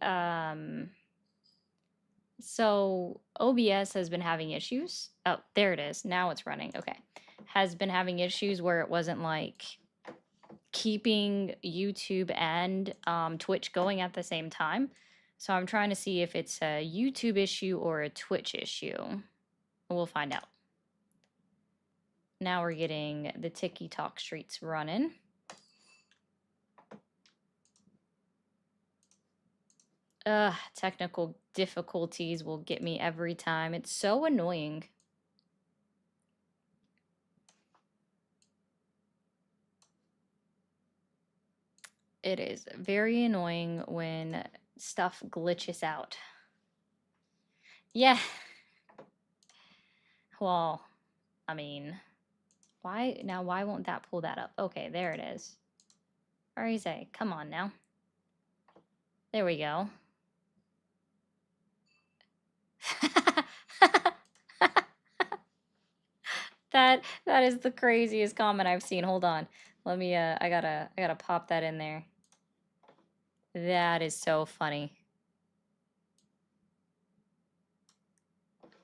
actually, so OBS has been having issues. Oh, there it is. Now it's running. Okay. Has been having issues where it wasn't like keeping YouTube and Twitch going at the same time. So I'm trying to see if it's a YouTube issue or a Twitch issue. We'll find out. Now we're getting the TikTok streets running. Technical difficulties will get me every time. It's so annoying. It is very annoying when stuff glitches out. Yeah. Well, I mean, why won't that pull that up? Okay, there it is. Arize, come on now. There we go. That is the craziest comment I've seen. Hold on. Let me I gotta pop that in there. That is so funny.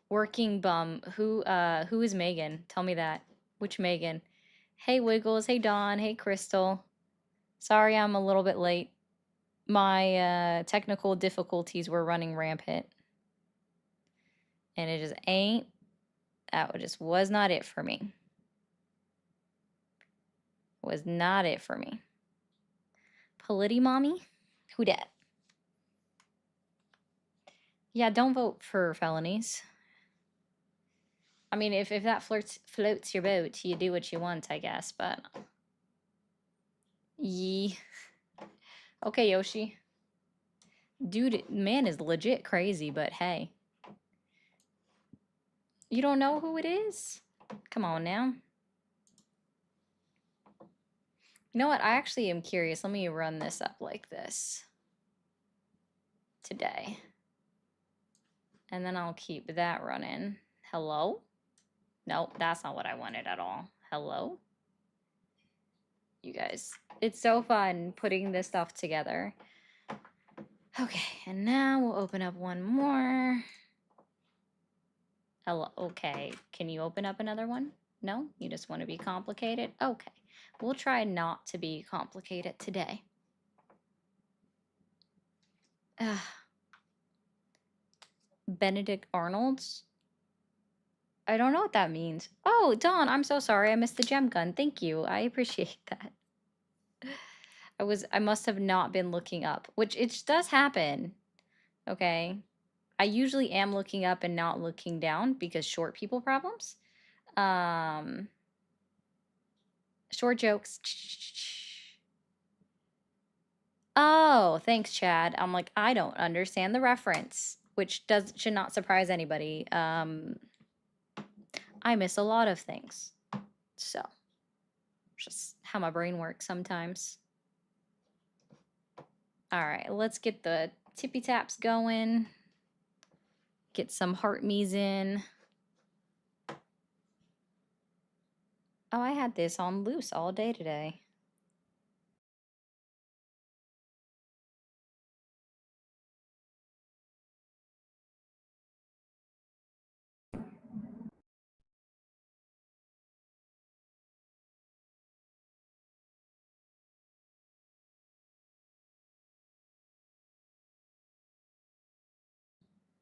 Working bum. Who is Megan? Tell me that. Which Megan? Hey Wiggles, hey Dawn, hey Crystal. Sorry I'm a little bit late. My technical difficulties were running rampant. And it just ain't, that just was not it for me. Was not it for me. Politi mommy? Who dat? Yeah, don't vote for felonies. I mean, if that floats your boat, you do what you want, I guess, but... Yee. Okay, Yoshi. Dude, man is legit crazy, but hey. You don't know who it is? Come on now. You know what? I actually am curious. Let me run this up like this. Today. And then I'll keep that running. Hello? Nope, that's not what I wanted at all. Hello? You guys, it's so fun putting this stuff together. Okay, and now we'll open up one more. Hello, okay, can you open up another one? No? You just want to be complicated? Okay, we'll try not to be complicated today. Benedict Arnold's? I don't know what that means. Oh, Dawn, I'm so sorry. I missed the gem gun. Thank you. I appreciate that. I must have not been looking up, which it does happen. Okay. I usually am looking up and not looking down because short people problems. Short jokes. Oh, thanks, Chad. I'm like, I don't understand the reference, which should not surprise anybody. I miss a lot of things. So, just how my brain works sometimes. All right, let's get the tippy taps going. Get some heart me's in. Oh, I had this on loose all day today.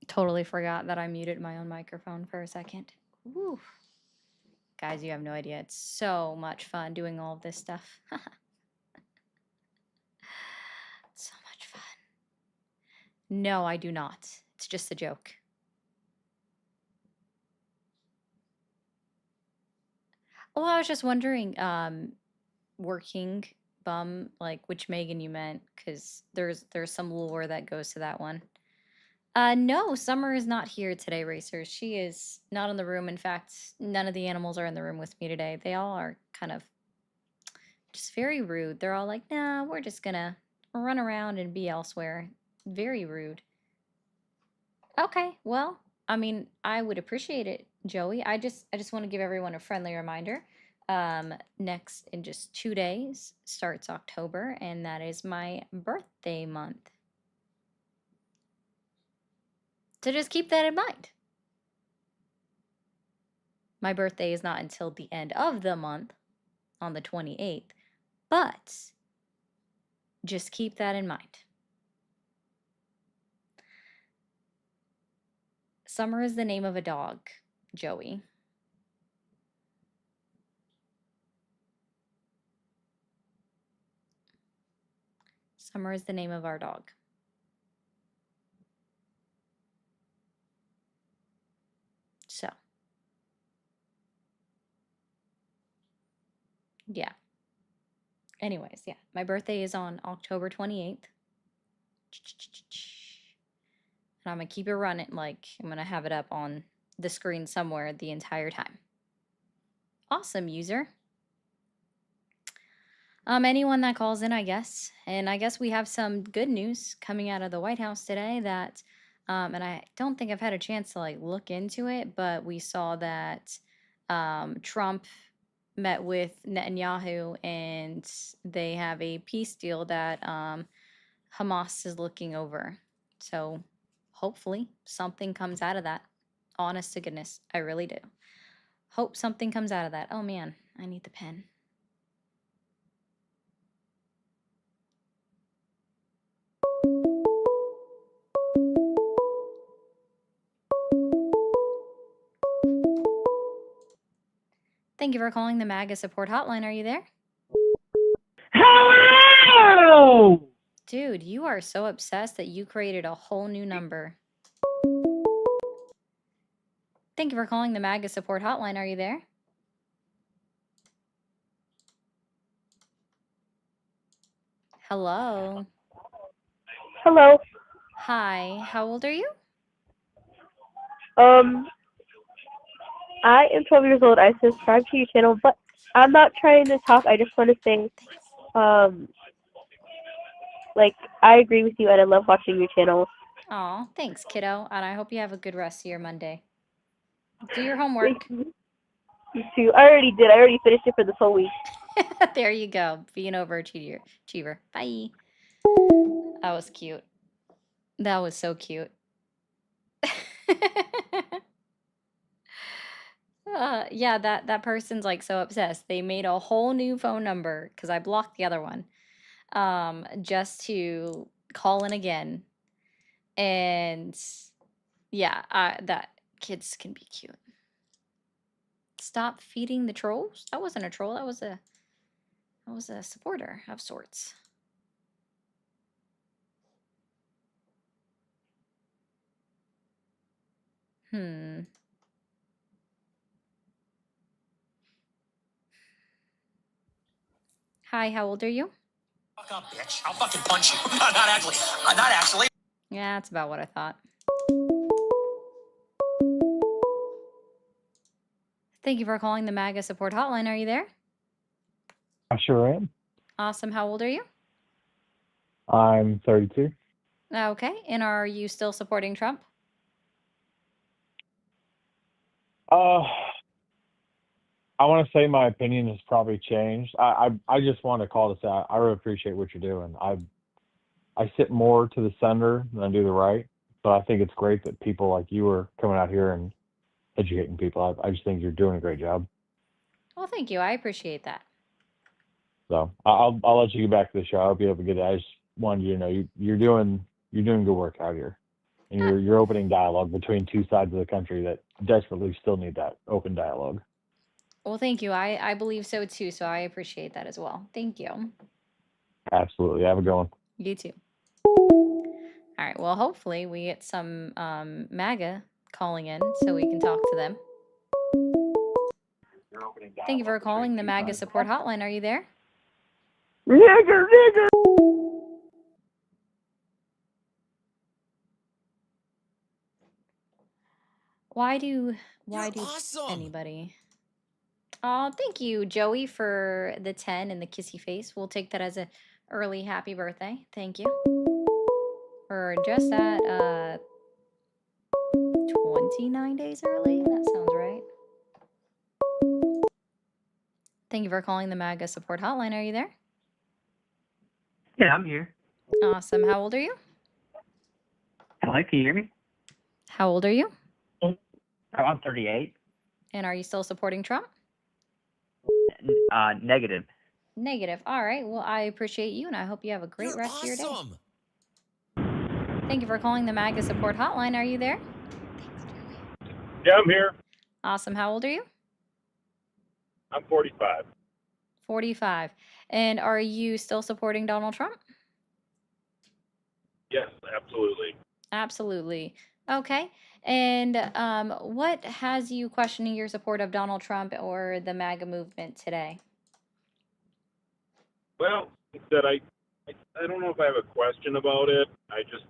Totally forgot that I muted my own microphone for a second. Woo. Guys, you have no idea. It's so much fun doing all of this stuff. So much fun. No, I do not. It's just a joke. Well, I was just wondering, working bum, like which Megan you meant, because there's some lore that goes to that one. No, Summer is not here today, Racers. She is not in the room. In fact, none of the animals are in the room with me today. They all are kind of just very rude. They're all like, nah, we're just gonna run around and be elsewhere. Very rude. Okay, well, I mean, I would appreciate it, Joey. I just want to give everyone a friendly reminder. Next in just 2 days starts October, and that is my birthday month. So just keep that in mind. My birthday is not until the end of the month, on the 28th, but just keep that in mind. Summer is the name of a dog, Joey. Summer is the name of our dog. So, yeah. Anyways, yeah. My birthday is on October 28th. And I'm going to keep it running. Like, I'm going to have it up on the screen somewhere the entire time. Awesome, user. Anyone that calls in, I guess. And I guess we have some good news coming out of the White House today that, and I don't think I've had a chance to like look into it, but we saw that Trump met with Netanyahu and they have a peace deal that Hamas is looking over. So hopefully something comes out of that. Honest to goodness, I really do. Hope something comes out of that. Oh man, I need the pen. Thank you for calling the MAGA support hotline. Are you there? Hello! Dude, you are so obsessed that you created a whole new number. Thank you for calling the MAGA support hotline. Are you there? Hello. Hello. Hi. How old are you? I am 12 years old. I subscribe to your channel, but I'm not trying to talk. I just want to say, like, I agree with you, and I love watching your channel. Aw, thanks, kiddo. And I hope you have a good rest of your Monday. Do your homework. You too. I already did. I already finished it for this whole week. There you go. Be an overachiever. Bye. That was cute. That was so cute. Yeah, that person's like so obsessed. They made a whole new phone number because I blocked the other one. Just to call in again. And yeah, that kids can be cute. Stop feeding the trolls. That wasn't a troll. That was a supporter of sorts. Hi, how old are you? Fuck up, bitch. I'll fucking punch you. Not actually. Not actually. Yeah, that's about what I thought. Thank you for calling the MAGA support hotline. Are you there? I sure am. Awesome. How old are you? I'm 32. Okay. And are you still supporting Trump? Uh, I want to say my opinion has probably changed. I just want to call this out. I really appreciate what you're doing. I sit more to the center than I do the right, but I think it's great that people like you are coming out here and educating people. I just think you're doing a great job. Well, thank you. I appreciate that. So I'll let you get back to the show. I hope you have a good day. I just wanted you to know you're doing good work out here, and you're opening dialogue between two sides of the country that desperately still need that open dialogue. Well, thank you. I believe so too, so I appreciate that as well. Thank you. Absolutely. Have a good one. You too. All right. Well, hopefully we get some MAGA calling in so we can talk to them. Thank you for calling the MAGA support hotline. Are you there? Nigger, nigger. Why do awesome. anybody? Oh, thank you, Joey, for the 10 and the kissy face. We'll take that as a early happy birthday. Thank you. Or just at 29 days early. That sounds right. Thank you for calling the MAGA support hotline. Are you there? Yeah, I'm here. Awesome. How old are you? Hello, can you hear me? How old are you? I'm 38. And are you still supporting Trump? Negative. Negative. All right. Well, I appreciate you, and I hope you have a great rest of your day. Thank you for calling the MAGA support hotline. Are you there? Yeah, I'm here. Awesome. How old are you? I'm 45. 45. And are you still supporting Donald Trump? Yes, absolutely. Absolutely. Okay. And what has you questioning your support of Donald Trump or the MAGA movement today? Well, that I don't know if I have a question about it. I just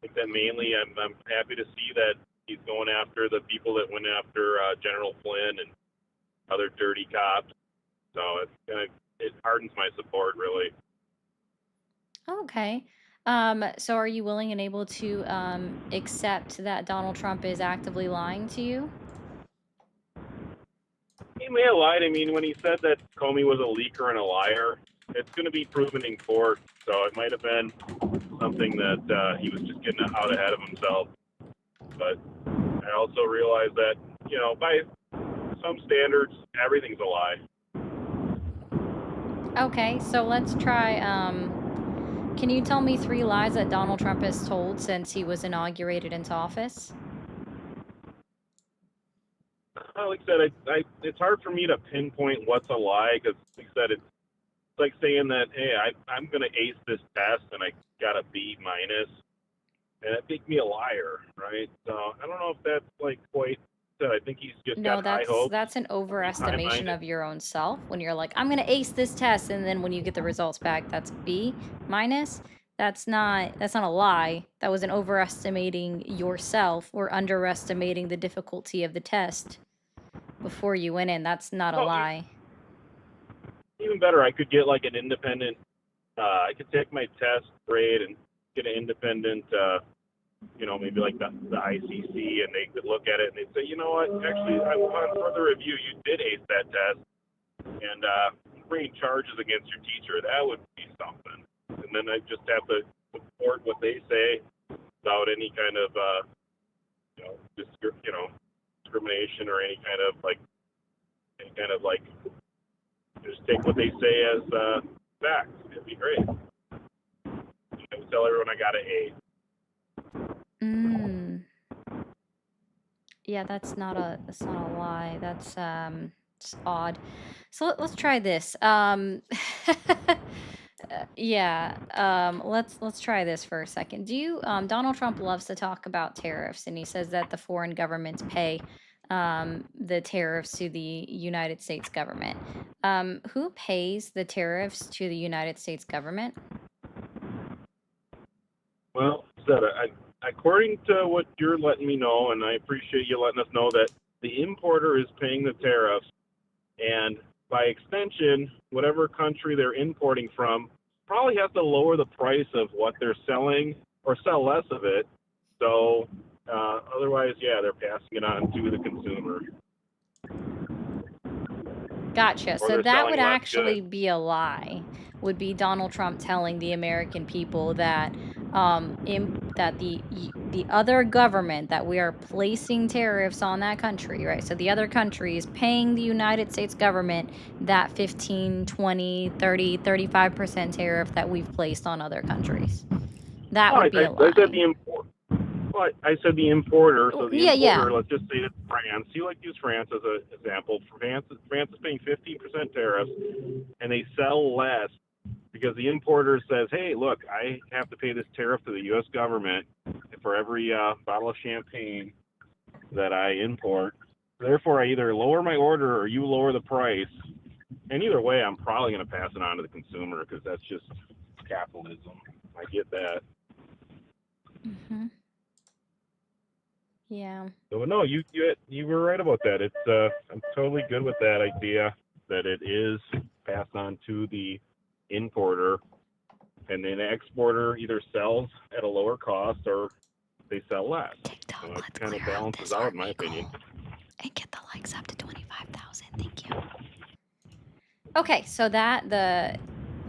think that mainly I'm happy to see that he's going after the people that went after General Flynn and other dirty cops. So it hardens my support really. Okay. So are you willing and able to accept that Donald Trump is actively lying to you? He may have lied. I mean, when he said that Comey was a leaker and a liar, it's going to be proven in court. So it might have been something that he was just getting out ahead of himself. But I also realize that, by some standards, everything's a lie. Okay, so let's try. Can you tell me 3 lies that Donald Trump has told since he was inaugurated into office? Like I said, it's hard for me to pinpoint what's a lie because, like I said, it's like saying that, hey, I'm going to ace this test and I got a B minus, and that makes me a liar, right? So I don't know if that's like quite. I think he's just No, got high hopes. that's an overestimation high-minded. of your own self. When you're like, I'm gonna ace this test, and then when you get the results back, that's B minus. That's not a lie. That was an overestimating yourself or underestimating the difficulty of the test before you went in. That's not a lie. Even better, I could get like an independent. I could take my test grade and get an independent. Maybe like the ICC, and they could look at it and they'd say, you know what, actually, on further review, you did ace that test, and bringing charges against your teacher, that would be something. And then I just have to support what they say without any kind of, discrimination or any kind of just take what they say as facts. It'd be great. I would tell everyone I got an A. Yeah, that's not a lie. That's it's odd. So let's try this. Let's try this for a second. Do you Donald Trump loves to talk about tariffs, and he says that the foreign governments pay the tariffs to the United States government. Who pays the tariffs to the United States government? Well, according to what you're letting me know, and I appreciate you letting us know, that the importer is paying the tariffs, and by extension, whatever country they're importing from probably has to lower the price of what they're selling or sell less of it. So otherwise, yeah, they're passing it on to the consumer. Gotcha. So that would actually good. be a lie. Would be Donald Trump telling the American people that that the other government, that we are placing tariffs on that country, right? So the other country is paying the United States government that 15, 20, 30, 35% tariff that we've placed on other countries. That would be a lie. I said the importer. So the importer, yeah. let's just say it's France. You like to use France as an example. France is paying 15% tariffs, and they sell less because the importer says, hey, look, I have to pay this tariff to the U.S. government for every bottle of champagne that I import. Therefore, I either lower my order or you lower the price. And either way, I'm probably going to pass it on to the consumer because that's just capitalism. I get that. Mm-hmm. Yeah. So no, you were right about that. It's I'm totally good with that idea that it is passed on to the importer, and then the exporter either sells at a lower cost or they sell less. TikTok, so it kind of balances out, in my opinion. And get the likes up to 25,000. Thank you. Okay, so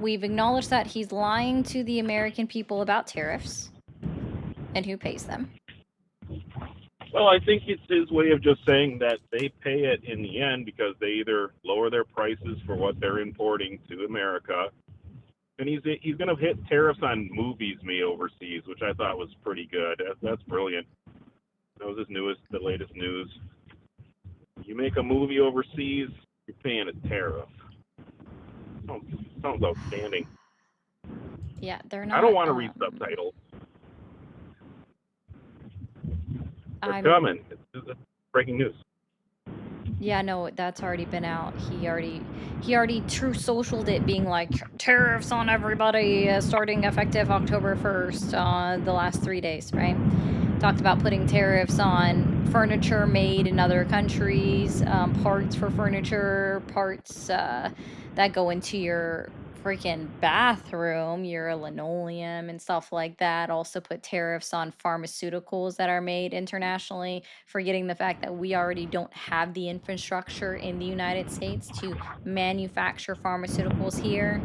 we've acknowledged that he's lying to the American people about tariffs and who pays them. Well, I think it's his way of just saying that they pay it in the end because they either lower their prices for what they're importing to America, and he's going to hit tariffs on movies made overseas, which I thought was pretty good. That's brilliant. That was the latest news. You make a movie overseas, you're paying a tariff. Sounds outstanding. Yeah, they're not. I don't want to read subtitles. They're coming. It's breaking news. Yeah, no, that's already been out. He already true socialed it, being like tariffs on everybody starting effective October 1st. The last 3 days, right? Talked about putting tariffs on furniture made in other countries, parts for furniture, parts that go into your freaking bathroom, your linoleum and stuff like that. Also put tariffs on pharmaceuticals that are made internationally, forgetting the fact that we already don't have the infrastructure in the United States to manufacture pharmaceuticals here.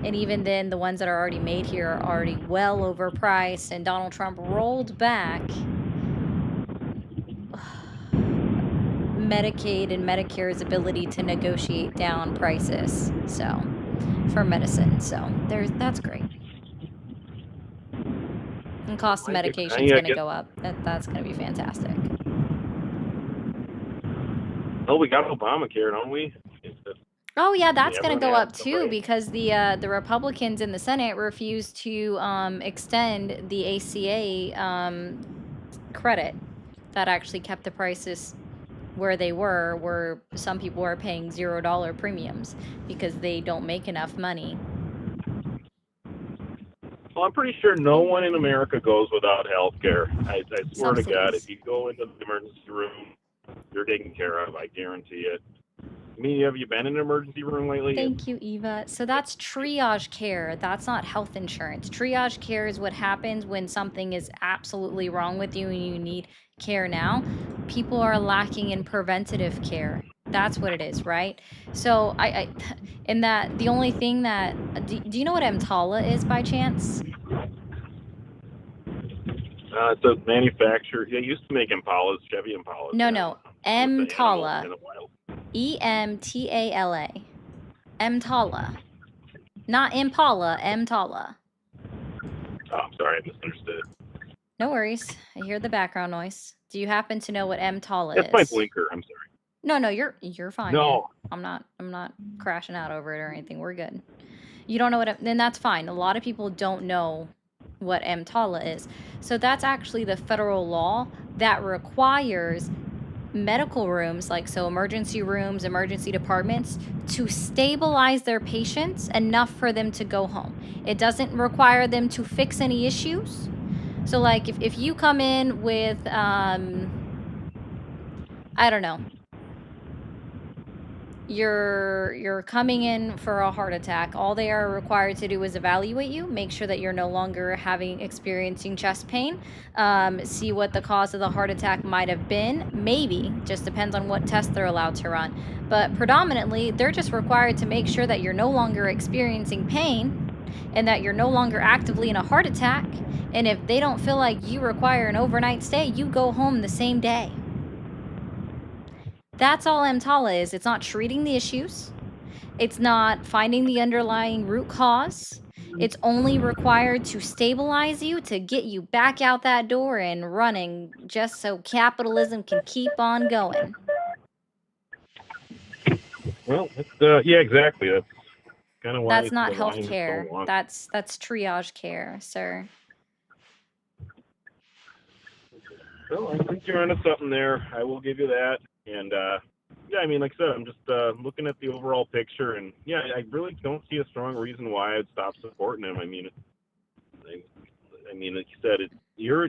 And even then, the ones that are already made here are already well overpriced, and Donald Trump rolled back Medicaid and Medicare's ability to negotiate down prices, so, for medicine. So that's great. And cost of medication is going to go up. That's going to be fantastic. Oh, we got Obamacare, don't we? Oh yeah, that's going to go up too, because the Republicans in the Senate refused to extend the ACA credit that actually kept the prices where they were, where some people are paying $0 premiums because they don't make enough money. Well, I'm pretty sure no one in America goes without health care. I swear to God, if you go into the emergency room, you're taken care of. I guarantee it. I mean, have you been in an emergency room lately? Thank you, Eva. So that's triage care. That's not health insurance. Triage care is what happens when something is absolutely wrong with you and you need care now. People are lacking in preventative care. That's what it is, right? So in that, the only thing that, do you know what EMTALA is by chance? It's a manufacturer. They used to make Impalas, Chevy Impalas. No, EMTALA. EMTALA. EMTALA. Not Impala, EMTALA. Oh, I'm sorry, I misunderstood. No worries. I hear the background noise. Do you happen to know what EMTALA is? That's my blinker. I'm sorry. No, you're fine. No. Man. I'm not crashing out over it or anything. We're good. You don't know what, then that's fine. A lot of people don't know what EMTALA is. So that's actually the federal law that requires medical rooms, like so emergency rooms, emergency departments, to stabilize their patients enough for them to go home. It doesn't require them to fix any issues. So like if you come in with I don't know, you're coming in for a heart attack, all they are required to do is evaluate you, make sure that you're no longer experiencing chest pain, see what the cause of the heart attack might have been, maybe, just depends on what test they're allowed to run, but predominantly they're just required to make sure that you're no longer experiencing pain and that you're no longer actively in a heart attack, and if they don't feel like you require an overnight stay, you go home the same day. That's all EMTALA is. It's not treating the issues. It's not finding the underlying root cause. It's only required to stabilize you, to get you back out that door and running, just so capitalism can keep on going. Well, yeah, exactly. That's kind of why. That's not health care. That's triage care, sir. Well, I think you're onto something there. I will give you that. And yeah, I mean, like I said, I'm just looking at the overall picture, and yeah, I really don't see a strong reason why I'd stop supporting him. I mean, like you said, your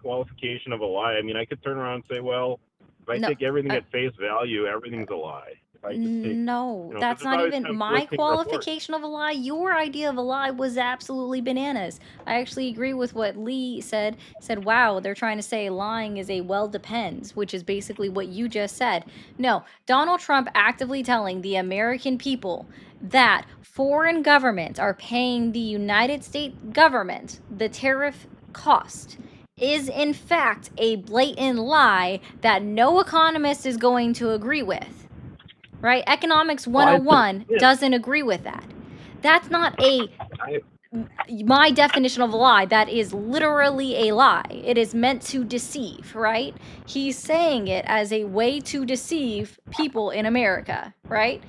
qualification of a lie. I mean, I could turn around and say, well, if I take everything at face value, everything's a lie. No, that's not even my qualification of a lie. Your idea of a lie was absolutely bananas. I actually agree with what Lee said, wow, they're trying to say lying is a well depends, which is basically what you just said. No, Donald Trump actively telling the American people that foreign governments are paying the United States government the tariff cost is in fact a blatant lie that no economist is going to agree with, right? Economics Well, 101 doesn't agree with that. That's not my definition of a lie. That is literally a lie. It is meant to deceive, right? He's saying it as a way to deceive people in America, right?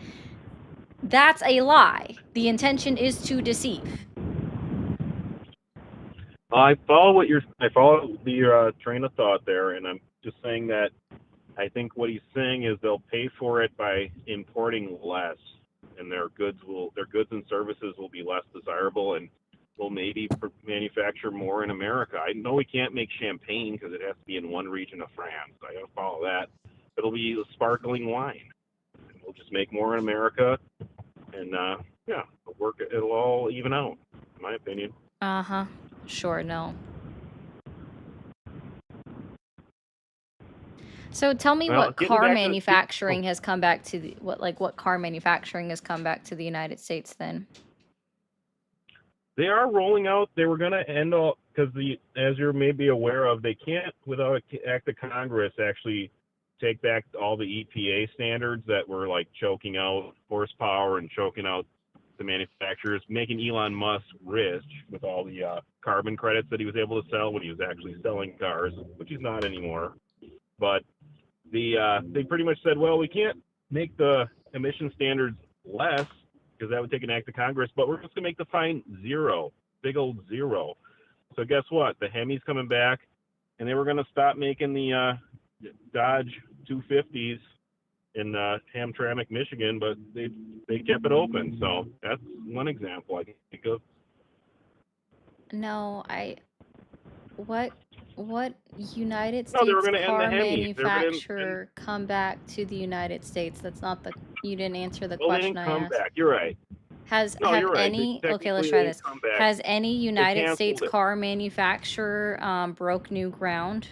That's a lie. The intention is to deceive. I follow your train of thought there, and I'm just saying that I think what he's saying is they'll pay for it by importing less, and their goods and services will be less desirable, and will maybe manufacture more in America. I know we can't make champagne because it has to be in one region of France. I gotta follow that. It'll be sparkling wine. And we'll just make more in America, and yeah, it'll all even out, in my opinion. Uh-huh. Sure, no. So tell me Well, what getting car back to manufacturing has come back to the what car manufacturing has come back to the United States then? they are rolling out. They were going to end all because as you're maybe aware of, they can't without an act of Congress actually take back all the EPA standards that were like choking out horsepower and choking out the manufacturers, making Elon Musk rich with all the carbon credits that he was able to sell when he was actually selling cars, which he's not anymore. But they pretty much said, well, we can't make the emission standards less because that would take an act of Congress, but we're just going to make the fine zero, big old zero. So guess what? The Hemi's coming back, and they were going to stop making the Dodge 250s in Hamtramck, Michigan, but they kept it open. So that's one example I can think of. No, what United No, they were States going to end the car Hemi. They were going to end. manufacturer come back to the United States? That's not you didn't answer the Well, they question didn't I come asked. back. You're right. No, Have you're right. any, okay, let's Technically, try they didn't this. come back. Has any They United States canceled it. car manufacturer broke new ground?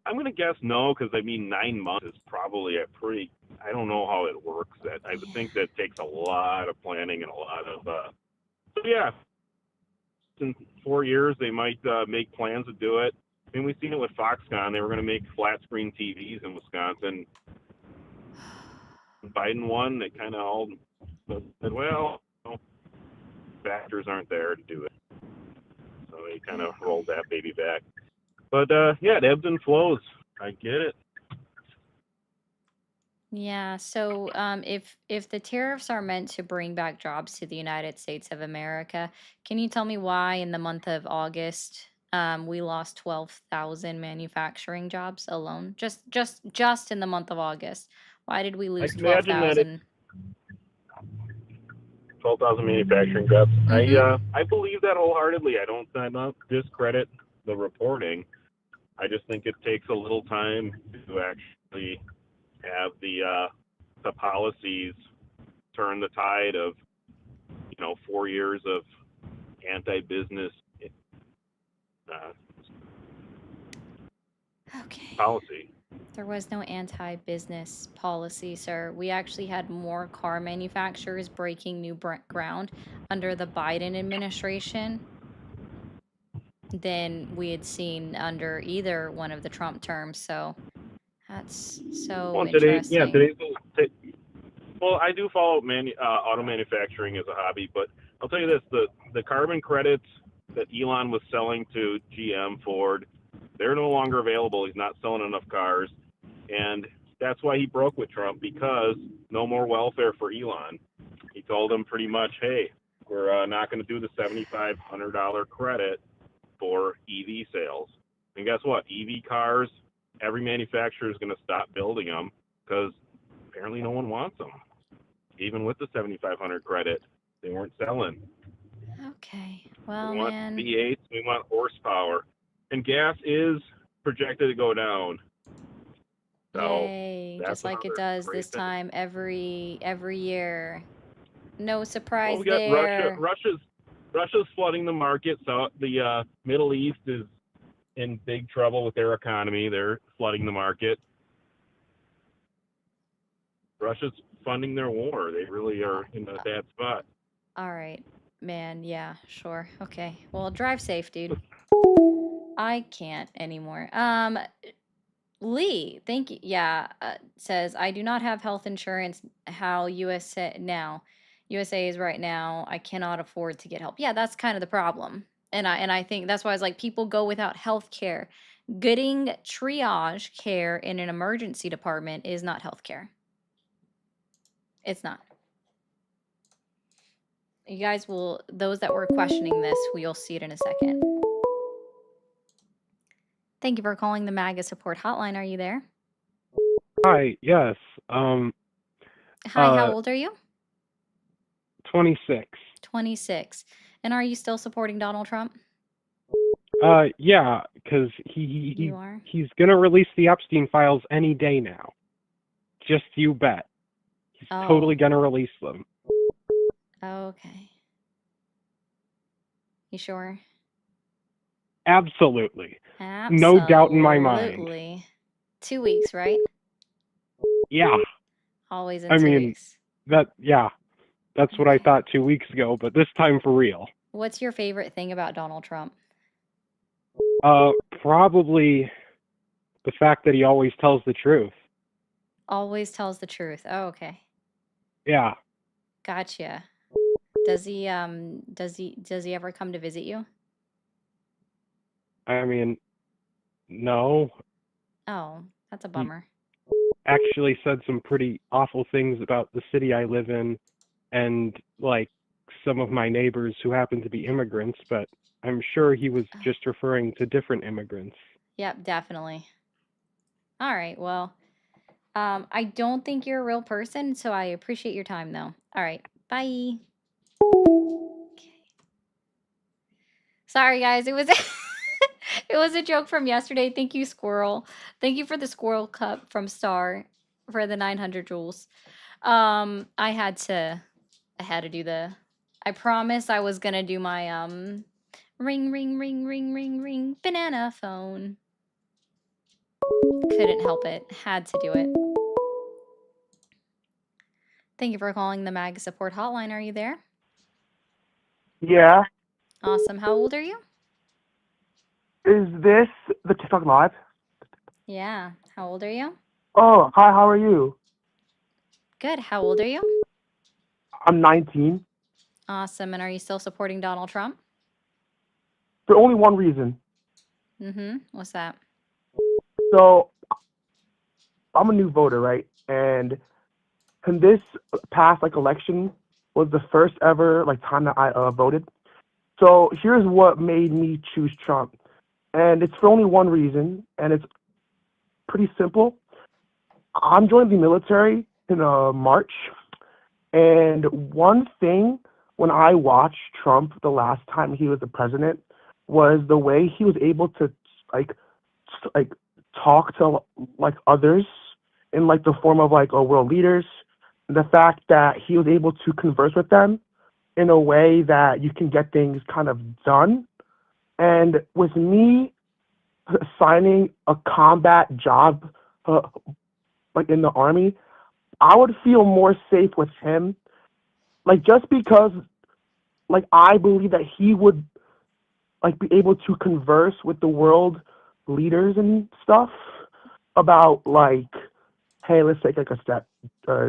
I'm going to guess no, because I mean 9 months is probably a pretty. I don't know how it works. That I would think that takes a lot of planning and a lot of. So yeah, in 4 years they might make plans to do it. I mean, we've seen it with Foxconn. They were going to make flat screen TVs in Wisconsin. Biden won. They kind of all said, well, factors aren't there to do it. So they kind of rolled that baby back. But yeah, it ebbs and flows. I get it. Yeah, so if the tariffs are meant to bring back jobs to the United States of America, can you tell me why in the month of August we lost 12,000 manufacturing jobs alone? Just in the month of August. Why did we I lose can imagine that it's 12,000? 12,000 manufacturing jobs. Mm-hmm. I believe that wholeheartedly. I don't discredit the reporting. I just think it takes a little time to actually have the policies turn the tide of 4 years of anti-business Okay. policy. There was no anti-business policy, sir. We actually had more car manufacturers breaking new ground under the Biden administration than we had seen under either one of the Trump terms. So that's so Well, interesting. well, I do follow auto manufacturing as a hobby, but I'll tell you this: the carbon credits that Elon was selling to GM, Ford, they're no longer available. He's not selling enough cars, and that's why he broke with Trump, because no more welfare for Elon. He told him pretty much, hey, we're not going to do the $7,500 credit for EV sales. And guess what? EV cars, every manufacturer is going to stop building them because apparently no one wants them. Even with the 7,500 credit, they weren't selling. Okay. We Well, want man. V8s, we want horsepower. And gas is projected to go down. So Yay. that's Just like it another does great this thing. time every year. No Well, surprise we got there. Russia's flooding the market. So the Middle East is in big trouble with their economy. They're flooding the market. Russia's funding their war. They really are in a bad spot. All right. Man, yeah, sure. Okay. Well, drive safe, dude. I can't anymore. Lee, thank you. Yeah, says I do not have health insurance. How USA now? USA is right now. I cannot afford to get help. Yeah, that's kind of the problem. And I think that's why it's like people go without health care. Getting triage care in an emergency department is not health care. It's not. You guys will, those that were questioning this, we'll see it in a second. Thank you for calling the MAGA support hotline. Are you there? Hi, yes. Hi, how old are you? 26. 26. And are you still supporting Donald Trump? Yeah, because You are? he's gonna release the Epstein files any day now. Just you bet. He's totally gonna release them. Okay. You sure? Absolutely. Absolutely. No doubt in my mind. 2 weeks, right? Yeah. Always in I 2 mean, weeks. that's what I thought 2 weeks ago, but this time for real. What's your favorite thing about Donald Trump? Probably the fact that he always tells the truth. Always tells the truth. Oh, okay. Yeah. Gotcha. Does he ever come to visit you? I mean, no. Oh, that's a bummer. Actually said some pretty awful things about the city I live in and like some of my neighbors who happen to be immigrants, but I'm sure he was just referring to different immigrants. Yep, definitely. All right, well, I don't think you're a real person, so I appreciate your time though. All right, bye. Okay. Sorry guys, it was it was a joke from yesterday. Thank you, Squirrel. Thank you for the Squirrel Cup from Star for the 900 joules. I had to do the, I promised I was gonna do my ring ring ring ring ring ring banana phone. Couldn't help it. Had to do it. Thank you for calling the MAG support hotline. Are you there? Yeah. Awesome. How old are you? Is this the TikTok Live? Yeah. How old are you? Oh, hi, how are you? Good. How old are you? I'm 19. Awesome. And are you still supporting Donald Trump? For only one reason. Mm-hmm. What's that? So, I'm a new voter, right? And this past election was the first ever time that I voted. So here's what made me choose Trump, and it's for only one reason, and it's pretty simple. I'm joining the military in March, and one thing when I watched Trump the last time he was the president was the way he was able to like talk to others in the form of world leaders. The fact that he was able to converse with them in a way that you can get things kind of done. And with me signing a combat job in the army, I would feel more safe with him. Just because I believe that he would be able to converse with the world leaders and stuff about hey, let's take a step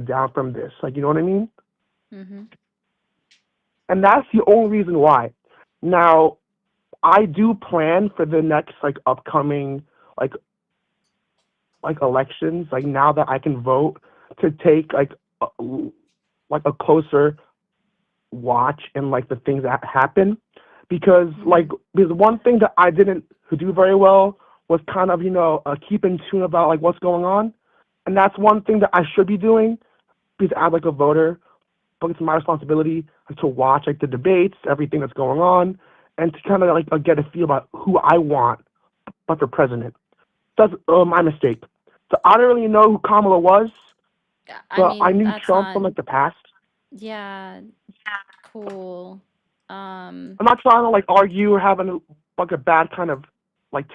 down from this. You know what I mean? Mm-hmm. And that's the only reason why. Now, I do plan for the next upcoming elections. Now that I can vote, to take a closer watch and the things that happen, because because one thing that I didn't do very well was kind of keep in tune about what's going on, and that's one thing that I should be doing, because as a voter, but it's my responsibility to watch the debates, everything that's going on, and to kind of get a feel about who I want for president. That's my mistake. So I don't really know who Kamala was, but I knew Trump from the past. Yeah. Cool. I'm not trying to argue or have a bad kind of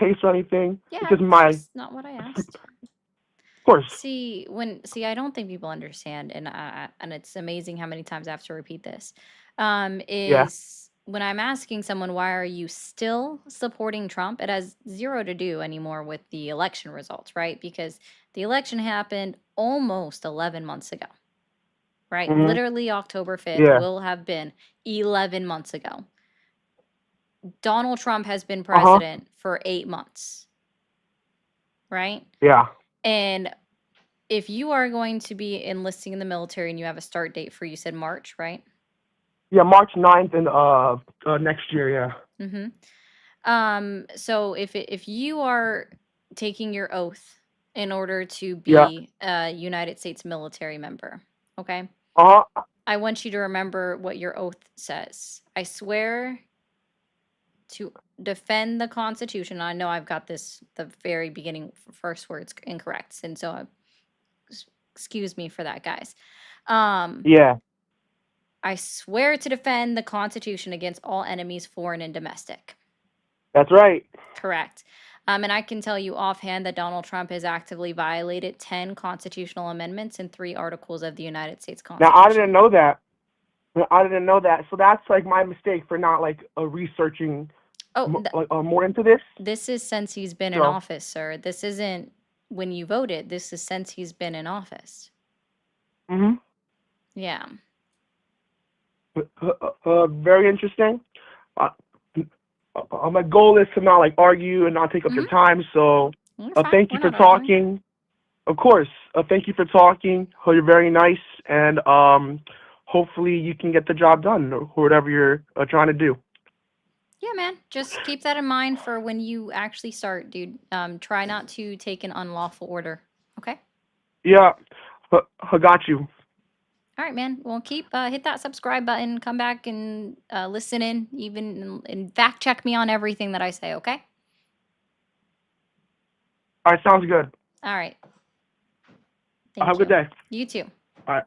taste or anything. Yeah, It's just that's not what I asked. Of course. See, I don't think people understand, and it's amazing how many times I have to repeat this. Yeah. is when I'm asking someone, why are you still supporting Trump? It has zero to do anymore with the election results, right? Because the election happened almost 11 months ago, right? Mhm. Literally October 5th Yeah. will have been 11 months ago. Donald Trump has been Uh huh. president for 8 months, right? Yeah. And if you are going to be enlisting in the military and you have a start date for, you said March, right? Yeah. March 9th and next year. Yeah. Mm-hmm. So if you are taking your oath in order to Yeah. be a United States military member, okay? Uh huh. I want you to remember what your oath says. I swear to defend the Constitution. I know I've got this, the very beginning first words incorrect, and so excuse me for that, guys. Yeah. I swear to defend the Constitution against all enemies, foreign and domestic. That's right. Correct. And I can tell you offhand that Donald Trump has actively violated 10 constitutional amendments and 3 articles of the United States Now I didn't Constitution. know that. I didn't know that. So that's like my mistake for not like researching Oh, more into this. this is since he's been in So. office, sir. This isn't when you voted. This is since he's been in office. Mhm. Yeah. Very interesting. Uh, my goal is to not like argue and not take up your Mhm. time. So You're fine. thank We're you for not arguing. talking. Of course. Thank you for talking. You're very nice, and hopefully you can get the job done or whatever you're trying to do. Yeah, man. Just keep that in mind for when you actually start, dude. Try not to take an unlawful order. Okay? Yeah, I got you. All right, man. Well, keep hit that subscribe button. Come back and listen in, even and fact check me on everything that I say. Okay? All right, sounds good. All right. Have a Thank good you. day. You too. All right.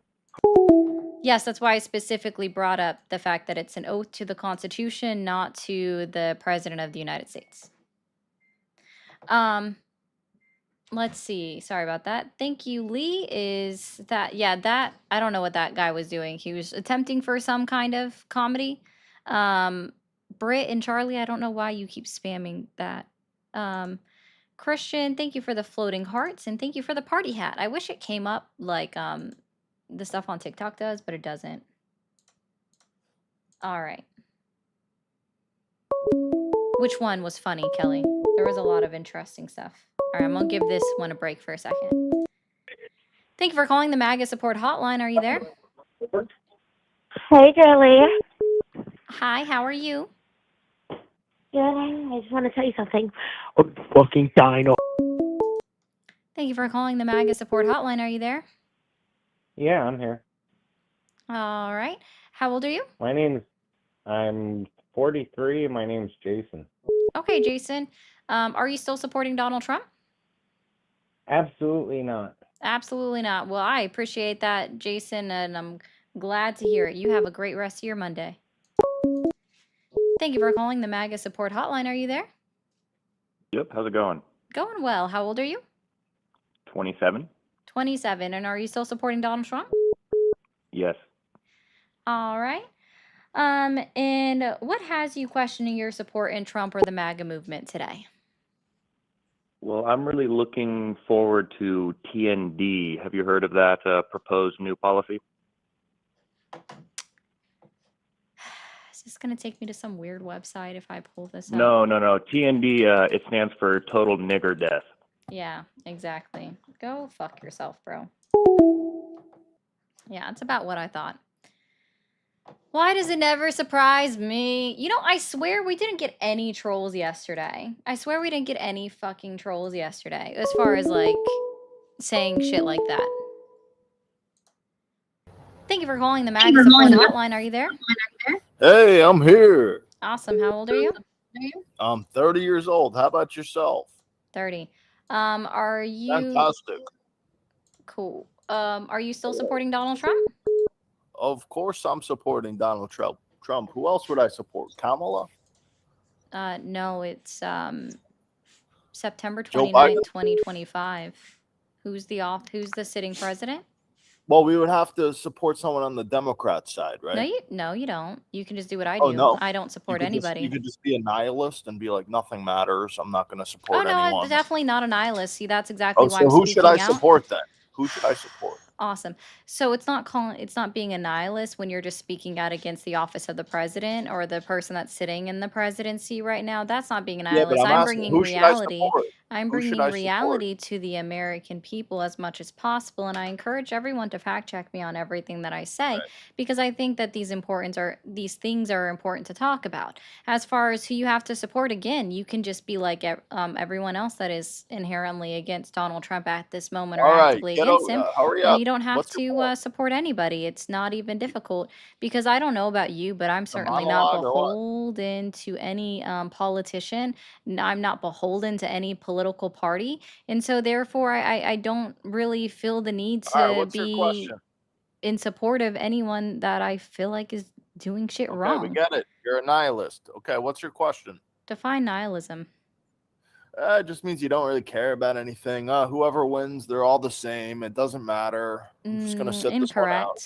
Yes, that's why I specifically brought up the fact that it's an oath to the Constitution, not to the President of the United States. Let's see. Sorry about that. Thank you, Lee. Is that, yeah, that, I don't know what that guy was doing. He was attempting for some kind of comedy. Britt and Charlie, I don't know why you keep spamming that. Christian, thank you for the floating hearts and thank you for the party hat. I wish it came up like the stuff on TikTok does, but it doesn't. All right. Which one was funny, Kelly? There was a lot of interesting stuff. All right, I'm gonna give this one a break for a second. Thank you for calling the MAGA support hotline. Are you there? Hey, girlie. Hi, how are you? Good. I just want to tell you something. Fucking dino. Thank you for calling the MAGA support hotline. Are you there? Yeah, I'm here. All right. How old are you? I'm 43 and my name's Jason. Okay, Jason. Are you still supporting Donald Trump? Absolutely not. Absolutely not. Well, I appreciate that, Jason, and I'm glad to hear it. You have a great rest of your Monday. Thank you for calling the MAGA support hotline. Are you there? Yep, how's it going? Going well. How old are you? 27? 27. And are you still supporting Donald Trump? Yes. All right. And what has you questioning your support in Trump or the MAGA movement today? Well, I'm really looking forward to TND. Have you heard of that proposed new policy? Is this going to take me to some weird website if I pull this up? No. TND, it stands for Total Nigger Death. Yeah, exactly. Go fuck yourself, bro. Yeah, it's about what I thought. Why does it never surprise me? You know, I swear we didn't get any trolls yesterday. I swear we didn't get any fucking trolls yesterday. As far as, like, saying shit like that. Thank you for calling the MAGA support hotline. Are you there? Hey, I'm here. Awesome. How old are you? I'm 30 years old. How about yourself? 30. Are you... Fantastic. Cool. Are you still supporting Donald Trump? Of course I'm supporting Donald Trump. Who else would I support? Kamala? No, it's September Joe 29th, Biden? 2025. Who's the sitting president? Well, we would have to support someone on the Democrat side, right? No, you don't. You can just do what I Oh do. no, I don't you support could anybody. just be a nihilist and be like, nothing matters. I'm not going to Oh support no, I'm anyone. definitely not a nihilist. See, that's exactly Oh, why so I'm who should I speaking out. support then? Who should I support? Awesome. So it's not being a nihilist when you're just speaking out against the office of the president or the person that's sitting in the presidency right now. That's not being a Yeah, but nihilist. I'm I'm asking, bringing who should I reality. support? I'm Who should bringing I support? reality to the American people as much as possible, and I encourage everyone to fact check me on everything that I say Right. because I think that these things are important to talk about. As far as who you have to support, again, you can just be like everyone else that is inherently against Donald Trump at this moment or All right, actively get against over. him, Hurry and up. you don't have What's your to point? support anybody. It's not even difficult because I don't know about you, but I'm A certainly not monologue or what? beholden to any politician. I'm not beholden to any political party. And so, therefore, I don't really feel the need All right, to what's your be question? in support of anyone that I feel like is doing shit Okay, we wrong. get it. You're a nihilist. Okay, what's your question? Define nihilism. It just means you don't really care about anything. Whoever wins, they're all the same. It doesn't matter. I'm just gonna sit this one out.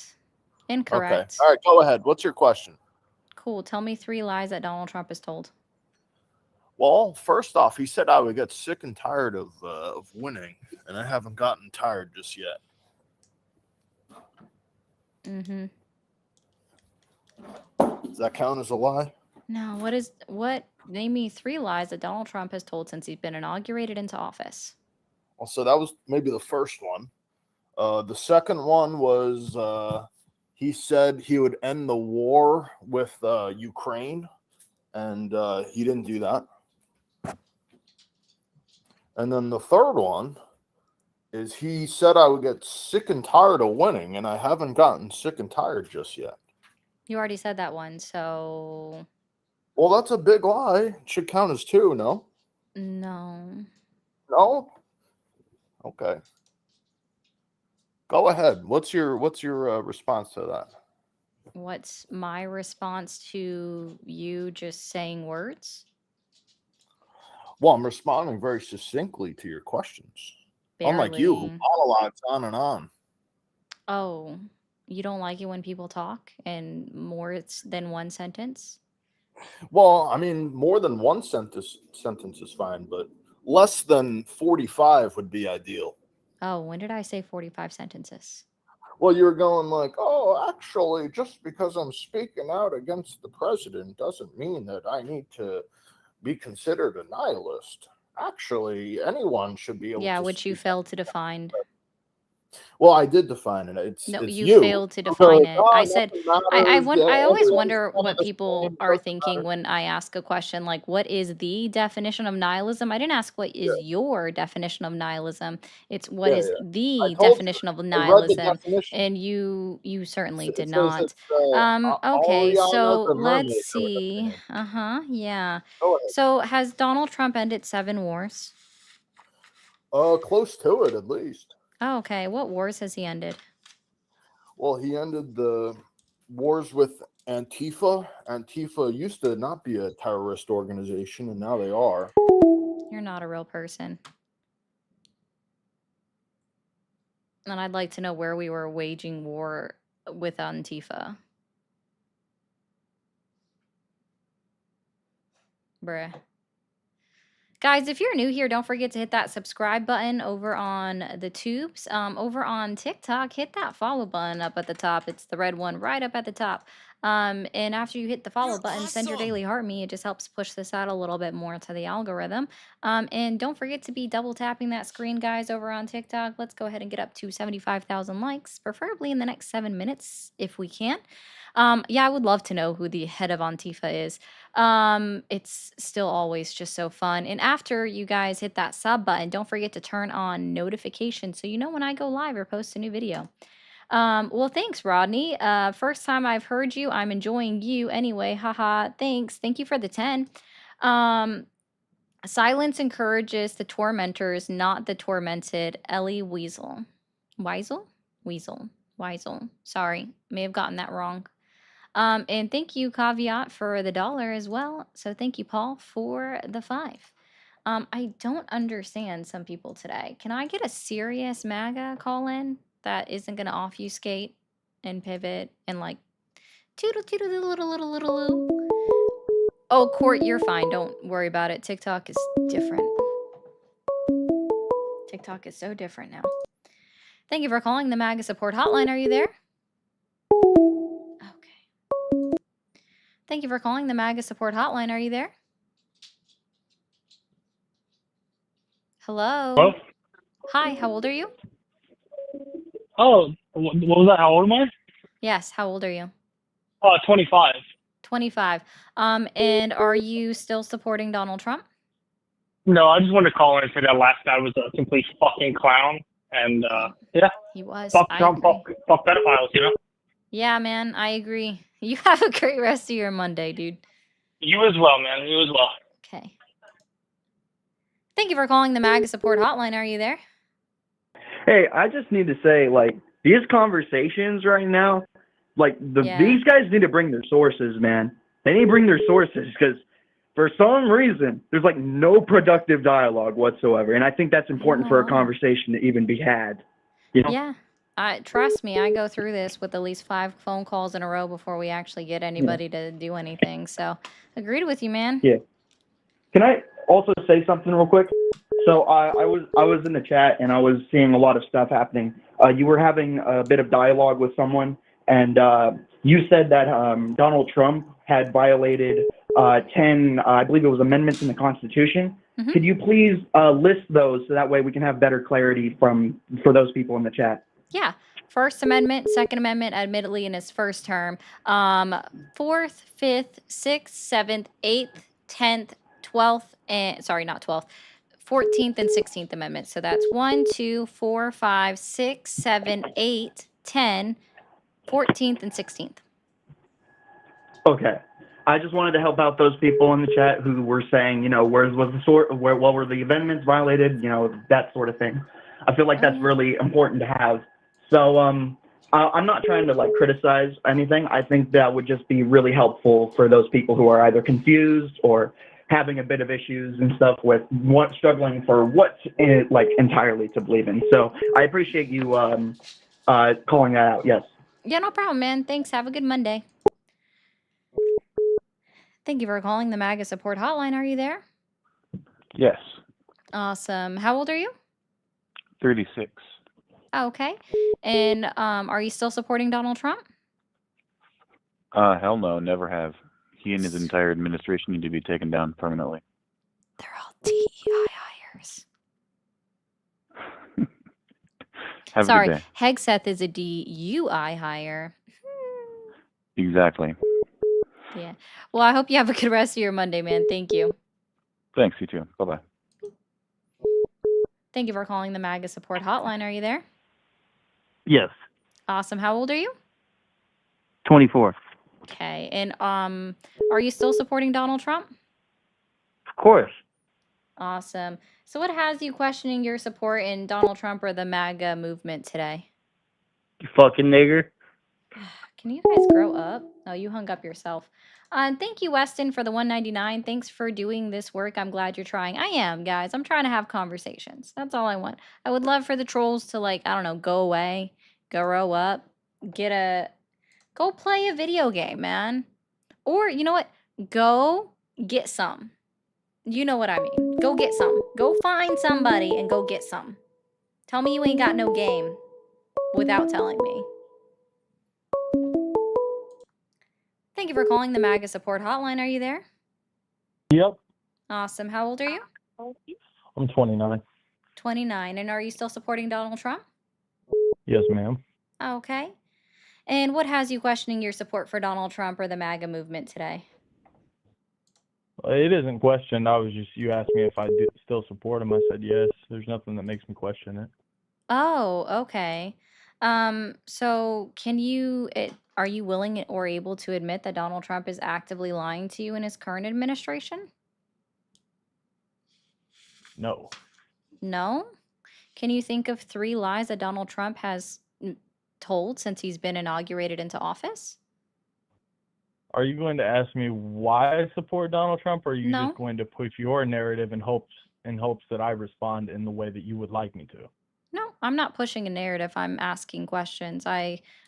Incorrect. Okay. Incorrect. All right, go ahead. What's your question? Cool. Tell me 3 lies that Donald Trump has told. Well, first off, he said I would get sick and tired of winning, and I haven't gotten tired just yet. Mm-hmm. Does that count as a lie? No, name me 3 lies that Donald Trump has told since he's been inaugurated into office. Well, so that was maybe the first one. The second one was he said he would end the war with Ukraine, and he didn't do that. And then the third one is he said I would get sick and tired of winning, and I haven't gotten sick and tired just yet. You already said that one, so Well, that's a big lie. It should count as 2, no? no. No? Okay. Go ahead. What's your response to that? What's my response to you just saying words? Well, I'm responding very succinctly to your questions. Unlike you, who Barely. monologues on and on. Oh, you don't like it when people talk and more than one sentence? Well, I mean, more than one sentence is fine, but less than 45 would be ideal. Oh, when did I say 45 sentences? Well, you're going like, oh, actually, just because I'm speaking out against the president doesn't mean that I need to be considered a nihilist. Actually, anyone should be able Yeah, to which you speak. failed to define. Well, I did define it. It's No, it's you you. failed to You're define like, it. oh, I said nothing matters. Yeah, I always everyone's wonder kind of what the people same. are Doesn't thinking matter. when I ask a question like, what is the definition of nihilism? I didn't ask what is Yeah, your definition of nihilism. It's what yeah, is yeah. I the told you. definition of I read the nihilism, definition. and you certainly It did says not. it's Okay, Ariana so the let's mermaid or whatever her see. name. Uh-huh, yeah. Go ahead. So has Donald Trump ended 7 wars? Close to it at least. Oh, okay. What wars has he ended? Well, he ended the wars with Antifa. Antifa used to not be a terrorist organization, and now they are. You're not a real person. And I'd like to know where we were waging war with Antifa. Bruh. Guys, if you're new here, don't forget to hit that subscribe button over on the tubes. Over on TikTok, hit that follow button up at the top. It's the red one right up at the top. And after you hit the follow button, send your daily heart me. It just helps push this out a little bit more to the algorithm. And don't forget to be double tapping that screen, guys, over on TikTok. Let's go ahead and get up to 75,000 likes, preferably in the next 7 minutes if we can. Yeah, I would love to know who the head of Antifa is. It's still always just so fun. And after you guys hit that sub button, don't forget to turn on notifications so you know when I go live or post a new video. Well, thanks, Rodney. First time I've heard you. I'm enjoying you anyway. Haha. Thanks. Thank you for the 10. Silence encourages the tormentors, not the tormented. Ellie Weasel. Weasel? Weasel. Weasel. Sorry. May have gotten that wrong. And thank you, Caveat, for the $1 as well. So thank you, Paul, for the 5. I don't understand some people today. Can I get a serious MAGA call in? that isn't gonna obfuscate and pivot and like toodle toodle little little little little. Oh, Court, you're fine. Don't worry about it. TikTok is different. TikTok is so different now. Thank you for calling the MAGA support hotline. Are you there? Okay. Thank you for calling the MAGA support hotline. Are you there? Hello? Hello? Hi, how old are you? Oh, what was that? How old am I? Yes, how old are you? 25. 25. And are you still supporting Donald Trump? No, I just wanted to call in and say that last guy was a complete fucking clown. And, yeah. He was. Fuck I Trump, agree. fuck pedophiles, you know? Yeah, man, I agree. You have a great rest of your Monday, dude. You as well, man. You as well. Okay. Thank you for calling the MAGA support hotline. Are you there? Hey, I just need to say, like, these conversations right now, like, these guys need to bring their sources, man. They need to bring their sources because for some reason, there's, like, no productive dialogue whatsoever. And I think that's important for a conversation to even be had. You know? Yeah. Trust me, I go through this with at least 5 phone calls in a row before we actually get anybody to do anything. So, agreed with you, man. Yeah. Can I also say something real quick? So I was in the chat and I was seeing a lot of stuff happening. You were having a bit of dialogue with someone, and you said that Donald Trump had violated 10, I believe it was amendments in the Constitution. Mm-hmm. Could you please list those so that way we can have better clarity for those people in the chat? Yeah. First Amendment, Second Amendment, admittedly in his first term. 4th, 5th, 6th, 7th, 8th, 10th, 12th, and sorry, not 12th, 14th and 16th Amendments. So that's 1, 2, 4, 5, 6, 7, 8, 10, 14th, and 16th. Okay. I just wanted to help out those people in the chat who were saying, you know, where was the what were the amendments violated, you know, that sort of thing. I feel like that's really important to have. So I'm not trying to like criticize anything. I think that would just be really helpful for those people who are either confused or having a bit of issues and stuff with struggling for what like entirely to believe in. So I appreciate you calling that out. Yes. Yeah, no problem, man. Thanks. Have a good Monday. Thank you for calling the MAGA support hotline. Are you there? Yes. Awesome. How old are you? 36. Okay. And are you still supporting Donald Trump? Hell no, never have. He and his entire administration need to be taken down permanently. They're all DEI hires. Have Sorry, a good day. Hegseth is a DUI hire. Exactly. Yeah. Well, I hope you have a good rest of your Monday, man. Thank you. Thanks, you too. Bye-bye. Thank you for calling the MAGA support hotline. Are you there? Yes. Awesome. How old are you? 24. Okay. And are you still supporting Donald Trump? Of course. Awesome. So what has you questioning your support in Donald Trump or the MAGA movement today? You fucking nigger. Can you guys grow up? Oh, you hung up yourself. Thank you, Weston, for the 199. Thanks for doing this work. I'm glad you're trying. I am, guys. I'm trying to have conversations. That's all I want. I would love for the trolls to, like, I don't know, go away, grow up, go play a video game, man. Or, you know what? Go get some. You know what I mean. Go get some. Go find somebody and go get some. Tell me you ain't got no game without telling me. Thank you for calling the MAGA support hotline. Are you there? Yep. Awesome. How old are you? I'm 29. 29. And are you still supporting Donald Trump? Yes, ma'am. Okay. And what has you questioning your support for Donald Trump or the MAGA movement today? It isn't questioned. You asked me if I still support him. I said yes. There's nothing that makes me question it. Oh, okay. So are you willing or able to admit that Donald Trump is actively lying to you in his current administration? No. No? Can you think of 3 lies that Donald Trump has told since he's been inaugurated into office? Are you going to ask me why I support Donald Trump, or are you No. just going to push your narrative in hopes that I respond in the way that you would like me to? No, I'm not pushing a narrative. I'm asking questions.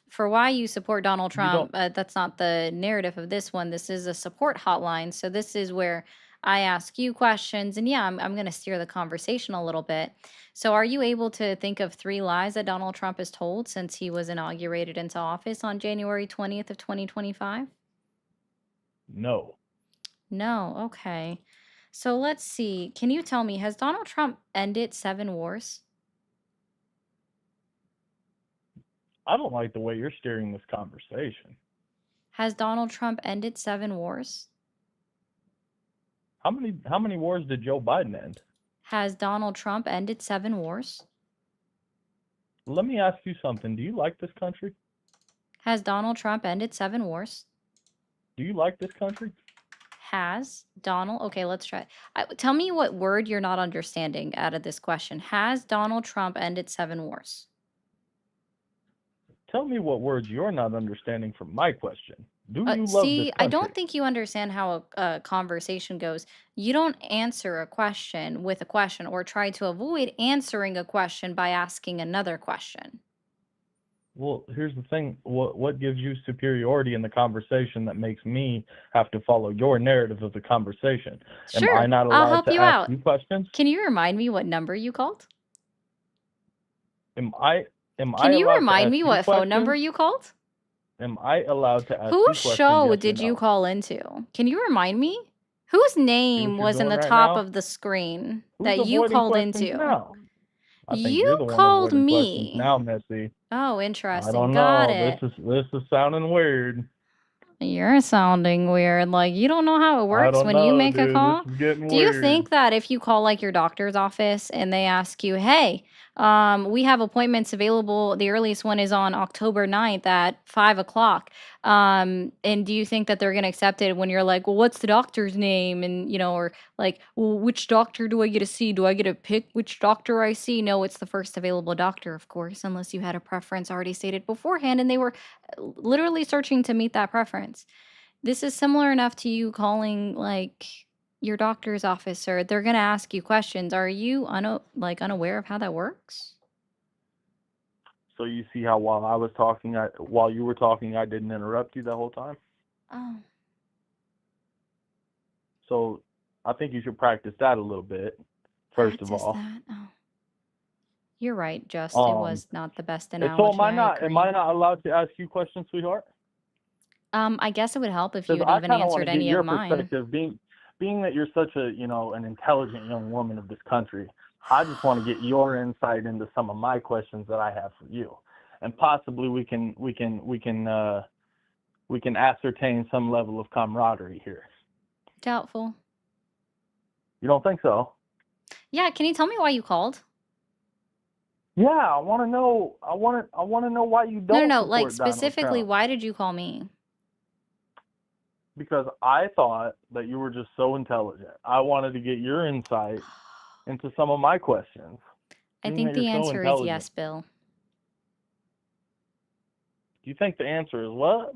For why you support Donald You don't. Trump, that's not the narrative of this one. This is a support hotline. So this is where I ask you questions. And yeah, I'm going to steer the conversation a little bit. So are you able to think of 3 lies that Donald Trump has told since he was inaugurated into office on January 20th of 2025? No. No. Okay. So let's see. Can you tell me, has Donald Trump ended 7 wars? I don't like the way you're steering this conversation. Has Donald Trump ended 7 wars? How many wars did Joe Biden end? Has Donald Trump ended 7 wars? Let me ask you something. Do you like this country? Has Donald Trump ended 7 wars? Do you like this country? Has Donald, okay, let's try. Tell me what word you're not understanding out of this question. Has Donald Trump ended 7 wars? Tell me what words you're not understanding from my question. Do you love this See, I country? don't think you understand how a conversation goes. You don't answer a question with a question or try to avoid answering a question by asking another question. Well, here's the thing. What gives you superiority in the conversation that makes me have to follow your narrative of the conversation? Am I Sure, not I'll allowed help to you ask out. you questions? Can you remind me what number you called? Am I Can you allowed to remind ask me you what phone questions? number you called? Am I allowed to ask Whose you questions, show yes or did you no? call into? Can you remind me? Whose See what name you're was in doing the right top now? of the screen Who's that you avoiding called questions into? now? I think You you're the one called avoiding questions me. now, Missy. Oh, I interesting. don't Got know. it. This is sounding weird. You're sounding weird. Like, you don't know how it I works don't when you know, make a dude. call? This is getting Do you weird. think that if you call like your doctor's office and they ask you, hey, we have appointments available, the earliest one is on October 9th at 5 o'clock. And do you think that they're going to accept it when you're like, well, what's the doctor's name? And, or like, well, which doctor do I get to see? Do I get to pick which doctor I see? No, it's the first available doctor, of course, unless you had a preference already stated beforehand and they were literally searching to meet that preference. This is similar enough to you calling like your doctor's office, or they're gonna ask you questions. Are you unaware of how that works? So you see how while you were talking, I didn't interrupt you the whole time. Oh, So I think you should practice that a little bit, first of practice all. that. Oh, you're right. Just it Um. was not the best So analogy. I am I agree. not allowed to ask you questions, sweetheart? I guess it would help if you Because had I even kind of want answered to get any of your mine. perspective, being that you're such a an intelligent young woman of this country. I just want to get your insight into some of my questions that I have for you, and possibly we can ascertain some level of camaraderie here. Doubtful. You don't think so? Yeah, can you tell me why you called? Yeah, I want to know. I want to know why you don't No. Like support Donald specifically, Trump. why did you call me? Because I thought that you were just so intelligent. I wanted to get your insight into some of my questions. I Being think that you're the so answer is intelligent, yes, Bill. do you think the answer is what?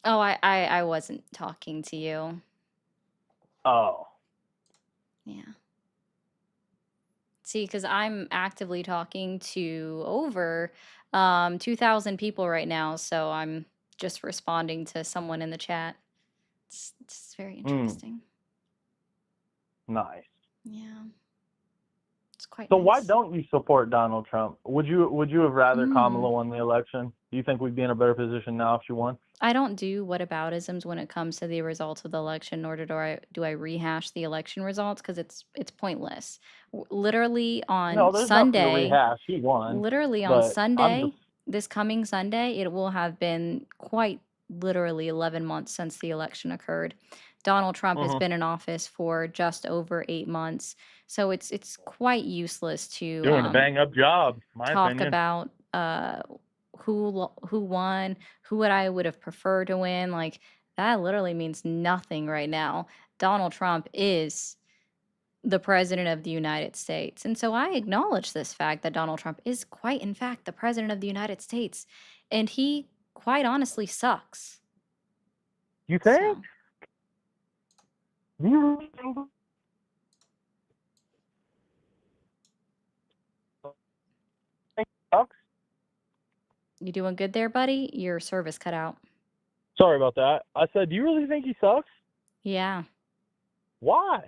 Oh, I wasn't talking to you. Oh, Yeah. See, because I'm actively talking to over 2,000 people right now, so I'm just responding to someone in the chat. It's very interesting. nice. Yeah, it's quite So why nice. don't you support Donald Trump? Would you have rather Kamala Mm. won the election? Do you think we'd be in a better position now if she won? I don't do whataboutisms when it comes to the results of the election, nor do I rehash the election results because it's pointless. Literally No, on there's nothing to Sunday, rehash. He won, literally on but I'm just. Sunday, this coming Sunday, it will have been quite literally 11 months since the election occurred. Donald Trump has Mhm. been in office for just over 8 months, so it's quite useless to Doing a bang up job, my talk opinion. about who won, who I would have preferred to win. Like that literally means nothing right now. Donald Trump is the president of the United States. And so I acknowledge this fact that Donald Trump is quite, in fact, the president of the United States. And he quite honestly sucks. You think? So, Do you really think? You doing good there, buddy? Your service cut out. Sorry about that. I said, do you really think he sucks? Yeah. Why?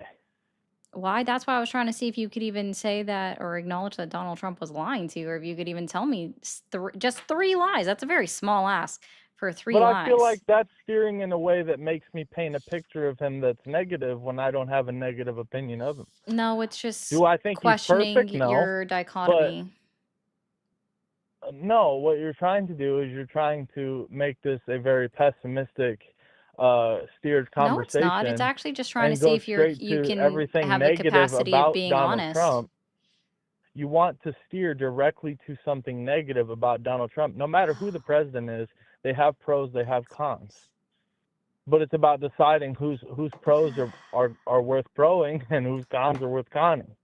Why? That's why I was trying to see if you could even say that or acknowledge that Donald Trump was lying to you, or if you could even tell me just 3 lies. That's a very small ask for 3 But I feel like lies. that's steering in a way that makes me paint a picture of him that's negative when I don't have a negative opinion of him. No, it's just Do I think he's questioning perfect? No. your But dichotomy. no, what you're trying to do is you're trying to make this a very pessimistic, steered No, it's not. It's conversation actually just trying to and see go if you straight to can everything have the negative capacity of about being Donald honest. Trump. You want to steer directly to something negative about Donald Trump. No matter who the president is, they have pros, they have cons. But it's about deciding whose pros are worth proing and whose cons are worth conning.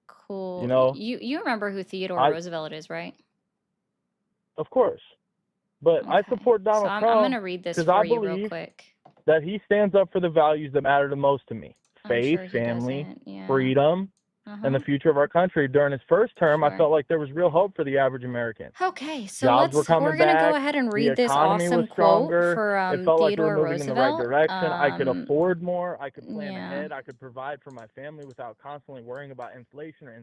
Cool. You know, You remember who Theodore I Roosevelt is, right? of course, but I Okay. support So Donald I'm Trump gonna read this because for I you real believe quick. that he stands up for the values that matter the most to me: I'm faith, sure he family, doesn't. Yeah. freedom, and the Uh-huh. future of our country. During his first term, I Sure. felt like there was real hope for the average American. Okay, so Jobs were we're coming gonna go back. ahead and The read this economy was awesome quote stronger. for It felt like we were Theodore moving in the right Roosevelt. direction. I could afford more. I could plan Yeah. ahead. I could provide for my family without constantly worrying about inflation or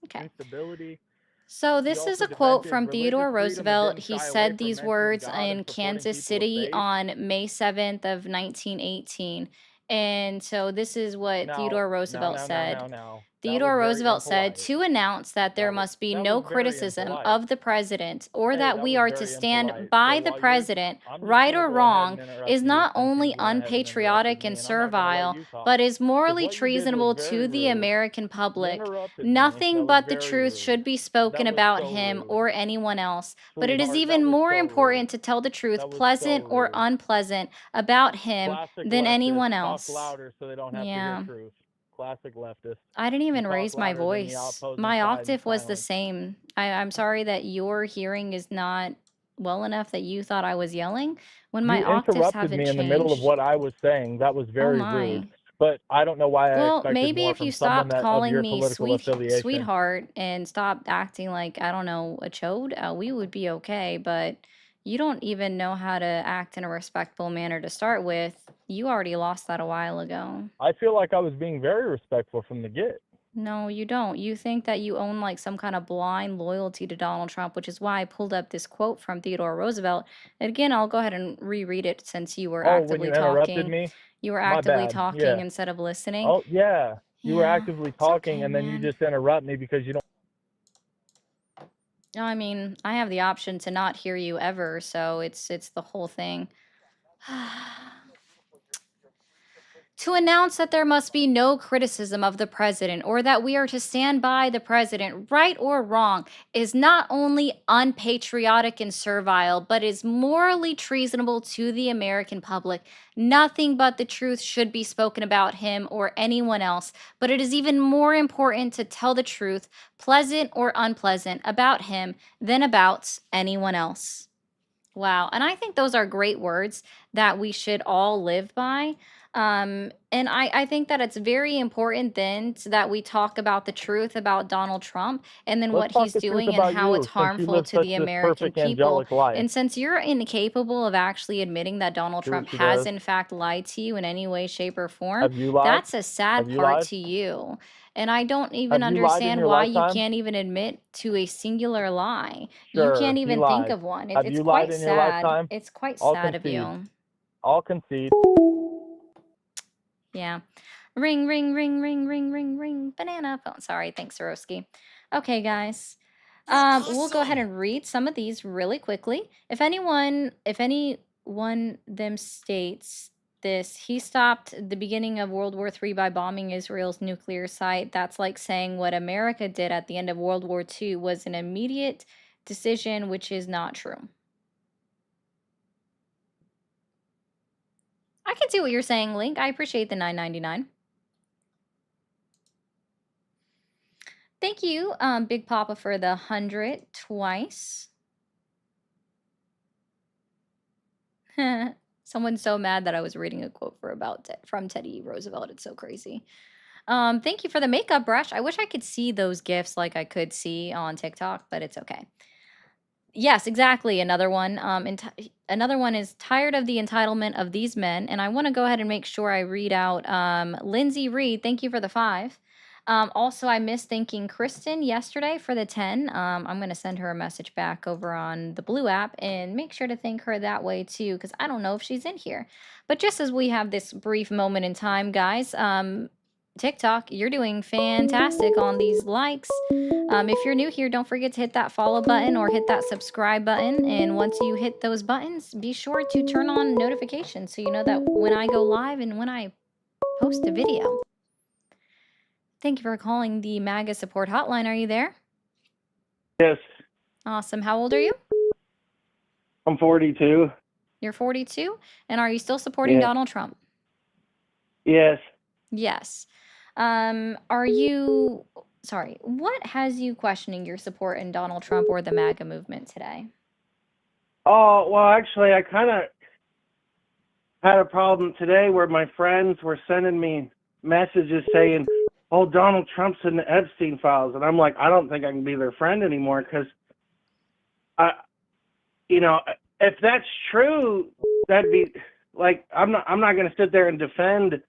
Okay. instability. So He this is also a quote defended from religious Theodore freedom and Roosevelt. didn't He shy away said from these mentioning words God and in supporting Kansas people of City faith. on May 7th of 1918. And so this is what Theodore Roosevelt said. Now. That was Theodore very Roosevelt said impolite. to announce that there must be That no was very criticism impolite. of the president or Hey, that that we was are to very stand impolite. by So the while president, I'm just right gonna or go ahead wrong, and interrupt is you not since only you went ahead and interrupted unpatriotic me, and and I'm not gonna let servile, you talk. but is 'Cause morally what you did was treasonable very to the rude. American You public. interrupted me. Nothing That was but the very truth rude. should be spoken That was about so him rude. or anyone else. But it is Sweetheart, even that was more so important rude. to tell the truth, That was pleasant so or rude. unpleasant, about him Classic than leftists anyone talk else. louder so they don't have to Yeah. hear truth. Classic leftists. I didn't You even talk raise my louder than the voice. opposing My side in octave was the silence. same. I'm sorry that your hearing is not well enough that you thought I was yelling when my You octaves interrupted haven't me in the middle of changed. what I was saying. That was Oh very rude. my. But I don't know why I Well, expected maybe more if you from someone stopped that of calling your me political affiliation. sweetheart and stopped acting like, I don't know, a chode, we would be okay. But you don't even know how to act in a respectful manner to start with. You already lost that a while ago. I feel like I was being very respectful from the get. No, you don't. You think that you own like some kind of blind loyalty to Donald Trump, which is why I pulled up this quote from Theodore Roosevelt. And again, I'll go ahead and reread it since you were Oh, when you actively interrupted talking. me? You were My actively bad. talking Yeah. instead of listening. Oh, yeah. You were Yeah, actively it's talking okay, and then you man. just interrupt me because you don't. No, I mean, I have the option to not hear you ever, so it's the whole thing. To announce that there must be no criticism of the president or that we are to stand by the president, right or wrong, is not only unpatriotic and servile, but is morally treasonable to the American public. Nothing but the truth should be spoken about him or anyone else, but it is even more important to tell the truth, pleasant or unpleasant, about him than about anyone else. Wow. And I think those are great words that we should all live by. And I think that it's very important then that we talk about the truth about Donald Trump and then Let's what talk he's the truth doing and about how it's you since you harmful live to such the this American perfect people. angelic life. And since you're incapable of actually admitting that Donald See what Trump she has does? in fact lied to you in any way, shape, or form, Have you lied? that's a sad Have you part lied? to you. And I don't even Have you lied in understand your why you lifetime? can't even admit to a singular lie. You Sure, can't he even think lied. of one. Have It's you lied quite in your sad. lifetime? It's quite I'll sad of concede. you. I'll concede. Yeah. Ring, ring, ring, ring, ring, ring, ring. Banana phone. Sorry. Thanks, Soroski. Okay, guys. We'll go ahead and read some of these really quickly. If anyone them states this, he stopped the beginning of World War III by bombing Israel's nuclear site. That's like saying what America did at the end of World War II was an immediate decision, which is not true. I can see what you're saying, Link. I appreciate the $9.99. Thank you, Big Papa, for the 100 twice. Someone's so mad that I was reading a quote from Teddy Roosevelt. It's so crazy. Thank you for the makeup brush. I wish I could see those gifs like I could see on TikTok, but it's okay. Yes, exactly. Another one. Another one is tired of the entitlement of these men, and I want to go ahead and make sure I read out. Lindsay Reed, thank you for the 5. Also, I missed thanking Kristen yesterday for the 10. I'm going to send her a message back over on the Blue app and make sure to thank her that way too, because I don't know if she's in here. But just as we have this brief moment in time, guys, TikTok, you're doing fantastic on these likes. If you're new here, don't forget to hit that follow button or hit that subscribe button. And once you hit those buttons, be sure to turn on notifications so you know that when I go live and when I post a video. Thank you for calling the MAGA support hotline. Are you there? Yes, Awesome. How old are you? I'm 42. You're 42? And are you still supporting Yeah. Donald Trump? Yes. Yes. Are you, sorry, what has you questioning your support in Donald Trump or the MAGA movement today? Oh, well, actually, I kind of had a problem today where my friends were sending me messages saying, "Oh, Donald Trump's in the Epstein files," and I'm like, I don't think I can be their friend anymore because, if that's true, that'd be like I'm not going to sit there and defend.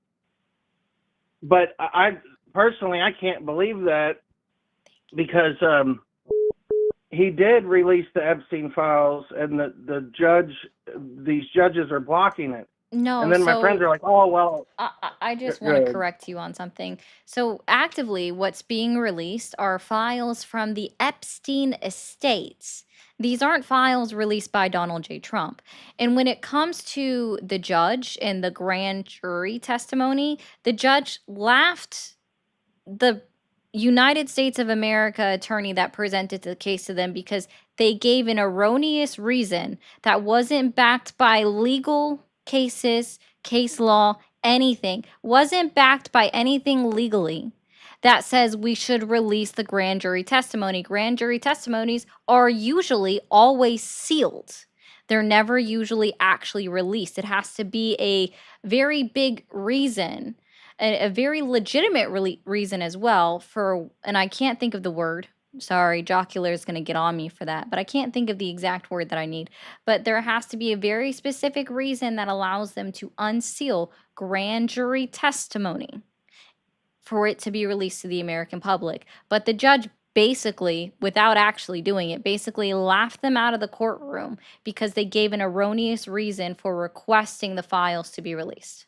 But I personally, I can't believe that because he did release the Epstein files, and these judges are blocking it. No, And then my friends are like, "Oh, well." I just Go want to ahead. correct you on something. So, actively, what's being released are files from the Epstein estates. These aren't files released by Donald J. Trump. And when it comes to the judge and the grand jury testimony, the judge laughed the United States of America attorney that presented the case to them because they gave an erroneous reason that wasn't backed by legal cases, case law, anything, wasn't backed by anything legally that says we should release the grand jury testimony. Grand jury testimonies are usually always sealed. They're never usually actually released. It has to be a very big reason, a very legitimate reason as well for, and I can't think of the word. Sorry, Jocular is going to get on me for that, but I can't think of the exact word that I need. But there has to be a very specific reason that allows them to unseal grand jury testimony for it to be released to the American public. But the judge basically, without actually doing it, basically laughed them out of the courtroom because they gave an erroneous reason for requesting the files to be released.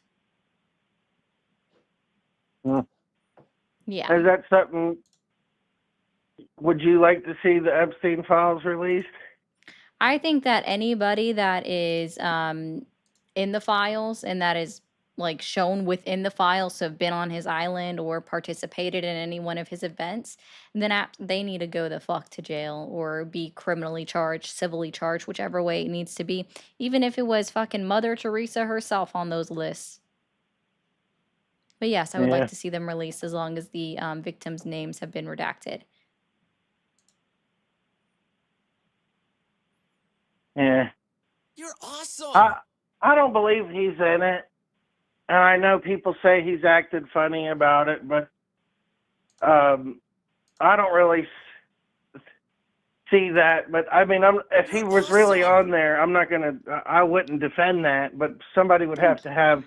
Yeah. Is that something? Would you like to see the Epstein files released? I think that anybody that is in the files and that is like shown within the files to have been on his island or participated in any one of his events, then they need to go the fuck to jail or be criminally charged, civilly charged, whichever way it needs to be, even if it was fucking Mother Teresa herself on those lists. But yes, I would like to see them released as long as the victims' names have been redacted. Yeah. You're awesome. I don't believe he's in it. And I know people say he's acted funny about it, but I don't really see that. But I mean, if he was really on there, I wouldn't defend that, but somebody would have to have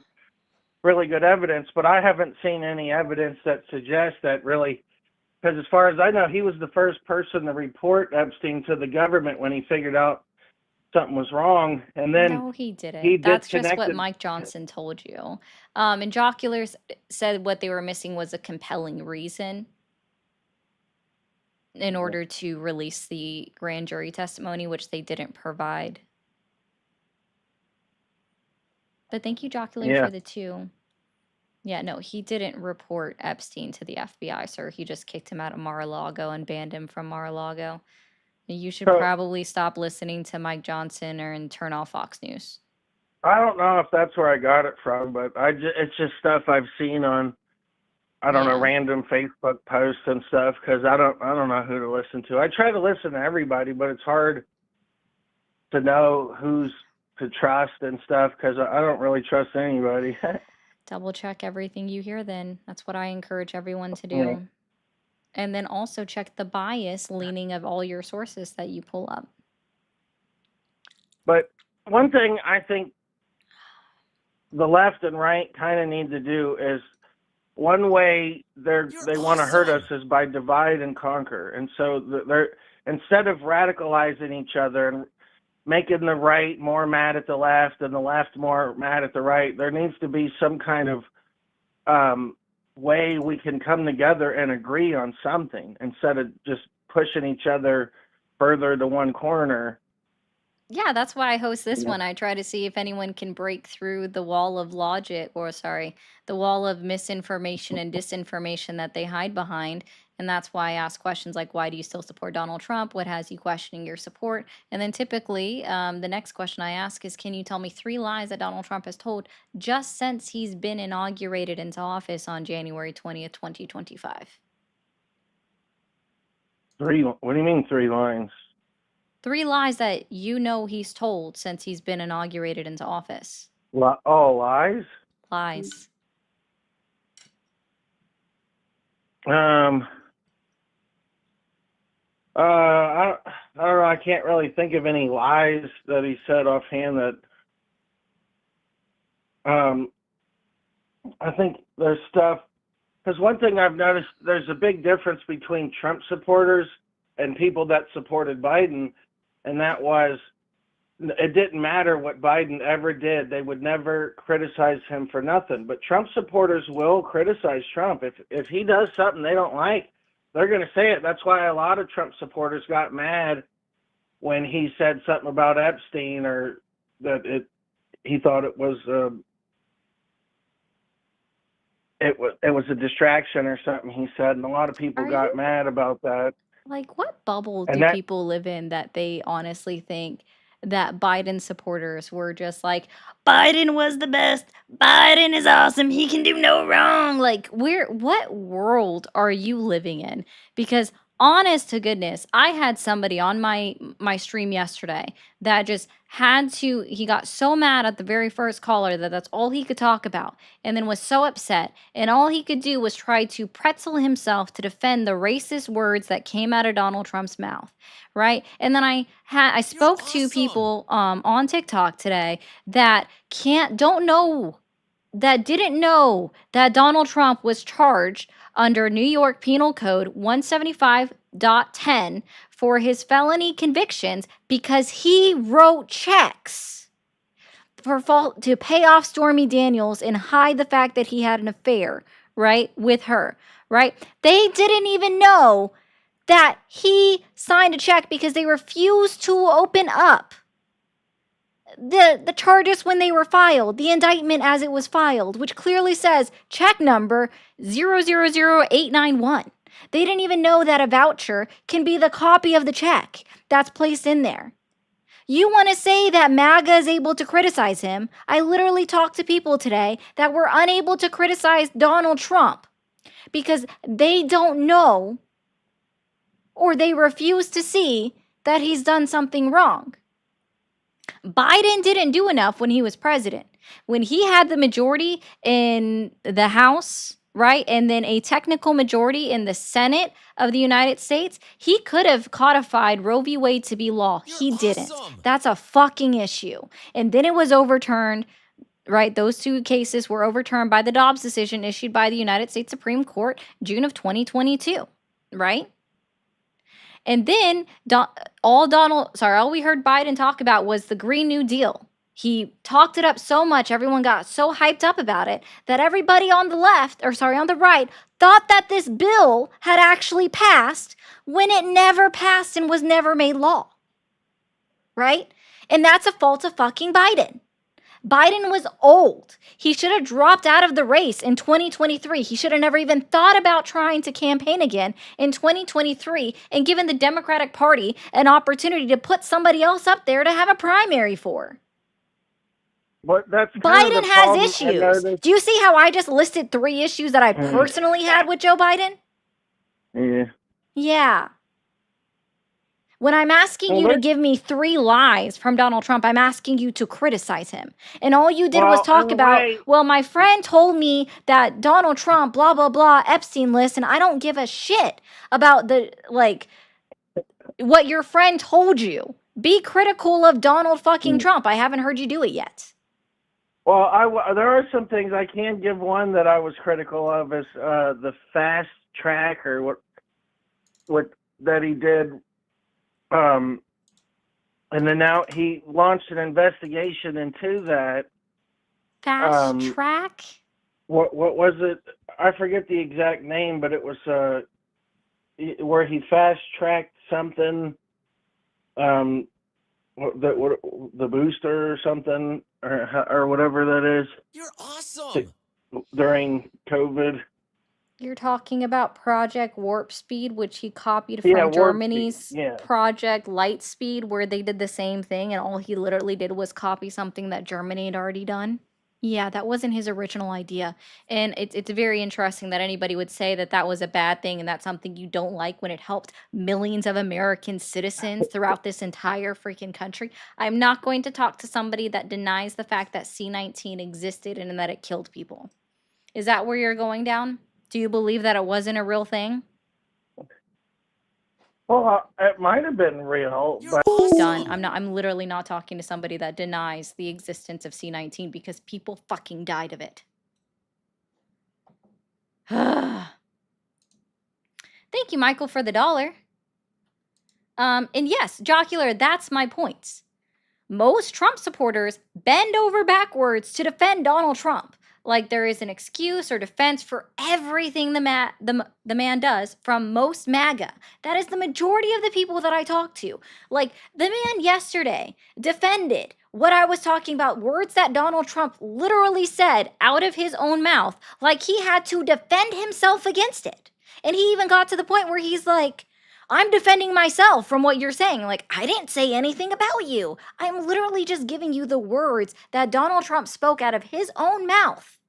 really good evidence. But I haven't seen any evidence that suggests that really, because as far as I know, he was the first person to report Epstein to the government when he figured out something was wrong, and then no, he didn't. he That's just what disconnected. Mike Johnson told you. And Jocular said what they were missing was a compelling reason in order to release the grand jury testimony, which they didn't provide. But thank you, Jocular, for the 2. Yeah, no, he didn't report Epstein to the FBI, sir. He just kicked him out of Mar-a-Lago and banned him from Mar-a-Lago. You should probably stop listening to Mike Johnson and turn off Fox News. I don't know if that's where I got it from, but it's just stuff I've seen on, I don't know, random Facebook posts and stuff, because I don't know who to listen to. I try to listen to everybody, but it's hard to know who's to trust and stuff, because I don't really trust anybody. Double check everything you hear then. That's what I encourage everyone to do. Yeah. And then also check the bias leaning of all your sources that you pull up. But one thing I think the left and right kind of need to do is, one way they want to hurt us is by divide and conquer. And so they're, instead of radicalizing each other and making the right more mad at the left and the left more mad at the right, there needs to be some kind of way we can come together and agree on something instead of just pushing each other further to one corner. Yeah, that's why I host this Yeah. one. I try to see if anyone can break through the wall of logic, or sorry, the wall of misinformation and disinformation that they hide behind. And that's why I ask questions like, why do you still support Donald Trump? What has you questioning your support? And then typically, the next question I ask is, can you tell me 3 lies that Donald Trump has told just since he's been inaugurated into office on January 20th, 2025? What do you mean 3 lines? 3 lies that you know he's told since he's been inaugurated into office. Lies? Lies. I don't know. I can't really think of any lies that he said offhand that. I think there's stuff, because one thing I've noticed, there's a big difference between Trump supporters and people that supported Biden, and that was, it didn't matter what Biden ever did. They would never criticize him for nothing. But Trump supporters will criticize Trump. If he does something they don't like, they're going to say it. That's why a lot of Trump supporters got mad when he said something about Epstein, or that he thought it was a distraction or something he said, and a lot of people got mad about that. Like, what bubble And do that- people live in that they honestly think that Biden supporters were just like, Biden was the best, Biden is awesome, he can do no wrong? Like, what world are you living in? Because honest to goodness, I had somebody on my stream yesterday that just he got so mad at the very first caller that that's all he could talk about, and then was so upset, and all he could do was try to pretzel himself to defend the racist words that came out of Donald Trump's mouth, right? And then I spoke to people on TikTok today that didn't know that Donald Trump was charged under New York Penal Code 175.10 for his felony convictions because he wrote checks to pay off Stormy Daniels and hide the fact that he had an affair, right, with her, right? They didn't even know that he signed a check because they refused to open up the charges when they were filed, the indictment as it was filed, which clearly says check number 000891. They didn't even know that a voucher can be the copy of the check that's placed in there. You want to say that MAGA is able to criticize him? I literally talked to people today that were unable to criticize Donald Trump because they don't know, or they refuse to see that he's done something wrong. Biden didn't do enough when he was president. When he had the majority in the House, right, and then a technical majority in the Senate of the United States, he could have codified Roe v. Wade to be law. He didn't. That's a fucking issue. And then it was overturned, right? Those 2 cases were overturned by the Dobbs decision issued by the United States Supreme Court June of 2022, right? And then all we heard Biden talk about was the Green New Deal. He talked it up so much, everyone got so hyped up about it, that everybody on the right, thought that this bill had actually passed when it never passed and was never made law. Right? And that's a fault of fucking Biden. Biden was old. He should have dropped out of the race in 2023. He should have never even thought about trying to campaign again in 2023 and given the Democratic Party an opportunity to put somebody else up there to have a primary for. But that's Biden has issues. Do you see how I just listed 3 issues that I personally had with Joe Biden? Yeah. Yeah. When I'm asking you to give me 3 lies from Donald Trump, I'm asking you to criticize him. And all you did was talk about, well, my friend told me that Donald Trump, blah, blah, blah, Epstein list, and I don't give a shit about what your friend told you. Be critical of Donald fucking Trump. I haven't heard you do it yet. Well, there are some things I can give. One that I was critical of is the fast track or what that he did. And then now he launched an investigation into that. Fast track? What was it? I forget the exact name, but it was where he fast tracked something. The booster or something or whatever that is. You're awesome. During COVID. You're talking about Project Warp Speed, which he copied Yeah, from Warp Germany's Speed, yeah. Project Lightspeed, where they did the same thing, and all he literally did was copy something that Germany had already done. Yeah, that wasn't his original idea. And it's very interesting that anybody would say that that was a bad thing and that's something you don't like when it helped millions of American citizens throughout this entire freaking country. I'm not going to talk to somebody that denies the fact that C-19 existed and that it killed people. Is that where you're going down? Do you believe that it wasn't a real thing? Well, it might have been real, but Done. I'm literally not talking to somebody that denies the existence of C-19 because people fucking died of it. Thank you, Michael, for the $1. And yes, Jocular, that's my point. Most Trump supporters bend over backwards to defend Donald Trump. Like there is an excuse or defense for everything the man does from most MAGA. That is the majority of the people that I talk to. Like the man yesterday defended what I was talking about, words that Donald Trump literally said out of his own mouth, like he had to defend himself against it. And he even got to the point where he's like, I'm defending myself from what you're saying. Like, I didn't say anything about you. I'm literally just giving you the words that Donald Trump spoke out of his own mouth.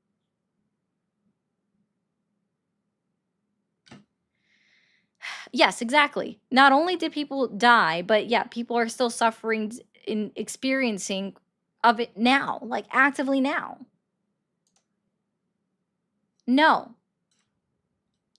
Yes, exactly. Not only did people die, but yeah, people are still suffering in experiencing of it now, like actively now. No.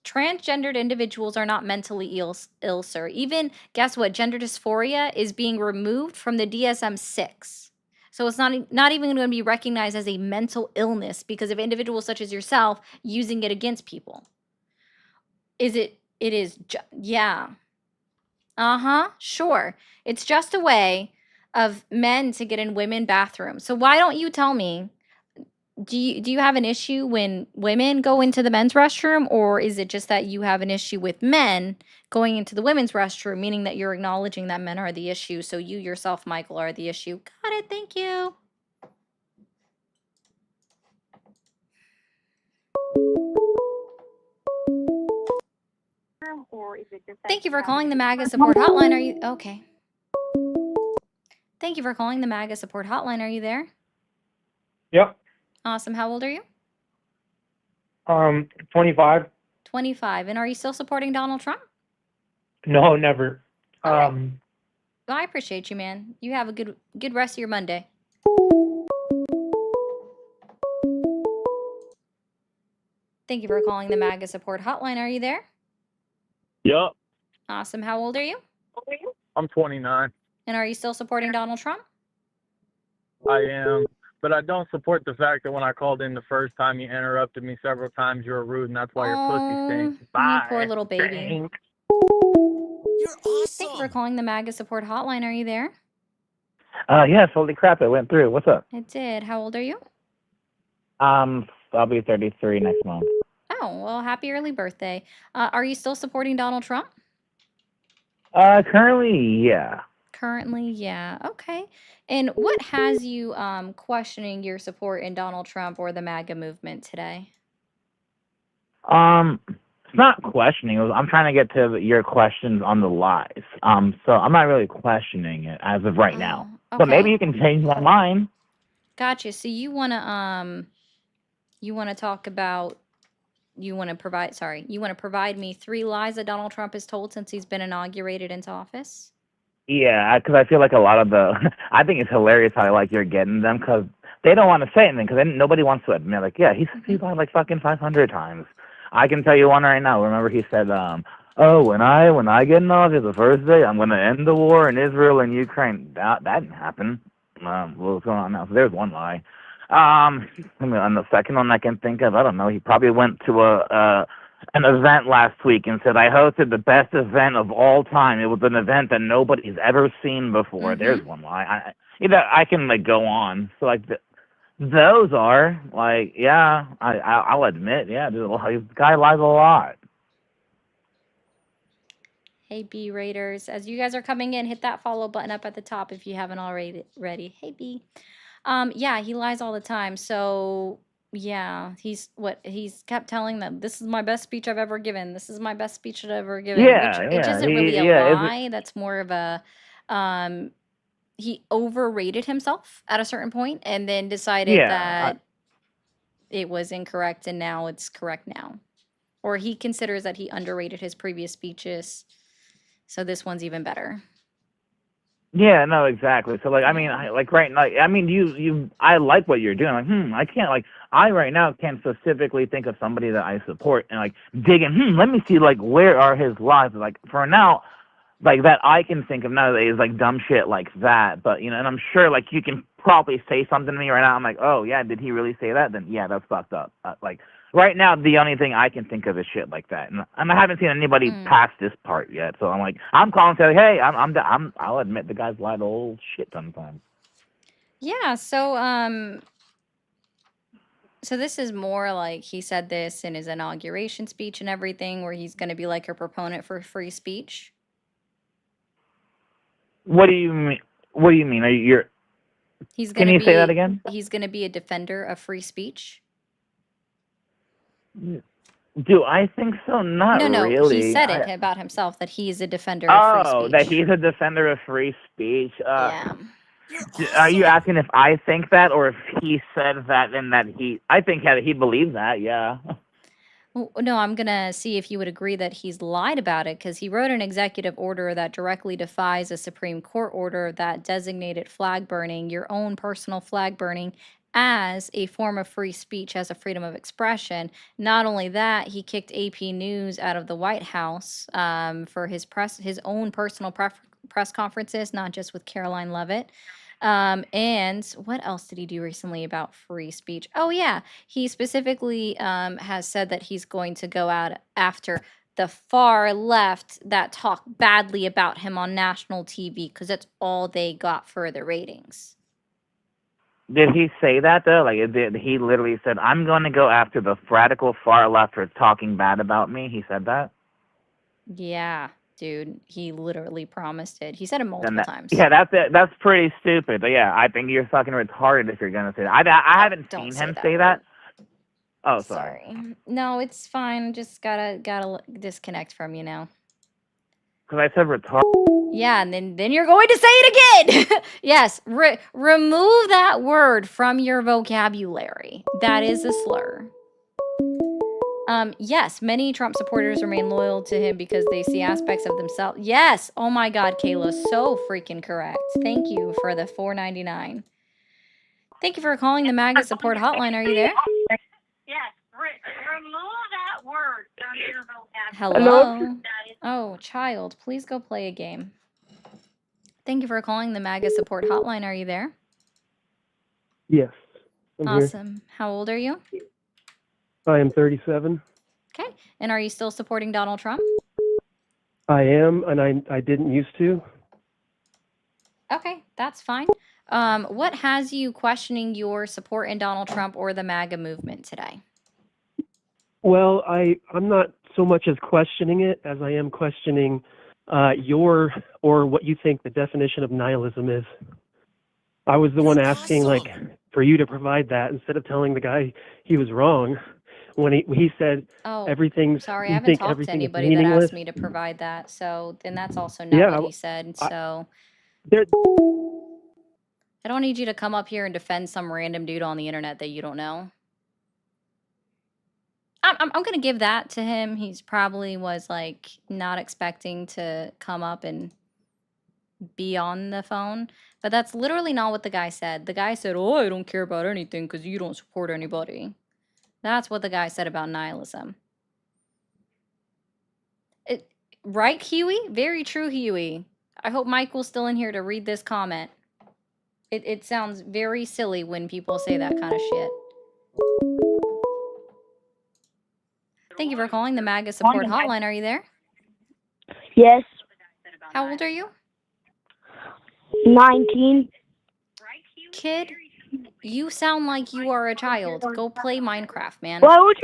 Transgendered individuals are not mentally ill, sir. Even, guess what? Gender dysphoria is being removed from the DSM-6. So it's not even going to be recognized as a mental illness because of individuals such as yourself using it against people. Yeah. Sure. It's just a way of men to get in women bathrooms. So why don't you tell me, do you have an issue when women go into the men's restroom, or is it just that you have an issue with men going into the women's restroom, meaning that you're acknowledging that men are the issue, so you yourself, Michael, are the issue? Got it. Thank you. Thank you for calling the MAGA support hotline. Are you okay? Thank you for calling the MAGA support hotline. Are you there? Yep. Awesome. How old are you? 25. 25. And are you still supporting Donald Trump? No, never. Well, I appreciate you, man. You have a good rest of your Monday. Thank you for calling the MAGA support hotline. Are you there? Yup. Awesome. How old are you? I'm 29. And are you still supporting Donald Trump? I am. But I don't support the fact that when I called in the first time, you interrupted me several times. You were rude, and that's why your pussy stinks. Bye. You poor little baby. Thanks. You're awesome. Thank you for calling the MAGA support hotline. Are you there? Yes, holy crap, it went through. What's up? It did. How old are you? I'll be 33 next month. Oh, well, happy early birthday. Are you still supporting Donald Trump? Currently, yeah. Currently, yeah. Okay. And what has you questioning your support in Donald Trump or the MAGA movement today? It's not questioning. I'm trying to get to your questions on the lies. So I'm not really questioning it as of right now. But maybe you can change my mind. Gotcha. So you want to talk about, you want to provide me 3 lies that Donald Trump has told since he's been inaugurated into office? Yeah, because I feel like a lot of I think it's hilarious how like you're getting them because they don't want to say anything because nobody wants to admit like, yeah, he's lied like fucking 500 times. I can tell you one right now. Remember he said, oh, when I get in office, the first day I'm gonna end the war in Israel and Ukraine. That didn't happen. What's going on now? So there's one lie. I mean, on the second one I can think of, I don't know. He probably went to an event last week and said, I hosted the best event of all time. It was an event that nobody's ever seen before. There's one lie. I can like go on. So like those are like, yeah, I'll admit, yeah, this guy lies a lot. Hey, B Raiders. As you guys are coming in, hit that follow button up at the top if you haven't already. Hey, B. Yeah, he lies all the time. So yeah, he's kept telling them, this is my best speech I've ever given. This is my best speech I've ever given, which isn't really a lie. That's more of a he overrated himself at a certain point and then decided that it was incorrect and now it's correct now. Or he considers that he underrated his previous speeches. So this one's even better. Yeah, no, exactly. So like, I mean, I mean, I like what you're doing. Like, I can't I right now can't specifically think of somebody that I support and like dig in. Let me see like where are his lies. Like for now, like that I can think of nowadays like dumb shit like that. But and I'm sure like you can probably say something to me right now. I'm like, oh yeah, did he really say that? Then yeah, that's fucked up. Like right now, the only thing I can think of is shit like that, and I haven't seen anybody past this part yet. So I'm like, I'm calling to say, hey, I'll admit the guy's lied a whole shit sometimes. Yeah. So so this is more like he said this in his inauguration speech and everything, where he's going to be like a proponent for free speech. What do you mean? What do you mean? Can you say that again? He's going to be a defender of free speech. Do I think so? Not really. No, he said it about himself that he is a defender of free speech. Oh, that he's a defender of free speech. Yeah. Are you asking if I think that, or if he said that and that I think that he believes that, yeah. Well, no, I'm going to see if you would agree that he's lied about it, because he wrote an executive order that directly defies a Supreme Court order that designated flag burning, your own personal flag burning, as a form of free speech, as a freedom of expression. Not only that, he kicked AP News out of the White House for his own personal press conferences, not just with Caroline Leavitt. And what else did he do recently about free speech? Oh yeah, he specifically has said that he's going to go out after the far left that talk badly about him on national TV, because that's all they got for the ratings. Did he say that though? Like, he literally said, "I'm going to go after the radical far left for talking bad about me"? He said that. Yeah, dude, he literally promised it. He said it multiple times. Yeah, that's pretty stupid. But yeah, I think you're fucking retarded if you're gonna say that. I haven't seen him say that. Oh, sorry. No, it's fine. Just gotta disconnect from you now. Because I said retarded. Yeah, and then you're going to say it again. Yes, remove that word from your vocabulary. That is a slur. Yes, many Trump supporters remain loyal to him because they see aspects of themselves. Yes, oh my God, Kayla, so freaking correct. Thank you for the $4.99. Thank you for calling the MAGA support hotline. Are you there? Yes, remove that word from your vocabulary. Hello? Oh, child, please go play a game. Thank you for calling the MAGA support hotline. Are you there? Yes. I'm awesome. Here. How old are you? I am 37. Okay. And are you still supporting Donald Trump? I am, and I didn't used to. Okay, that's fine. What has you questioning your support in Donald Trump or the MAGA movement today? Well, I'm not so much as questioning it as I am questioning what you think the definition of nihilism is. I was the one asking, like, for you to provide that instead of telling the guy he was wrong when he said everything's. Sorry, I haven't talked to anybody that asked me to provide that. So then that's also not what he said. So I don't need you to come up here and defend some random dude on the internet that you don't know. I'm going to give that to him. He's probably was like not expecting to come up and be on the phone, but that's literally not what the guy said. The guy said, "Oh, I don't care about anything because you don't support anybody." That's what the guy said about nihilism. Right, Huey? Very true, Huey. I hope Michael's still in here to read this comment. It sounds very silly when people say that kind of shit. Thank you for calling the MAGA support hotline. Are you there? Yes. How old are you? 19. Kid, you sound like you are a child. Go play Minecraft, man. Why would you?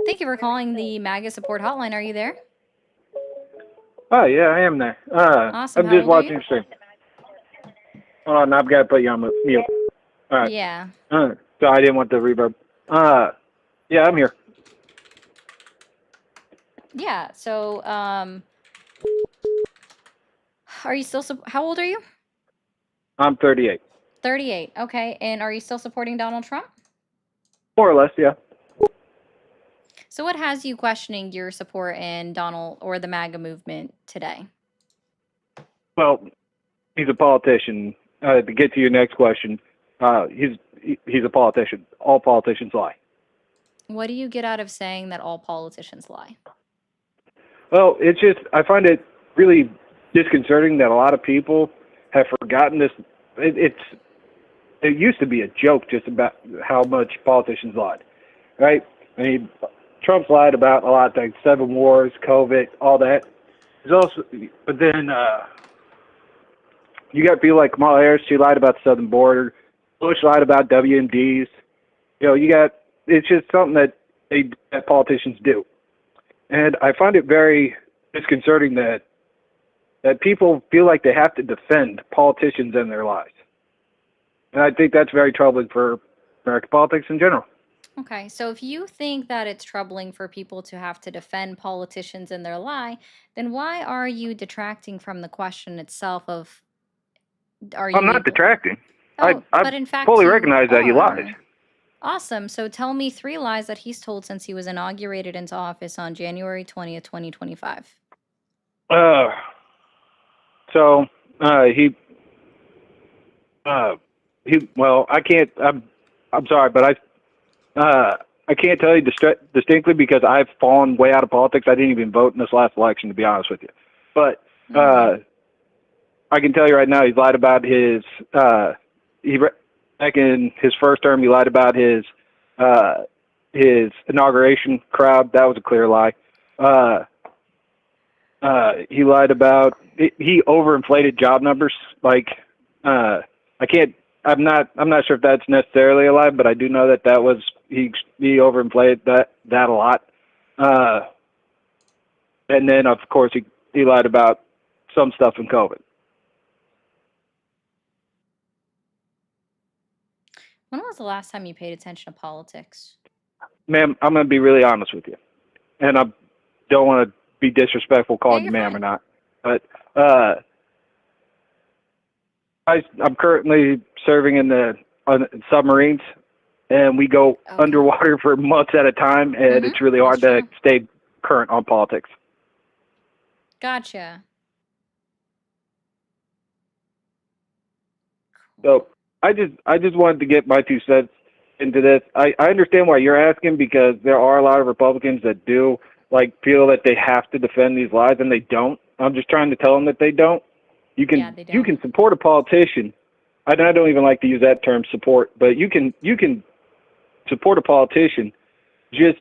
Thank you for calling the MAGA support hotline. Are you there? Oh yeah, I am there. Awesome. I'm How just old are watching you? your stream. Hold on, I've got to put you on mute. All right. Yeah. So I didn't want the reverb. Yeah, I'm here. Yeah. So, are you still, how old are you? I'm 38. 38. Okay. And are you still supporting Donald Trump? More or less, yeah. So what has you questioning your support in Donald or the MAGA movement today? Well, he's a politician. To get to your next question, he's a politician. All politicians lie. What do you get out of saying that all politicians lie? Well, it's just I find it really disconcerting that a lot of people have forgotten this. It used to be a joke just about how much politicians lied, right? I mean, Trump's lied about a lot of things: 7 wars, COVID, all that. There's also, but then you got people like Kamala Harris. She lied about the southern border. Bush lied about WMDs. You know, it's just something that politicians do. And I find it very disconcerting that people feel like they have to defend politicians and their lies. And I think that's very troubling for American politics in general. Okay, so if you think that it's troubling for people to have to defend politicians and their lie, then why are you detracting from the question itself of are you I'm not detracting. Oh, I but in fact fully you recognize that he lies. are. Awesome. So tell me 3 lies that he's told since he was inaugurated into office on January 20th, 2025. So well, I can't. I'm sorry, but I can't tell you distinctly because I've fallen way out of politics. I didn't even vote in this last election, to be honest with you. But I can tell you right now, he's lied about his. Back in his first term, he lied about his inauguration crowd. That was a clear lie. He lied about he overinflated job numbers. Like I can't. I'm not sure if that's necessarily a lie, but I do know that was he overinflated that a lot. And then of course he lied about some stuff in COVID. When was the last time you paid attention to politics? Ma'am, I'm going to be really honest with you, and I don't want to be disrespectful calling you ma'am or not, but I'm currently serving in the submarines, and we go underwater for months at a time, and it's really hard to stay current on politics. Gotcha. So I just wanted to get my 2 cents into this. I understand why you're asking, because there are a lot of Republicans that do feel that they have to defend these lies, and they don't. I'm just trying to tell them that they don't. You can support a politician. I don't even like to use that term, support, but you can support a politician. Just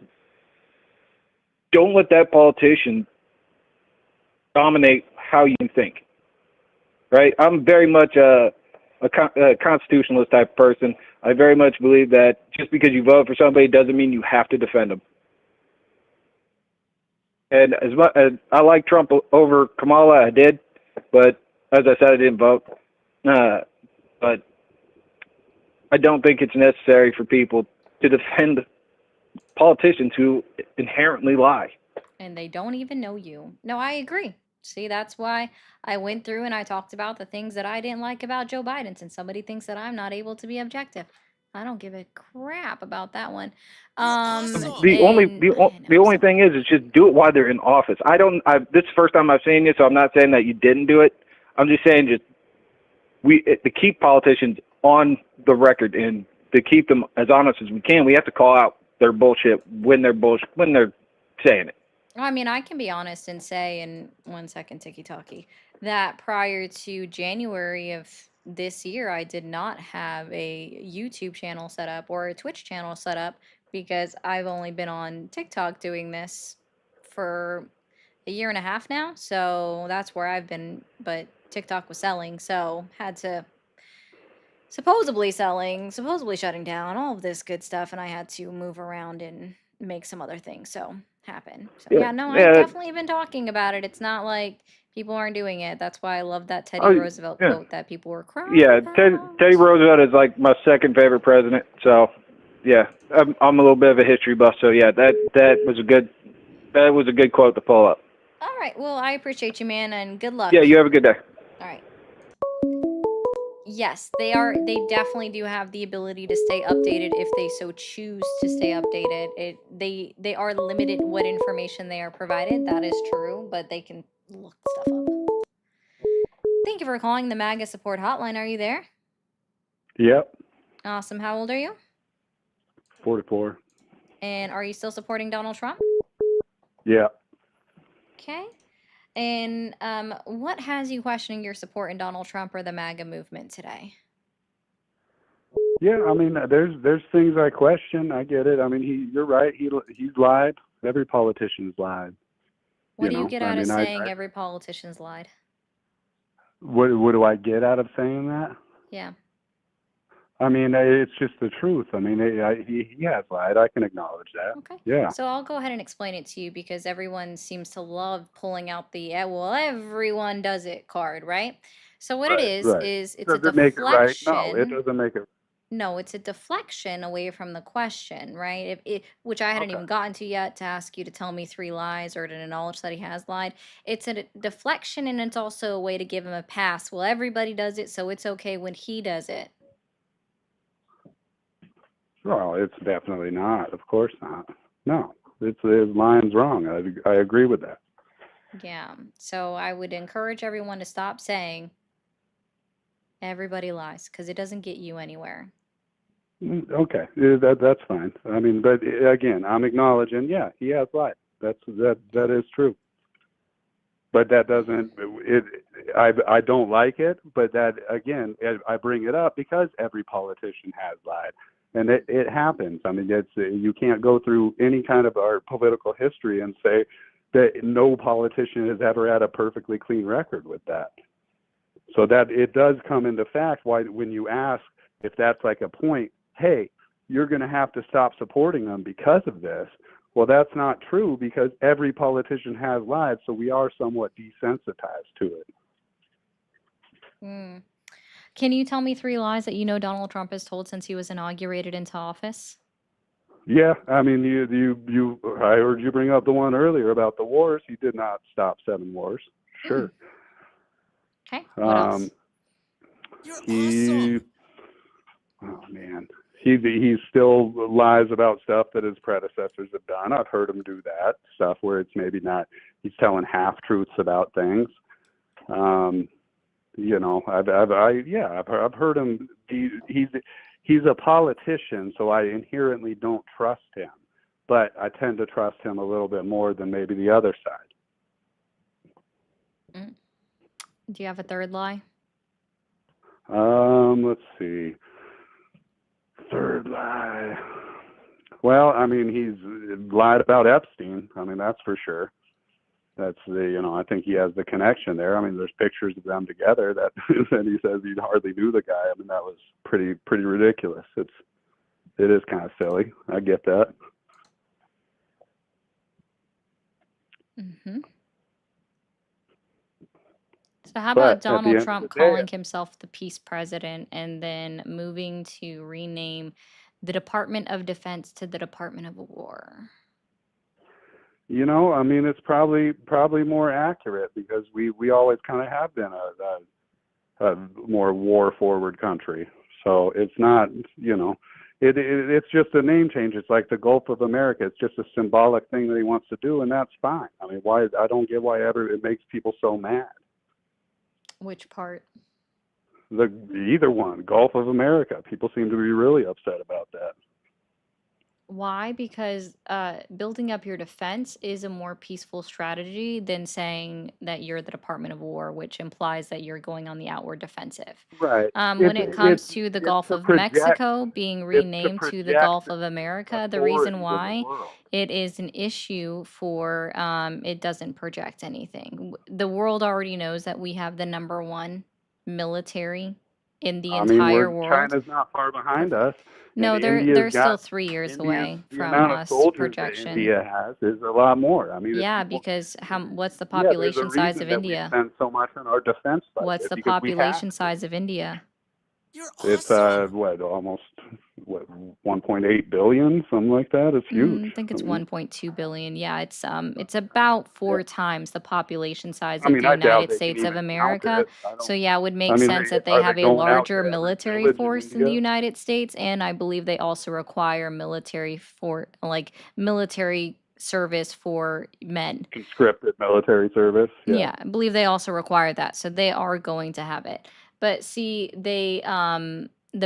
don't let that politician dominate how you think. Right? I'm very much a constitutionalist type of person. I very much believe that just because you vote for somebody doesn't mean you have to defend them. And as much as I like Trump over Kamala, I did, but as I said, I didn't vote. But I don't think it's necessary for people to defend politicians who inherently lie. And they don't even know you. No, I agree. See, that's why I went through and I talked about the things that I didn't like about Joe Biden, since somebody thinks that I'm not able to be objective. I don't give a crap about that one. The only thing is just do it while they're in office. This is the first time I've seen you, so I'm not saying that you didn't do it. I'm just saying to keep politicians on the record and to keep them as honest as we can. We have to call out their bullshit when they're saying it. I mean, I can be honest and say, in 1 second, Tiki Talkie, that prior to January of this year, I did not have a YouTube channel set up or a Twitch channel set up because I've only been on TikTok doing this for a year and a half now. So that's where I've been. But TikTok was selling, so had to supposedly selling, supposedly shutting down, all of this good stuff, and I had to move around and make some other things so happen. So Yeah, yeah, no, I've yeah. definitely been talking about it. It's not like people aren't doing it. That's why I love that Teddy Oh, Roosevelt yeah. quote that people were crying Yeah, about. Teddy Roosevelt is like my second favorite president. So, yeah, I'm a little bit of a history buff. So yeah, that was a good quote to pull up. All right, well, I appreciate you, man, and good luck. Yeah, you have a good day. All right. Yes, they definitely do have the ability to stay updated if they so choose to stay updated. They are limited what information they are provided. That is true, but they can look stuff up. Thank you for calling the MAGA support hotline. Are you there? Yep, Awesome. How old are you? 44. And are you still supporting Donald Trump? Yeah. Okay. And what has you questioning your support in Donald Trump or the MAGA movement today? Yeah, I mean, there's things I question. I get it. I mean, you're right. He's lied. Every politician's lied. What do you know, get I out of mean, saying every politician's lied? what do I get out of saying that? Yeah. I mean, it's just the truth. I mean, he has lied. I can acknowledge that. Okay. Yeah. So I'll go ahead and explain it to you because everyone seems to love pulling out the well, everyone does it card, right? So what it Right. is it's a Does it make it right? No, it deflection. doesn't make it. No, it's a deflection away from the question, right? Which I hadn't Okay. even gotten to yet to ask you to tell me 3 lies or to acknowledge that he has lied. It's a deflection and it's also a way to give him a pass. Well, everybody does it, so it's okay when he does it. Well, it's definitely not. Of course not. No, his line's wrong. I agree with that. Yeah. So I would encourage everyone to stop saying everybody lies because it doesn't get you anywhere. Okay, that's fine. I mean, but again, I'm acknowledging. Yeah, he has lied. That is true. But that doesn't. I don't like it. But that again, I bring it up because every politician has lied, and it happens. I mean, you can't go through any kind of our political history and say that no politician has ever had a perfectly clean record with that. So that it does come into fact why when you ask if that's like a point, hey, you're going to have to stop supporting them because of this. Well, that's not true because every politician has lied, so we are somewhat desensitized to it. Can you tell me 3 lies that you know Donald Trump has told since he was inaugurated into office? Yeah, I mean, I heard you bring up the one earlier about the wars. He did not stop 7 wars. Sure. Okay. What else? He, oh man, he still lies about stuff that his predecessors have done. I've heard him do that stuff where it's maybe not. He's telling half truths about things. You know, I've heard him. He's a politician, so I inherently don't trust him, but I tend to trust him a little bit more than maybe the other side. Do you have a 3rd lie? Let's see. 3rd lie. Well, I mean, he's lied about Epstein. I mean, that's for sure. That's I think he has the connection there. I mean, there's pictures of them together that he says he hardly knew the guy. I mean, that was pretty ridiculous. It is kind of silly. I get that. So how about Donald Trump calling himself the peace president and then moving to rename the Department of Defense to the Department of War? I mean, it's probably more accurate because we always kind of have been a more war forward country. So it's not, it's just a name change. It's like the Gulf of America. It's just a symbolic thing that he wants to do, and that's fine. I mean, I don't get why it makes people so mad. Which part? Either one, Gulf of America. People seem to be really upset about that. Why? Because building up your defense is a more peaceful strategy than saying that you're the Department of War, which implies that you're going on the outward defensive. Right. When it comes to the Gulf To of project. Mexico being It's to renamed to the project Gulf of America, the reason authority in the why world. it is an issue for it doesn't project anything. The world already knows that we have the #1 military in the I mean, entire world. China's not far behind us, and No, India's they're still got 3 years India's away the from amount of us soldiers that projection. India has is a lot more. I mean, it's Yeah, because what's the yeah, there's a population size reason of that we India? spend so much on our defense What's budget the because we have population size of India? it's what almost what 1.8 billion, something like that. It's huge. I think I it's mean, 1.2 billion. Yeah, it's about 4 times the population size I of mean, the I doubt United they can States of even count America. it. I So don't. yeah, it would I make mean, sense that they are they have a going out larger to every military village in force in the India? United States, and I believe they also require military service for men. Conscripted military service. Yeah. Yeah, I believe they also require that, so they are going to have it. But see, the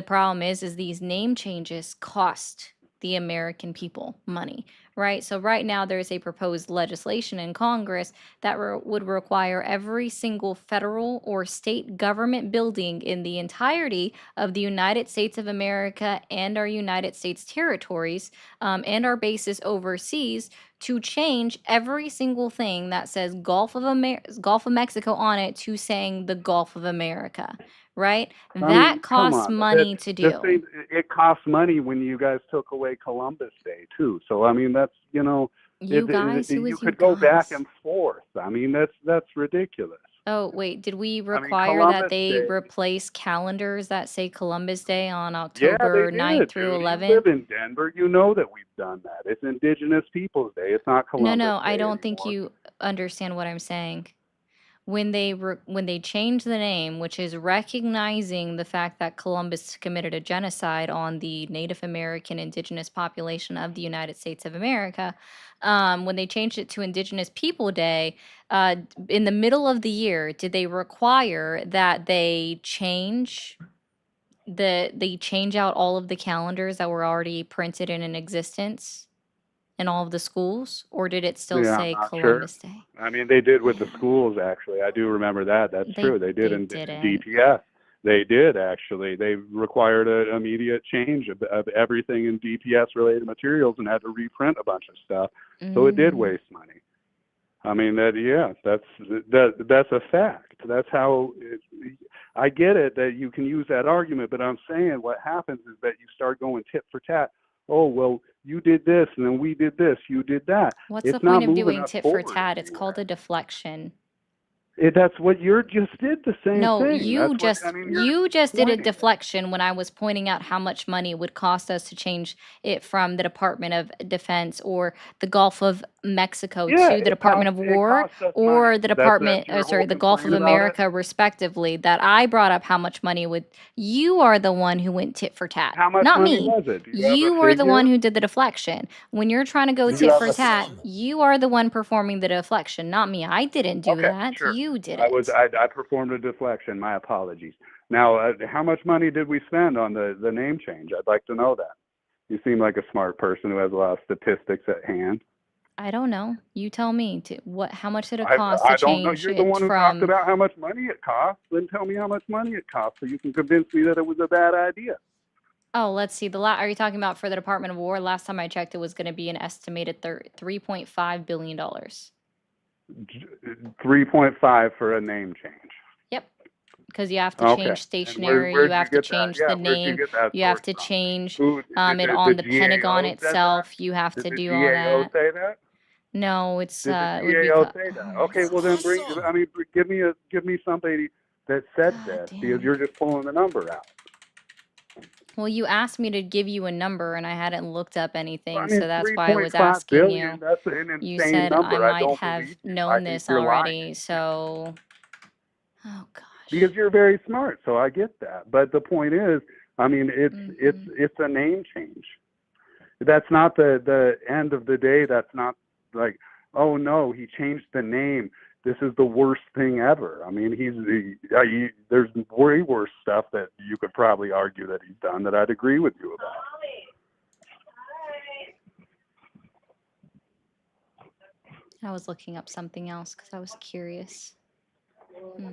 problem is these name changes cost the American people money, right? So right now there's a proposed legislation in Congress that would require every single federal or state government building in the entirety of the United States of America and our United States territories, and our bases overseas to change every single thing that says Gulf of Mexico on it to saying the Gulf of America, right? I mean, That come costs on. money to This do. thing, it costs money when you guys took away Columbus Day too. So I mean, that's You guys? Who you is you could go back guys? and forth. I mean, that's ridiculous. Oh, wait, did we I mean, require that Columbus they Day. replace calendars that say Columbus Day on Yeah, they October 9th did, through dude. You 11th? live in Denver. You know that we've done that. It's Indigenous Peoples Day. It's not No, Columbus no, I Day don't think anymore. you understand what I'm saying. When they changed the name, which is recognizing the fact that Columbus committed a genocide on the Native American indigenous population of the United States of America, when they changed it to Indigenous People Day, in the middle of the year, did they require that they change out all of the calendars that were already printed and in existence in all of the schools, or did it still Yeah, I'm say not sure. Columbus Day? I mean, they did with the schools, actually. I do remember that. That's true. They did They in didn't. DPS. They did, actually. They required an immediate change of everything in DPS-related materials and had to reprint a bunch of stuff. So it did waste money. I mean, that's a fact. That's how I get it that you can use that argument, but I'm saying what happens is that you start going tit for tat. Oh, well, you did this, and then we did this, you did that. What's the It's point not of moving doing us tit for forward tat? It's anywhere. called a deflection. That's what you just did, the same No, thing. That's what, I mean, you're you just did a explaining it. deflection when I was pointing out how much money it would cost us to change it from the Department of Defense or the Gulf of Mexico Yeah, to the Department of it War costs us money. or the That's your whole the Gulf of complaint about it? America, respectively. That I brought up how much money would. You are the one who went tit for tat, How much not money me. was it? Do you have a You were the one figure? who did the deflection. When you're trying to go Do you tit have for a tat, you are the one performing the deflection, not me. I didn't do Okay, that. sure. You did I it. performed a deflection. My apologies. Now, how much money did we spend on the name change? I'd like to know that. You seem like a smart person who has a lot of statistics at hand. I don't know. You tell me. How much did it I cost to I don't know. change You're the it one who talked from? about how much money it costs. Then tell me how much money it costs so you can convince me that it was a bad idea. Oh, let's see. Are you talking about for the Department of War? Last time I checked, it was going to be an estimated $3.5 billion. 3.5 for a name change. Yep. Because you have to Okay. change And stationery, you where'd you have to get that? change Yeah, the where'd you name, get that you have source to from? change Who did it the, on the the Pentagon GAO said that? itself. You have Did to the do all GAO that. say that? No, it's Did the it would be GAO say that? Okay, well then give me somebody that said this because you're just pulling the number out. well, you asked me to give you a number and I hadn't looked up I anything, mean, so that's why I was 3.5 asking billion. you. That's an You insane said I number. I might don't have believe you. I known think this you're lying already, so oh gosh. because you're very smart. So I get that. But the point is, I mean, Mm-hmm. it's a name change. That's not the end of the day. That's not like, oh no, he changed the name. This is the worst thing ever. I mean, there's way worse stuff that you could probably argue that he's done that I'd agree with you about. I was looking up something else because I was curious. Hmm.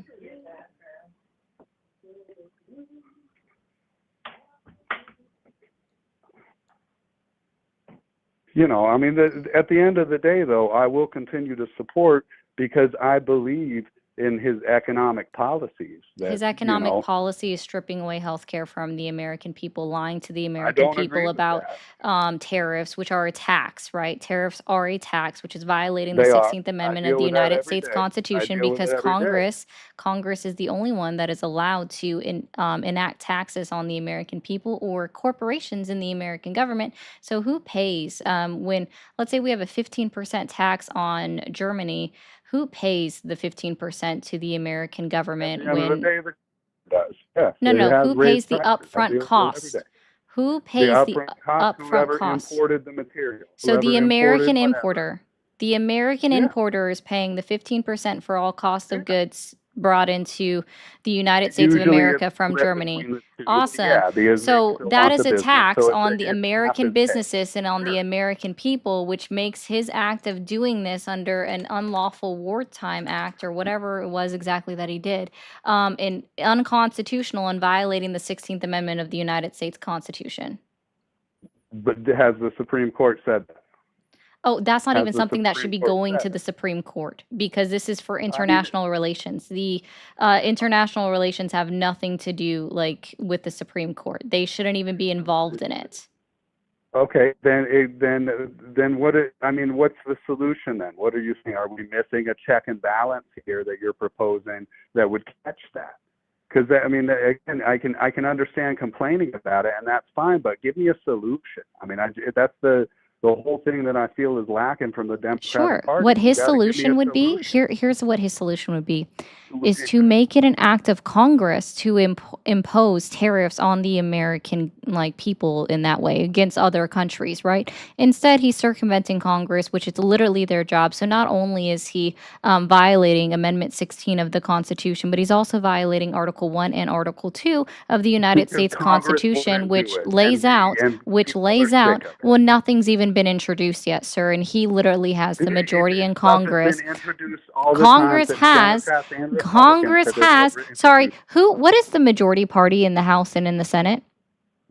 You know, I mean, at the end of the day, though, I will continue to support because I believe in his economic policies. His That, you economic know, policy is stripping away health care from the American people, lying to the I American don't agree people with about that. tariffs, which are a tax, right? Tariffs are a tax, which is violating the They are. 16th I Amendment of deal the with that United every States day. I Constitution deal with it because every day. Congress is the only one that is allowed to enact taxes on the American people or corporations in the American government. So who pays when, let's say we have a 15% tax on Germany? Who pays the 15% to the American At government the end of the when day, the does. Yes, no, it no, has who pays raised the prices. I upfront deal with it every day. cost? Who The pays the upfront cost, upfront whoever cost? imported the material, So whoever imported whatever. The American Yeah. importer is paying the 15% for all cost of goods brought into the United States of Usually it's America from split Germany. between the two. Awesome. Yeah, because they So still that want is the a business, tax so on the it's half American is paid. businesses and on the American people, which makes his act of doing this under an unlawful wartime act or whatever it was exactly that he did, and unconstitutional and violating the 16th Amendment of the United States Constitution. But has the Supreme Court said that? Oh, that's not Has even the something that should Supreme be Court going said to the it? Supreme Court because this is for I mean, international relations. The international relations have nothing to do with the Supreme Court. They shouldn't even be involved in it. okay, then what? I mean, what's the solution then? What are you saying? Are we missing a check and balance here that you're proposing that would catch that? Because I mean, again, I can understand complaining about it, and that's fine. But give me a solution. I mean, that's the whole thing that I feel is lacking from the Democratic Sure. Party. What You his got to give me a solution would be, solution. here's what his solution would be, is to make it an act of Congress to impose tariffs on the American people in that way against other countries, right? Instead, he's circumventing Congress, which is literally their job. So not only is he violating Amendment 16 of the Constitution, but he's also violating Article 1 and Article 2 of the United Because States Congress Constitution, wouldn't do which it, lays out, and people are sick of it. well, nothing's even been introduced yet, sir, and he literally has the majority in Stuff has Congress. been introduced all the time since Democrats and Republicans have Sorry, what is the majority party in the House and in the Senate?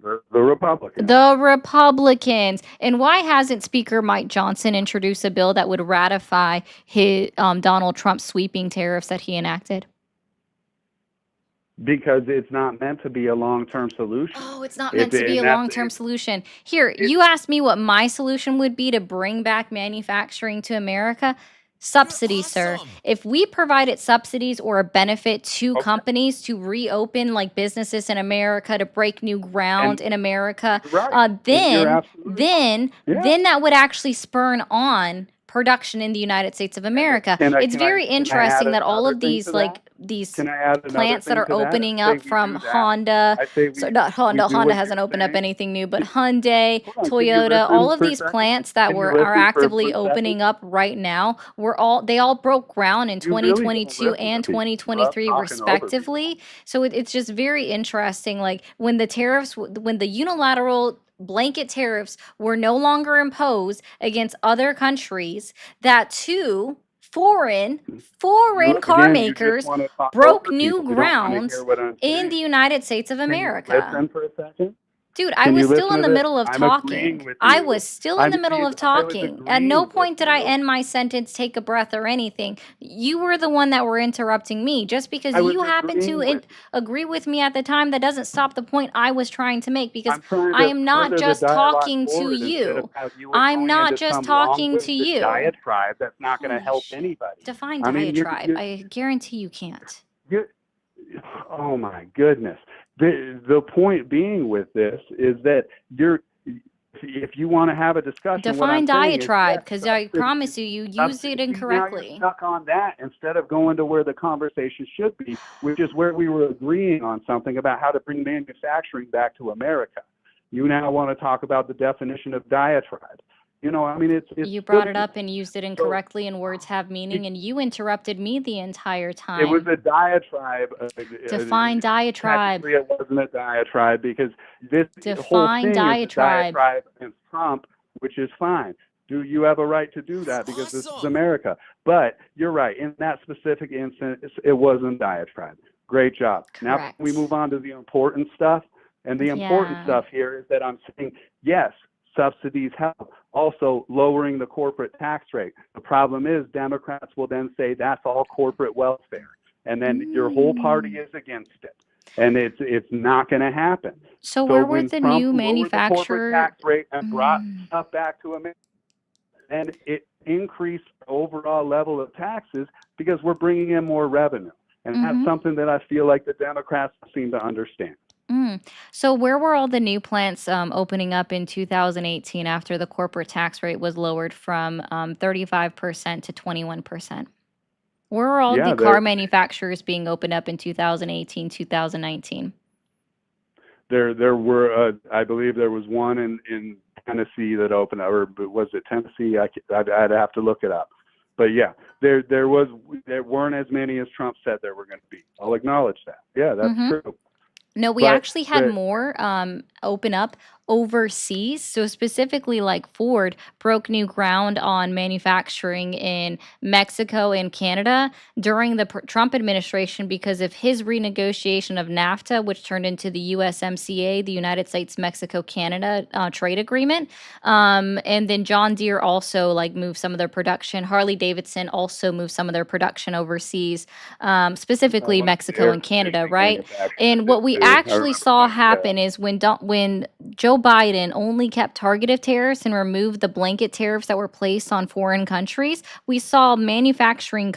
the Republicans. The Republicans. And why hasn't Speaker Mike Johnson introduced a bill that would ratify his Donald Trump's sweeping tariffs that he enacted? Because it's not meant to be a long-term solution. Oh, it's not meant to be a long-term solution. Here, you asked me what my solution would be to bring back manufacturing to America. Subsidies, sir. If we provided subsidies or a benefit to companies to reopen businesses in America, to break new ground in America, then that would actually spur on production in Honda States of America. It's very interesting that all of these plants that are opening up from Honda, Honda hasn't opened up anything new, but Hyundai, Toyota, all of these plants that are actively opening up right now, they all broke ground in 2022 and 2023 respectively. So it's just very interesting. When the unilateral blanket tariffs were no longer imposed against other countries, that two foreign car makers broke new ground in the United States of America. Listen for a second. Dude, I was still in the middle of talking. I was still in the middle of talking. At no point did I end my sentence, take a breath, or anything. You were the one that were interrupting me. Just because you happened to agree with me at the time, that doesn't stop the point I was trying to make. Because I am not just talking to you. I'm not just talking to you. Diatribe that's not going to help anybody. Define diatribe. I guarantee you can't. Oh my goodness. The point being with this is that if you want to have a discussion, define diatribe, because I promise you used it incorrectly. Now you're stuck on that instead of going to where the conversation should be, which is where we were agreeing on something about how to bring manufacturing back to America. You now want to talk about the definition of diatribe. I mean, it's you brought it up and used it incorrectly, and words have meaning, and you interrupted me the entire time. It was a diatribe. Define diatribe. Technically, it wasn't a diatribe because this whole thing is a diatribe against Trump, which is fine. Do you have a right to do that because this is America? But you're right. In that specific instance, it wasn't diatribe. Great job. Now Correct. we move on to the important stuff. And the important Yeah. stuff here is that I'm saying, yes, subsidies help. Also, lowering the corporate tax rate. The problem is Democrats will then say that's all corporate welfare. And then your whole party is against it. And it's not going to happen. So where were when the Trump new lowered the corporate manufacturer? tax rate and brought stuff back to America, and it increased the overall level of taxes because we're bringing in more revenue. And that's something that I feel like the Democrats seem to understand. So where were all the new plants opening up in 2018 after the corporate tax rate was lowered from 35% to 21%? Where were all Yeah, the car manufacturers being opened up in 2018, 2019? There were, I believe there was one in Tennessee that opened up, or was it Tennessee? I'd have to look it up. But yeah, there weren't as many as Trump said there were going to be. I'll acknowledge that. Yeah, that's true. No, we But actually had more open up overseas. So specifically, like Ford broke new ground on manufacturing in Mexico and Canada during the Trump administration because of his renegotiation of NAFTA, which turned into the USMCA, the United States Mexico Canada trade agreement. And then John Deere also like moved some of their production. Harley Davidson also moved some of their production overseas, specifically Mexico and Canada, right? And what we actually saw happen is when Joe Biden only kept targeted tariffs and removed the blanket tariffs that were placed on foreign countries, we saw manufacturing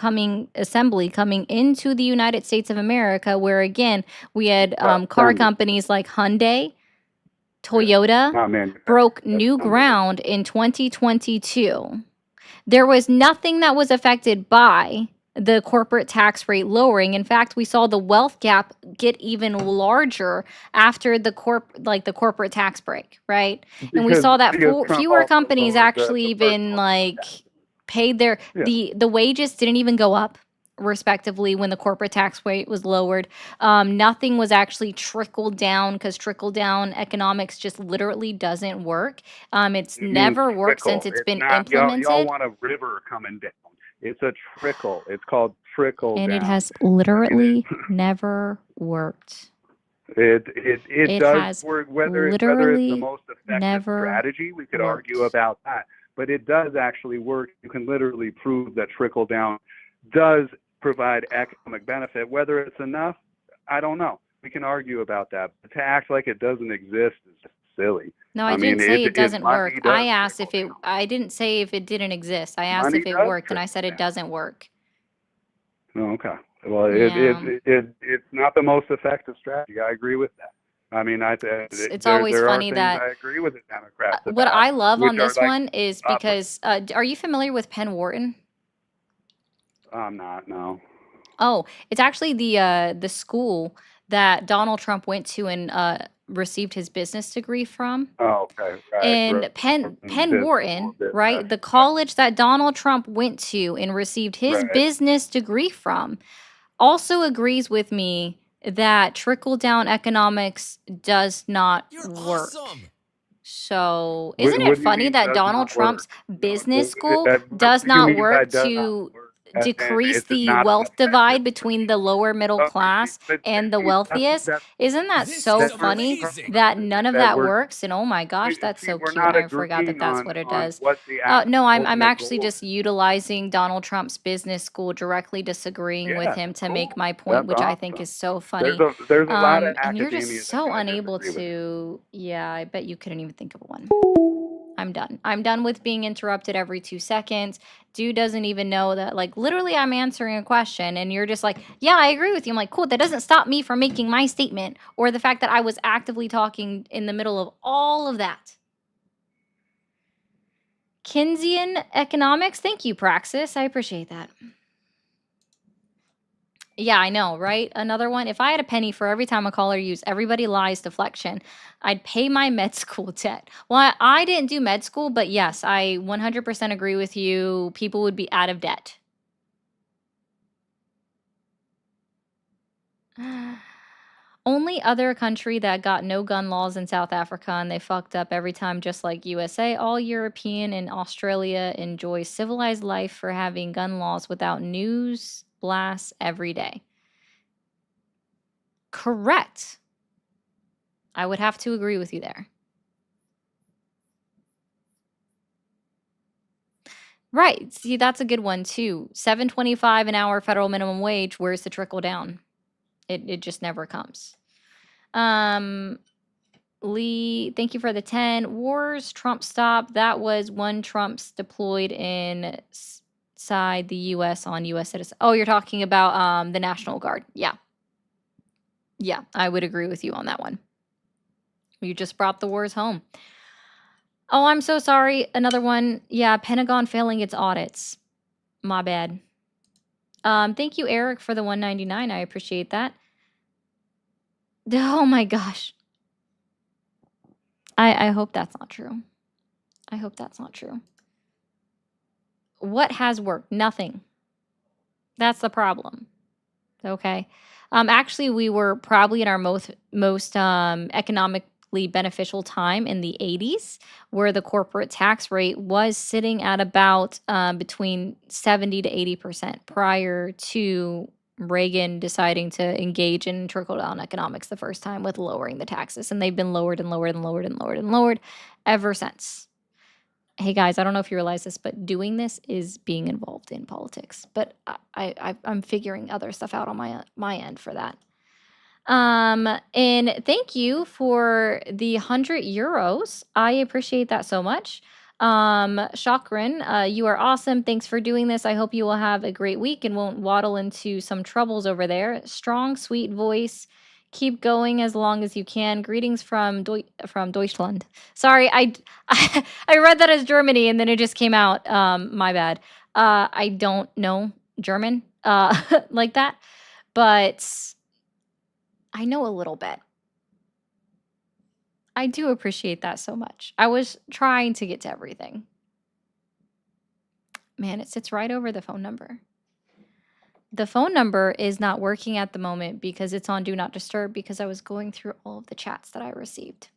assembly coming into the United States of America, where again, we had car companies like Hyundai, Toyota broke new ground in 2022. There was nothing that was affected by the corporate tax rate lowering. In fact, we saw the wealth gap get even larger after the corporate tax break, right? And we saw that because Trump fewer also companies lowered actually the even paid their the wages didn't even go up respectively when the corporate tax rate was lowered. Nothing was actually trickled down because trickle down economics just literally doesn't work. It's It means never worked trickle. since it's It's been not, y'all implemented. want a river coming down. It's a trickle. It's called trickle And down. it has literally never worked. It does has work. Whether it's the literally most effective never strategy, we could worked. argue about that. But it does actually work. You can literally prove that trickle down does provide economic benefit. Whether it's enough, I don't know. We can argue about that. But to act like it doesn't exist is just silly. No, I mean, didn't say it doesn't money work. does I asked if it, I didn't say if it didn't exist. I asked Money if it does worked, and I trickle said it down. doesn't work. Oh, okay. Well, Yeah. it's not the most effective strategy. I agree with that. I mean, It's always there are funny things that I agree with the Democrats what about, I love which on are this like, one is because are you familiar with Penn Wharton? I'm not, no. Oh, it's actually the school that Donald Trump went to and received his business degree from. Oh, okay, right. And Penn Business Wharton, school, right? The college that Donald Trump went to and received his Right. business degree from, also agrees with me that trickle down economics does not work. So, isn't What it do you funny mean that does Donald not work? Trump's business school What does do you not mean by work does not to work? decrease It's the not an wealth effective divide between the lower middle class but and the see, wealthiest? Isn't that so funny that none of that works? And oh my gosh, that's so we're cute. not I forgot that agreeing that's what it on does. what the No, I'm ultimate actually goal just utilizing Donald Trump's business school, directly disagreeing with Yeah, him to cool. make my point, That's which I think awesome. is so funny. There's a lot of And you're academia just that's so going to unable disagree with you. to, yeah, I bet you couldn't even think of one. I'm done. I'm done with being interrupted every 2 seconds. Dude doesn't even know that, like, literally I'm answering a question and you're just like, yeah, I agree with you. I'm like, cool, that doesn't stop me from making my statement or the fact that I was actively talking in the middle of all of that. Keynesian economics. Thank you, Praxis. I appreciate that. Yeah, I know, right? Another one. If I had a penny for every time a caller used everybody lies deflection, I'd pay my med school debt. Well, I didn't do med school, but yes, I 100% agree with you. People would be out of debt. Only other country that got no gun laws in South Africa, and they fucked up every time, just like USA. All European and Australia enjoy civilized life for having gun laws without news blasts every day. Correct. I would have to agree with you there. Right. See, that's a good one too. $7.25 an hour federal minimum wage. Where's the trickle down? It just never comes. Lee, thank you for the 10. Wars, Trump stop. That was when Trump's deployed inside the U.S. on U.S. citizens. Oh, you're talking about the National Guard. Yeah. Yeah, I would agree with you on that one. You just brought the wars home. Oh, I'm so sorry. Another one. Yeah, Pentagon failing its audits. My bad. Thank you, Eric, for the $1.99. I appreciate that. Oh my gosh. I hope that's not true. I hope that's not true. What has worked? Nothing. That's the problem. Okay. Actually, we were probably in our most economically beneficial time in the 80s, where the corporate tax rate was sitting at about between 70 to 80% prior to Reagan deciding to engage in trickle-down economics the first time with lowering the taxes. And they've been lowered and lowered and lowered and lowered and lowered ever since. Hey guys, I don't know if you realize this, but doing this is being involved in politics. But I'm figuring other stuff out on my end for that. And thank you for the €100. I appreciate that so much. Chakran, you are awesome. Thanks for doing this. I hope you will have a great week and won't waddle into some troubles over there. Strong, sweet voice. Keep going as long as you can. Greetings from Deutschland. Sorry, I read that as Germany and then it just came out. My bad. I don't know German like that, but I know a little bit. I do appreciate that so much. I was trying to get to everything. Man, it sits right over the phone number. The phone number is not working at the moment because it's on Do Not Disturb because I was going through all of the chats that I received.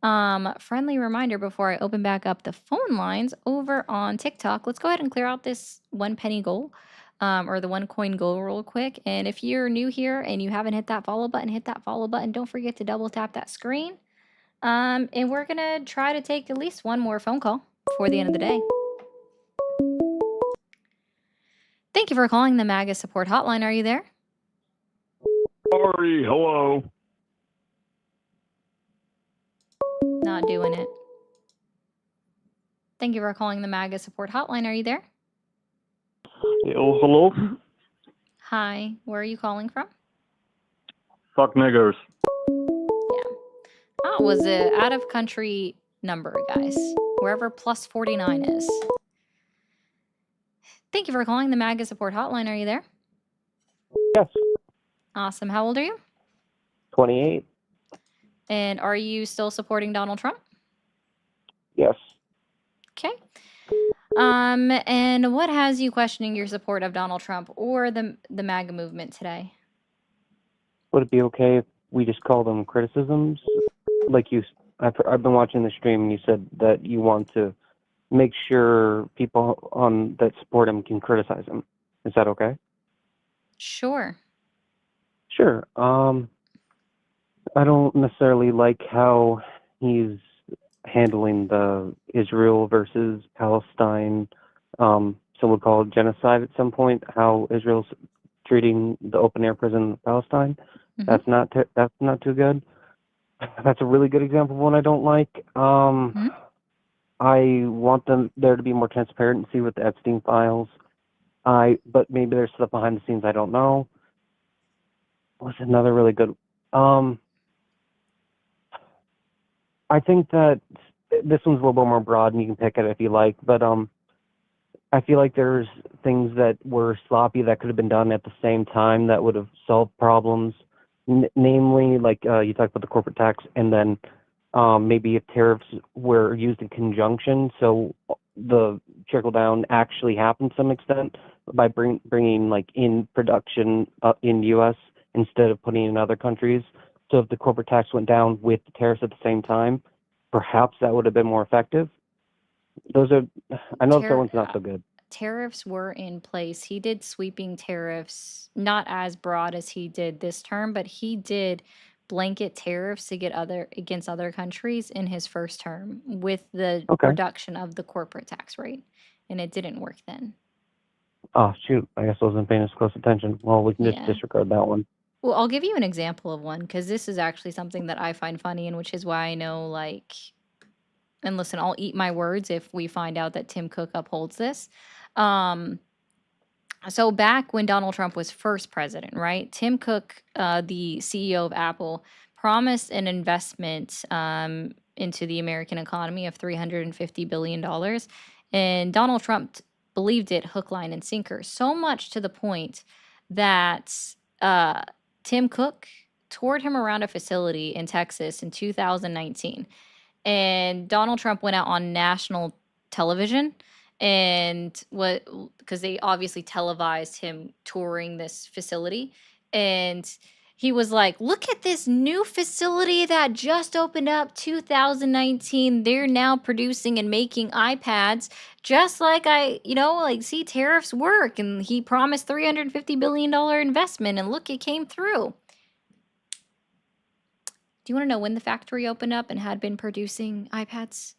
Friendly reminder before I open back up the phone lines over on TikTok. Let's go ahead and clear out this 1 penny goal or the 1 coin goal real quick. And if you're new here and you haven't hit that follow button, hit that follow button. Don't forget to double tap that screen. And we're going to try to take at least one more phone call before the end of the day. Thank you for calling the MAGA support hotline. Are you there? Sorry, hello. Not doing it. Thank you for calling the MAGA support hotline. Are you there? Hello? Hi. Where are you calling from? Fuck niggers. Yeah. Oh, it was a out of country number, guys. Wherever plus 49 is. Thank you for calling the MAGA support hotline. Are you there? Yes. Awesome. How old are you? 28. And are you still supporting Donald Trump? Yes. Okay. And what has you questioning your support of Donald Trump or the MAGA movement today? Would it be okay if we just call them criticisms? Like I've been watching the stream and you said that you want to make sure people that support him can criticize him. Is that okay? Sure. Sure. I don't necessarily like how he's handling the Israel versus Palestine, so-called genocide at some point, how Israel's treating the open-air prison in Palestine. Mm-hmm. That's not too good. That's a really good example of one I don't like. Mm-hmm. I want there to be more transparency with the Epstein files. But maybe there's stuff behind the scenes I don't know. What's another really good? I think that this one's a little bit more broad, and you can pick it if you like. But I feel like there's things that were sloppy that could have been done at the same time that would have solved problems. Namely, like you talked about the corporate tax, and then maybe if tariffs were used in conjunction, so the trickle down actually happened to some extent by bringing like in production in the U.S. instead of putting in other countries. So if the corporate tax went down with the tariffs at the same time, perhaps that would have been more effective. Those are, I know the third one's not so good. Tariffs were in place. He did sweeping tariffs, not as broad as he did this term, but he did blanket tariffs to get against other countries in his first term with the Okay. reduction of the corporate tax rate, and it didn't work then. Oh, shoot. I guess I wasn't paying as close attention. Well, we can just Yeah. disregard that one. Well, I'll give you an example of one because this is actually something that I find funny, and which is why I know, like, and listen, I'll eat my words if we find out that Tim Cook upholds this. So back when Donald Trump was first president, right? Tim Cook, the CEO of Apple, promised an investment into the American economy of $350 billion. And Donald Trump believed it hook, line, and sinker, so much to the point that Tim Cook toured him around a facility in Texas in 2019. And Donald Trump went out on national television and what because they obviously televised him touring this facility, and he was like, look at this new facility that just opened up 2019. They're now producing and making iPads just like like, see, tariffs work. And he promised $350 billion investment, and look, it came through. Do you want to know when the factory opened up and had been producing iPads?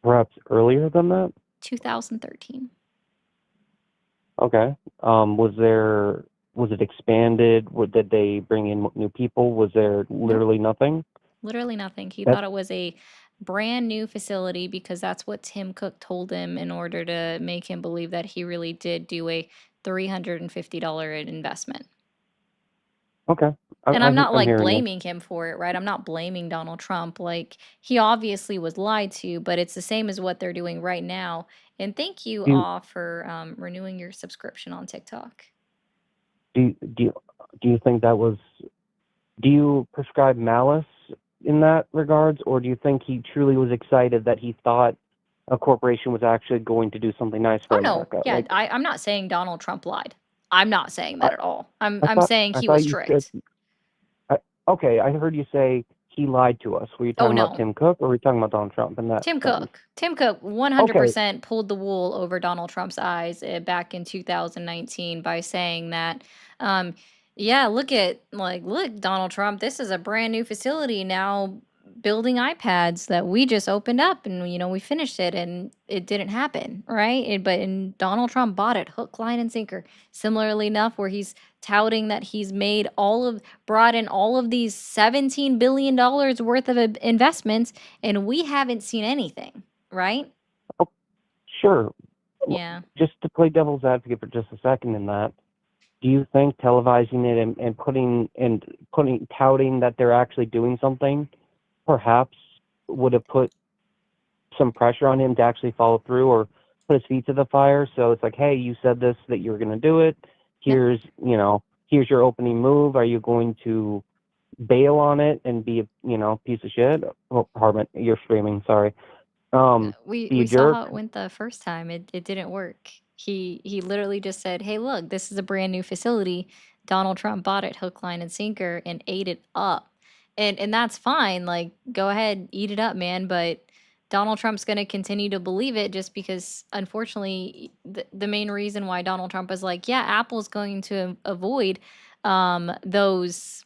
Perhaps earlier than that? 2013. Okay. Was it expanded? Did they bring in new people? Was there literally nothing? Literally nothing. He That- thought it was a brand new facility because that's what Tim Cook told him in order to make him believe that he really did do a $350 investment. Okay. And I'm not like hearing you. blaming him for it, right? I'm not blaming Donald Trump. Like, he obviously was lied to, but it's the same as what they're doing right now. And thank you Do you- all for renewing your subscription on TikTok. Do you think that was? Do you prescribe malice in that regards, or do you think he truly was excited that he thought a corporation was actually going to do something nice for Oh no, America? yeah, Like, I'm not saying Donald Trump lied. I'm not saying that at all. I'm I thought, saying I he thought was you tricked. said. Okay, I heard you say he lied to us. Were you Oh talking about no, Tim Cook, or were you talking about Donald Trump in that Tim sense? Cook. Tim Cook Okay, 100% pulled the wool over Donald Trump's eyes back in 2019 by saying that, yeah, look, Donald Trump, this is a brand new facility now building iPads that we just opened up, and we finished it, and it didn't happen, right? And Donald Trump bought it hook, line, and sinker. Similarly enough, where he's touting that he's brought in all of these $17 billion worth of investments, and we haven't seen anything, right? sure. Yeah. Just to play devil's advocate for just a second in that, do you think televising it and touting that they're actually doing something perhaps would have put some pressure on him to actually follow through or put his feet to the fire? So it's like, hey, you said this, that you were going to do it. Here's your opening move. Are you going to bail on it and be a piece of shit? Oh, pardon, you're screaming. Sorry. We Be a saw jerk. how it went the first time. It didn't work. He literally just said, "Hey, look, this is a brand new facility. Donald Trump bought it hook, line, and sinker and ate it up." And that's fine. Like, go ahead, eat it up, man, but Donald Trump's going to continue to believe it just because, unfortunately, the main reason why Donald Trump was like, yeah, Apple's going to avoid those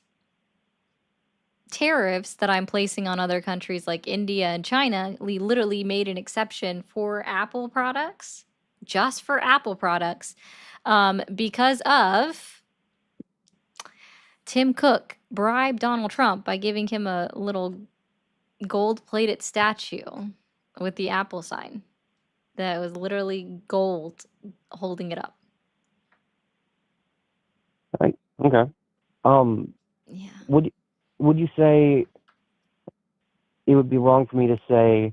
tariffs that I'm placing on other countries like India and China. We literally made an exception for Apple products, just for Apple products, because of Tim Cook bribed Donald Trump by giving him a little gold-plated statue with the Apple sign that was literally gold holding it up. Right. Okay. Yeah. Would you say it would be wrong for me to say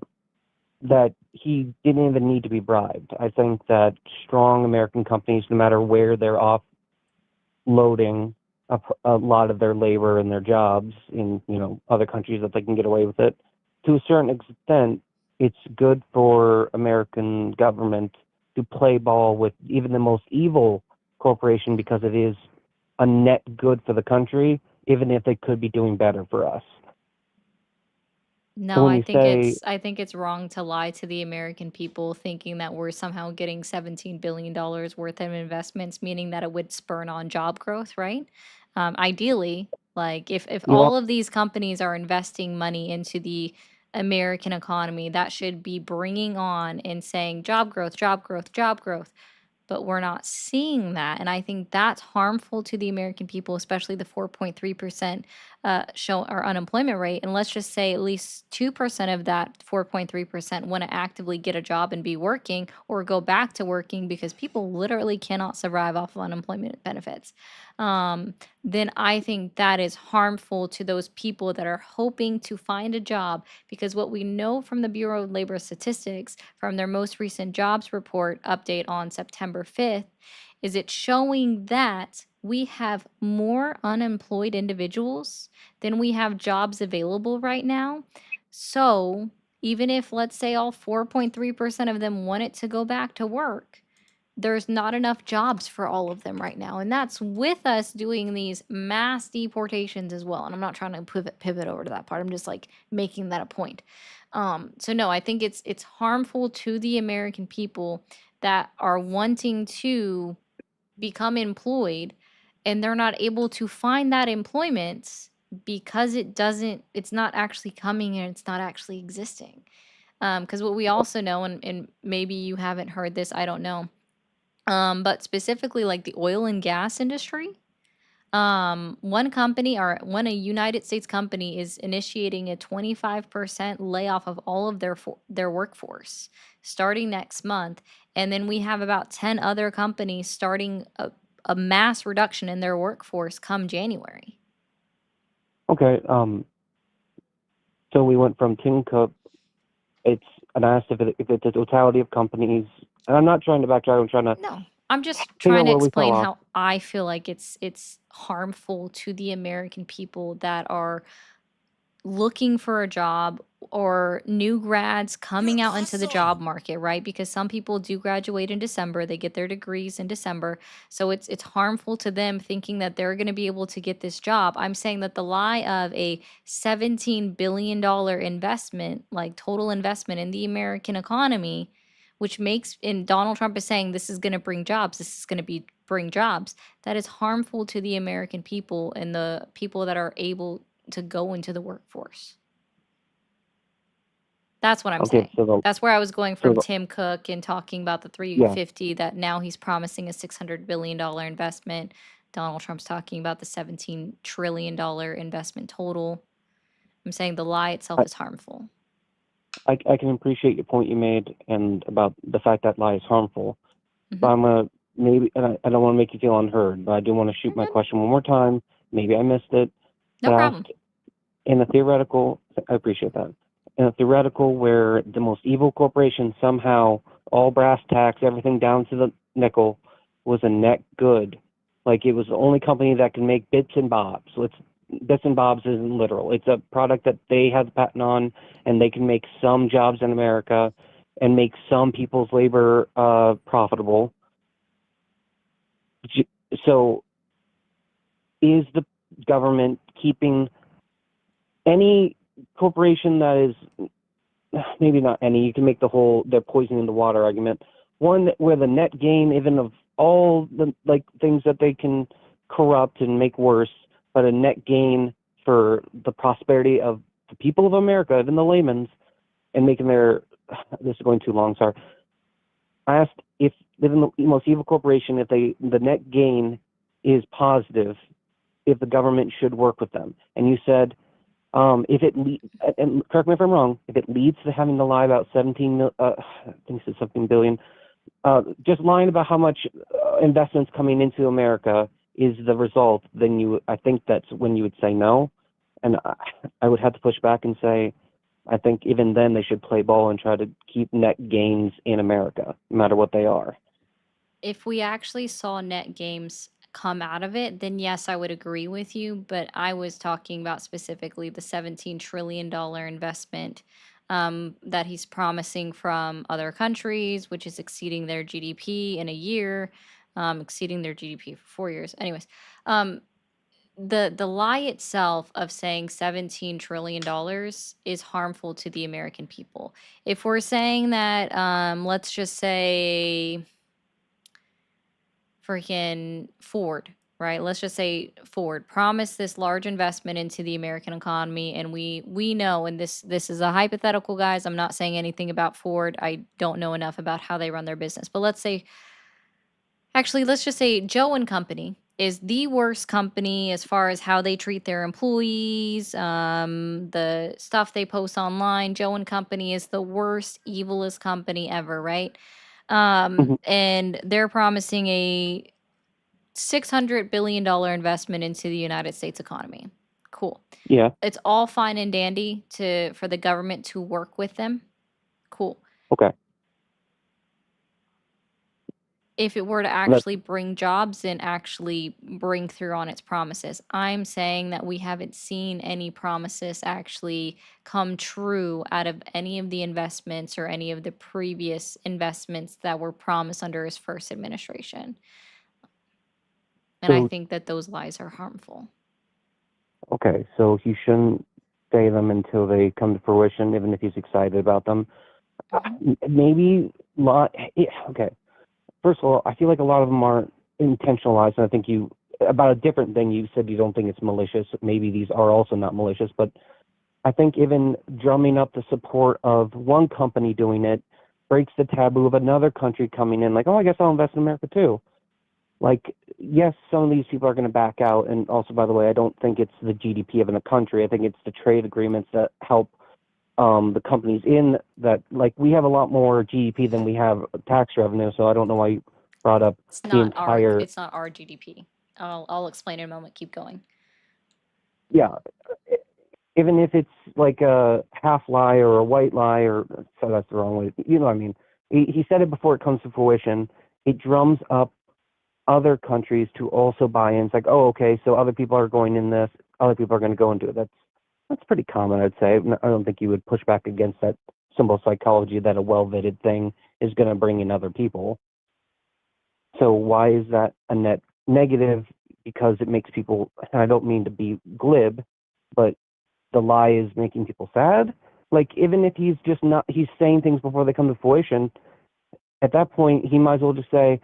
that he didn't even need to be bribed? I think that strong American companies, no matter where they're offloading a lot of their labor and their jobs in other countries, that they can get away with it. To a certain extent, it's good for American government to play ball with even the most evil corporation because it is a net good for the country even if they could be doing better for us. No, When you say, I think it's wrong to lie to the American people thinking that we're somehow getting $17 billion worth of investments, meaning that it would spur on job growth, right? Ideally, like if you all know, of these companies are investing money into the American economy, that should be bringing on and saying job growth, job growth, job growth, but we're not seeing that. And I think that's harmful to the American people, especially the 4.3% show our unemployment rate. And let's just say at least 2% of that 4.3% want to actively get a job and be working or go back to working because people literally cannot survive off of unemployment benefits. Then I think that is harmful to those people that are hoping to find a job, because what we know from the Bureau of Labor Statistics from their most recent jobs report update on September 5th is it's showing that we have more unemployed individuals than we have jobs available right now. So even if, let's say, all 4.3% of them wanted to go back to work, there's not enough jobs for all of them right now. And that's with us doing these mass deportations as well. And I'm not trying to pivot over to that part. I'm just like making that a point. So no, I think it's harmful to the American people that are wanting to become employed and they're not able to find that employment because it's not actually coming and it's not actually existing. Because what we also know, and maybe you haven't heard this, I don't know, but specifically like the oil and gas industry, one company or one a United States company is initiating a 25% layoff of all of their workforce starting next month, and then we have about 10 other companies starting a mass reduction in their workforce come January. okay, so we went from Tim Cook. And I asked if it's a totality of companies, and I'm not trying to backtrack. I'm trying to No, I'm just figure trying out to where we fell explain off. how I feel like it's harmful to the American people that are looking for a job or new grads coming out into the job market, right? Because some people do graduate in December, they get their degrees in December. So it's harmful to them thinking that they're going to be able to get this job. I'm saying that the lie of a $17 billion investment, like total investment in the American economy, which makes, and Donald Trump is saying this is going to bring jobs, this is going to be bring jobs, that is harmful to the American people and the people that are able to go into the workforce. That's what I'm Okay, saying. That's where I was going so from the, Tim Cook and talking about the yeah, 350 that now he's promising a $600 billion investment. Donald Trump's talking about the $17 trillion investment total. I'm saying the lie itself I, is harmful. I can appreciate your point you made and about the fact that lie is harmful. But Mhm. I'm gonna I don't want to make you feel unheard, but I do want to shoot my question one more time. Maybe I missed it. No But I problem. asked in a theoretical. I appreciate that. In a theoretical where the most evil corporation somehow all brass tacks, everything down to the nickel, was a net good. Like it was the only company that can make bits and bobs. Bits and bobs isn't literal. It's a product that they have the patent on, and they can make some jobs in America and make some people's labor profitable. So, is the government keeping any corporation that is maybe not any? You can make they're poisoning the water argument. One where the net gain, even of all the like things that they can corrupt and make worse, but a net gain for the prosperity of the people of America, even the layman's, and making their. This is going too long. Sorry. I asked if even the most evil corporation, if the net gain is positive, if the government should work with them, and you said if it and correct me if I'm wrong, if it leads to having to lie about 17 I think it's something billion, just lying about how much investments coming into America is the result, then I think that's when you would say no, and I would have to push back and say I think even then they should play ball and try to keep net gains in America, no matter what they are. If we actually saw net gains come out of it, then yes, I would agree with you. But I was talking about specifically the $17 trillion investment that he's promising from other countries, which is exceeding their GDP in a year, exceeding their GDP for 4 years. Anyways, um, the lie itself of saying $17 trillion is harmful to the American people. If we're saying that, let's just say freaking Ford, right? Let's just say Ford promised this large investment into the American economy, and we know, and this is a hypothetical, guys. I'm not saying anything about Ford. I don't know enough about how they run their business, but let's just say Joe and Company is the worst company as far as how they treat their employees, the stuff they post online. Joe and Company is the worst, evilest company ever, right? And they're promising a $600 billion investment into the United States economy. Cool. Yeah. It's all fine and dandy for the government to work with them. Cool. Okay. If it were to actually bring jobs and actually bring through on its promises. I'm saying that we haven't seen any promises actually come true out of any of the investments or any of the previous investments that were promised under his first administration. And I So think that those lies are harmful. okay, so he shouldn't say them until they come to fruition, even if he's excited about them. Maybe okay. First of all, I feel like a lot of them aren't intentionalized, and I think about a different thing, you said you don't think it's malicious. Maybe these are also not malicious, but I think even drumming up the support of one company doing it breaks the taboo of another country coming in, like, oh, I guess I'll invest in America too. Like, yes, some of these people are going to back out, and also, by the way, I don't think it's the GDP of a country. I think it's the trade agreements that help the companies in that. Like, we have a lot more GDP than we have tax revenue, so I don't know why you brought up It's the not entire. it's not our GDP. I'll explain in a moment. Keep going. Yeah, even if it's like a half lie or a white lie, or so that's the wrong way. You know what I mean? He said it before it comes to fruition. It drums up other countries to also buy in. It's like, oh, okay, so other people are going in this, other people are going to go into it. That's pretty common, I'd say. I don't think you would push back against that simple psychology that a well-vetted thing is going to bring in other people. So why is that a net negative? Because it makes people, and I don't mean to be glib, but the lie is making people sad. Like, even if he's saying things before they come to fruition, at that point, he might as well just say,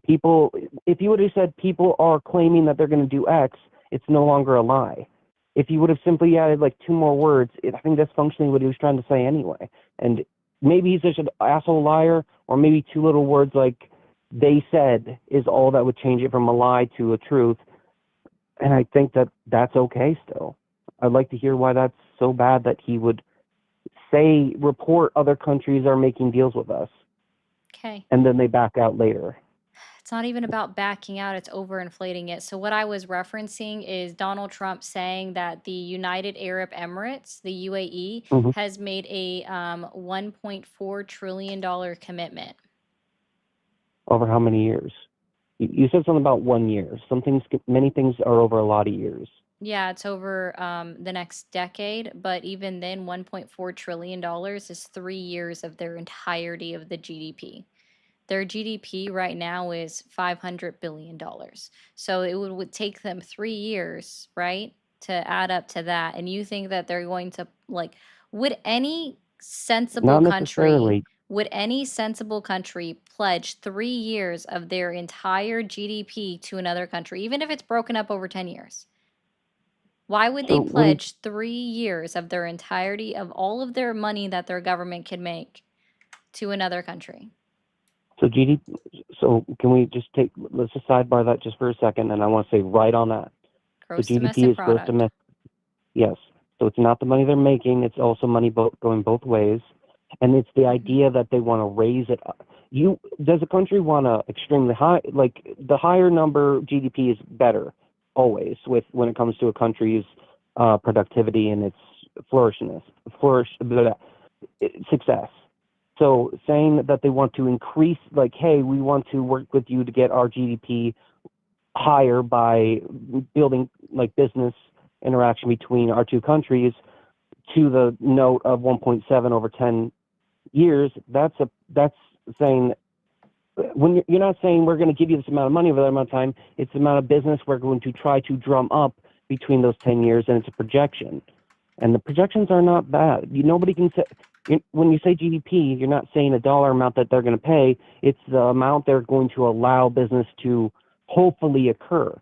if you would have said people are claiming that they're going to do X, it's no longer a lie. If you would have simply added like two more words, I think that's functionally what he was trying to say anyway. And maybe he's just an asshole liar, or maybe two little words like they said is all that would change it from a lie to a truth. And I think that that's okay still. I'd like to hear why that's so bad that he would report other countries are making deals with us. Okay. And then they back out later. It's not even about backing out, it's overinflating it. So what I was referencing is Donald Trump saying that the United Arab Emirates, the UAE, has made a $1.4 trillion commitment. Over how many years? You said something about 1 year. Many things are over a lot of years. Yeah, it's over the next decade, but even then, $1.4 trillion is 3 years of their entirety of the GDP. Their GDP right now is $500 billion. So it would take them 3 years, right, to add up to that. And you think that they're going to, like, would any sensible Not country, necessarily. pledge 3 years of their entire GDP to another country, even if it's broken up over 10 years? Why would they pledge 3 years of their entirety of all of their money that their government can make to another country? So GDP. So can we let's just sidebar that just for a second, and I want to say right on that. Gross the GDP domestic is gross product. domestic. Yes. So it's not the money they're making; it's also money going both ways, and it's the idea that they want to raise it up. Does a country want to extremely high? Like, the higher number GDP is better always when it comes to a country's productivity and its success. So saying that they want to increase, like, hey, we want to work with you to get our GDP higher by building like business interaction between our two countries to the note of 1.7 over 10 years, that's saying when you're not saying we're going to give you this amount of money over that amount of time, it's the amount of business we're going to try to drum up between those 10 years, and it's a projection. And the projections are not bad. Nobody can say, when you say GDP, you're not saying a dollar amount that they're going to pay. It's the amount they're going to allow business to hopefully occur.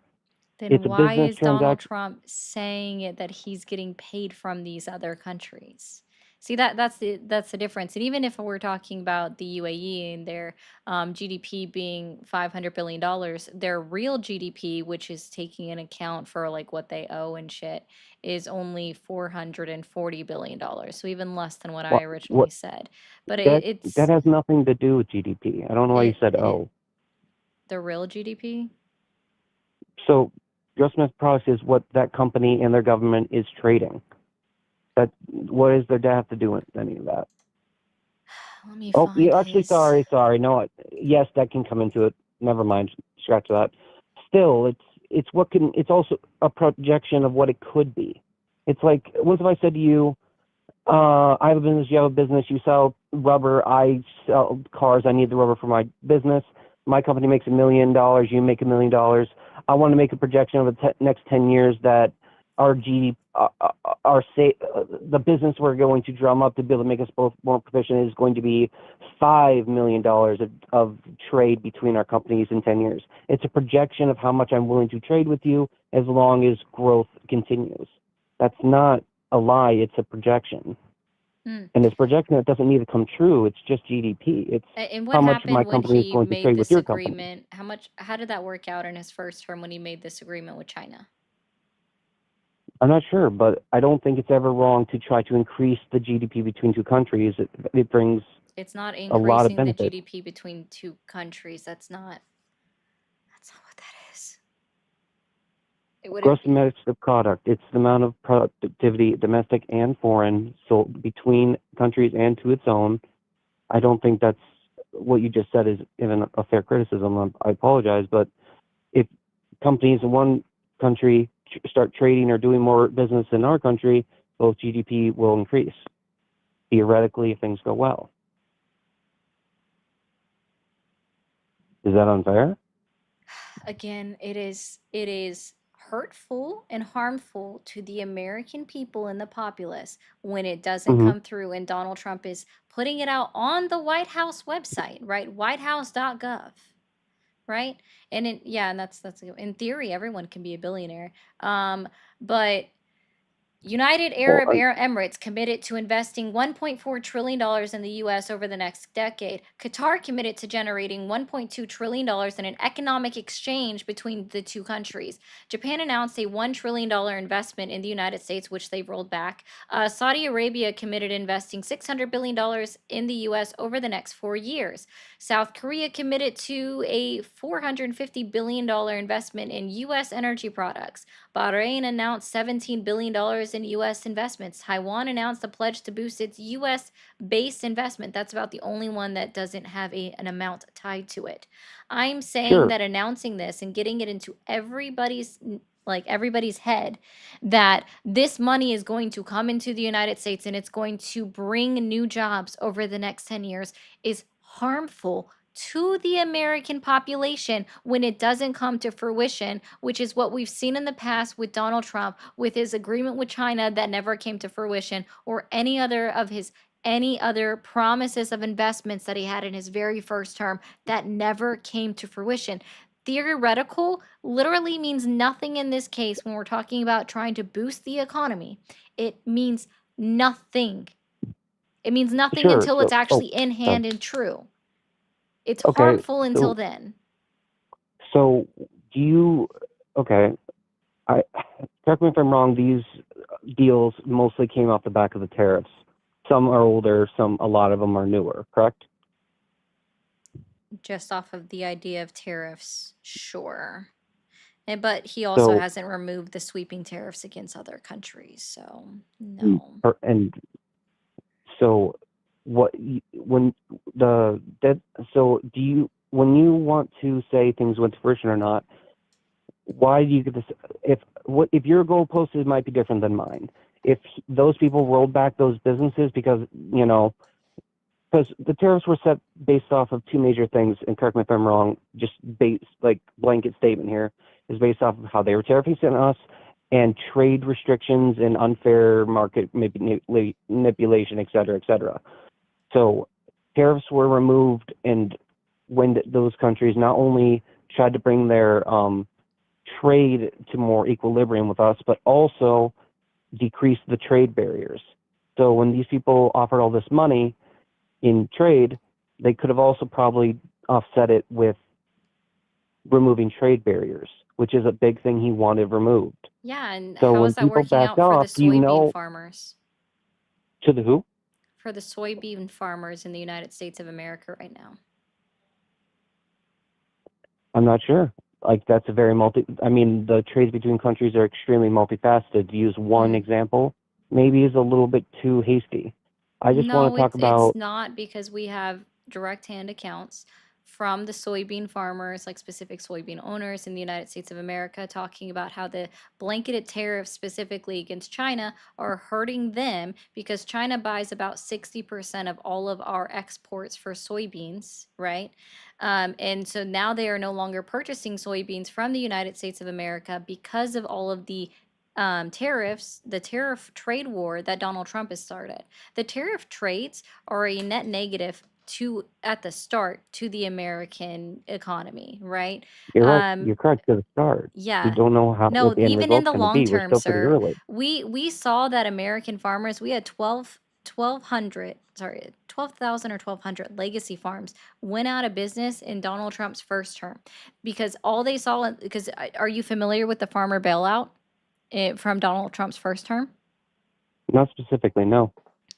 Then It's a why business is Donald transaction. Trump saying it that he's getting paid from these other countries? See, that's the difference. And even if we're talking about the UAE and their GDP being $500 billion, their real GDP, which is taking in account for like what they owe and shit, is only $440 billion. So even less than what I originally What said. But that it's has nothing to do with GDP. I don't know why you said it the real GDP. So gross domestic product is what that company and their government is trading. What does their dad have to do with any of that? Let me Oh, find yeah, actually, his. sorry. No, yes, that can come into it. Never mind. Scratch that. Still, it's also a projection of what it could be. It's like, once if I said to you, I have a business, you have a business, you sell rubber, I sell cars, I need the rubber for my business. My company makes $1 million, you make $1 million. I want to make a projection of the next 10 years that our GDP, the business we're going to drum up to be able to make us both more proficient is going to be $5 million of trade between our companies in 10 years. It's a projection of how much I'm willing to trade with you as long as growth continues. That's not a lie, it's a projection. And this projection, it doesn't need to come true. It's just GDP. It's And what how much my happened when company is he going to made trade with this your company. agreement? How did that work out in his first term when he made this agreement with China? I'm not sure, but I don't think it's ever wrong to try to increase the GDP between two countries. It brings It's not a lot of increasing the benefits. GDP between two countries. That's not what that is. It Gross wouldn't be. domestic product, it's the amount of productivity, domestic and foreign, sold between countries and to its own. I don't think that's what you just said is even a fair criticism. I apologize, but if companies in one country start trading or doing more business in our country, both GDP will increase, theoretically, if things go well. Is that unfair? Again, it is hurtful and harmful to the American people and the populace when it doesn't Mm-hmm. come through, and Donald Trump is putting it out on the White House website, right? whitehouse.gov, right? And and that's in theory everyone can be a billionaire. But United Well, Arab Emirates committed to investing $1.4 trillion in the U.S. over the next decade. Qatar committed to generating $1.2 trillion in an economic exchange between the two countries. Japan announced a $1 trillion investment in the United States, which they rolled back. Saudi Arabia committed investing $600 billion in the U.S. over the next 4 years. South Korea committed to a $450 billion investment in U.S. energy products. Bahrain announced $17 billion in U.S. investments. Taiwan announced a pledge to boost its U.S.-based investment. That's about the only one that doesn't have an amount tied to it. I'm saying sure. that announcing this and getting it into everybody's head that this money is going to come into the United States and it's going to bring new jobs over the next 10 years is harmful to the American population when it doesn't come to fruition, which is what we've seen in the past with Donald Trump, with his agreement with China that never came to fruition, or any other promises of investments that he had in his very first term that never came to fruition. Theoretical literally means nothing in this case when we're talking about trying to boost the economy. It means nothing. It means nothing Sure. until it's actually in hand and true. It's Okay. harmful until then. So do you? Okay. Correct me if I'm wrong. These deals mostly came off the back of the tariffs. Some are older. A lot of them are newer. Correct? Just off of the idea of tariffs, sure. But he also So hasn't removed the sweeping tariffs against other countries, so no. and so what when the that so do you when you want to say things went to fruition or not? Why do you get this? If your goalpost might be different than mine. If those people rolled back those businesses because because the tariffs were set based off of two major things, and correct me if I'm wrong, just blanket statement here, is based off of how they were tariffing us and trade restrictions and unfair market manipulation, et cetera, et cetera. So tariffs were removed, and when those countries not only tried to bring their trade to more equilibrium with us, but also decrease the trade barriers. So when these people offered all this money in trade, they could have also probably offset it with removing trade barriers, which is a big thing he wanted removed. Yeah, and So how when is that people working back out for the off, do you soybean know farmers? to the who? For the soybean farmers in the United States of America right now. I'm not sure. Like that's a very the trades between countries are extremely multifaceted. To use one example maybe is a little bit too hasty. I just want No, to talk it's about not, because we have direct hand accounts from the soybean farmers, like specific soybean owners in the United States of America, talking about how the blanketed tariffs specifically against China are hurting them because China buys about 60% of all of our exports for soybeans, right? And so now they are no longer purchasing soybeans from the United States of America because of all of the tariffs, the tariff trade war that Donald Trump has started. The tariff trades are a net negative at the start to the American economy, right? you're right. You're correct to the start. We Yeah. don't know No, what the end even in result's the going to long be. We're term, still pretty sir, early. we saw that American farmers, we had 12,000 or 1,200 legacy farms went out of business in Donald Trump's first term because all they saw, because are you familiar with the farmer bailout from Donald Trump's first term? Not specifically, no.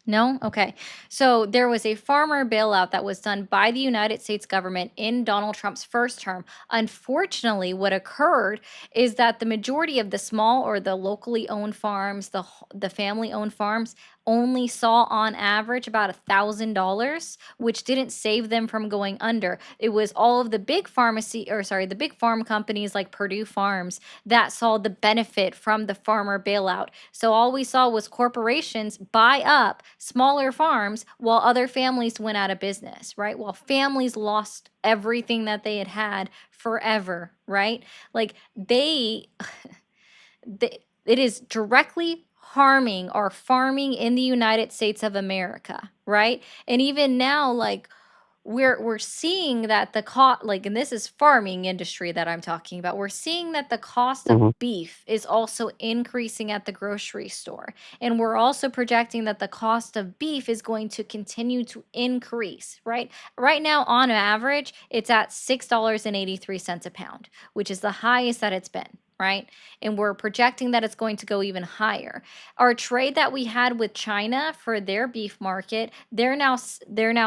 No? Okay. So there was a farmer bailout that was done by the United States government in Donald Trump's first term. Unfortunately, what occurred is that the majority of the small or the locally owned farms, the family owned farms, only saw on average about $1,000, which didn't save them from going under. It was all of the big the big farm companies like Purdue Farms that saw the benefit from the farmer bailout. So all we saw was corporations buy up smaller farms while other families went out of business, right? While families lost everything that they had forever, right? Like it is directly harming our farming in the United States of America, right? And even now, like we're seeing that the cost, like, and this is farming industry that I'm talking about, we're seeing that the cost of beef is also increasing at the grocery store, and we're also projecting that the cost of beef is going to continue to increase. Right now, on average, it's at $6.83 a pound, which is the highest that it's been, right? And we're projecting that it's going to go even higher. Our trade that we had with China for their beef market, they're now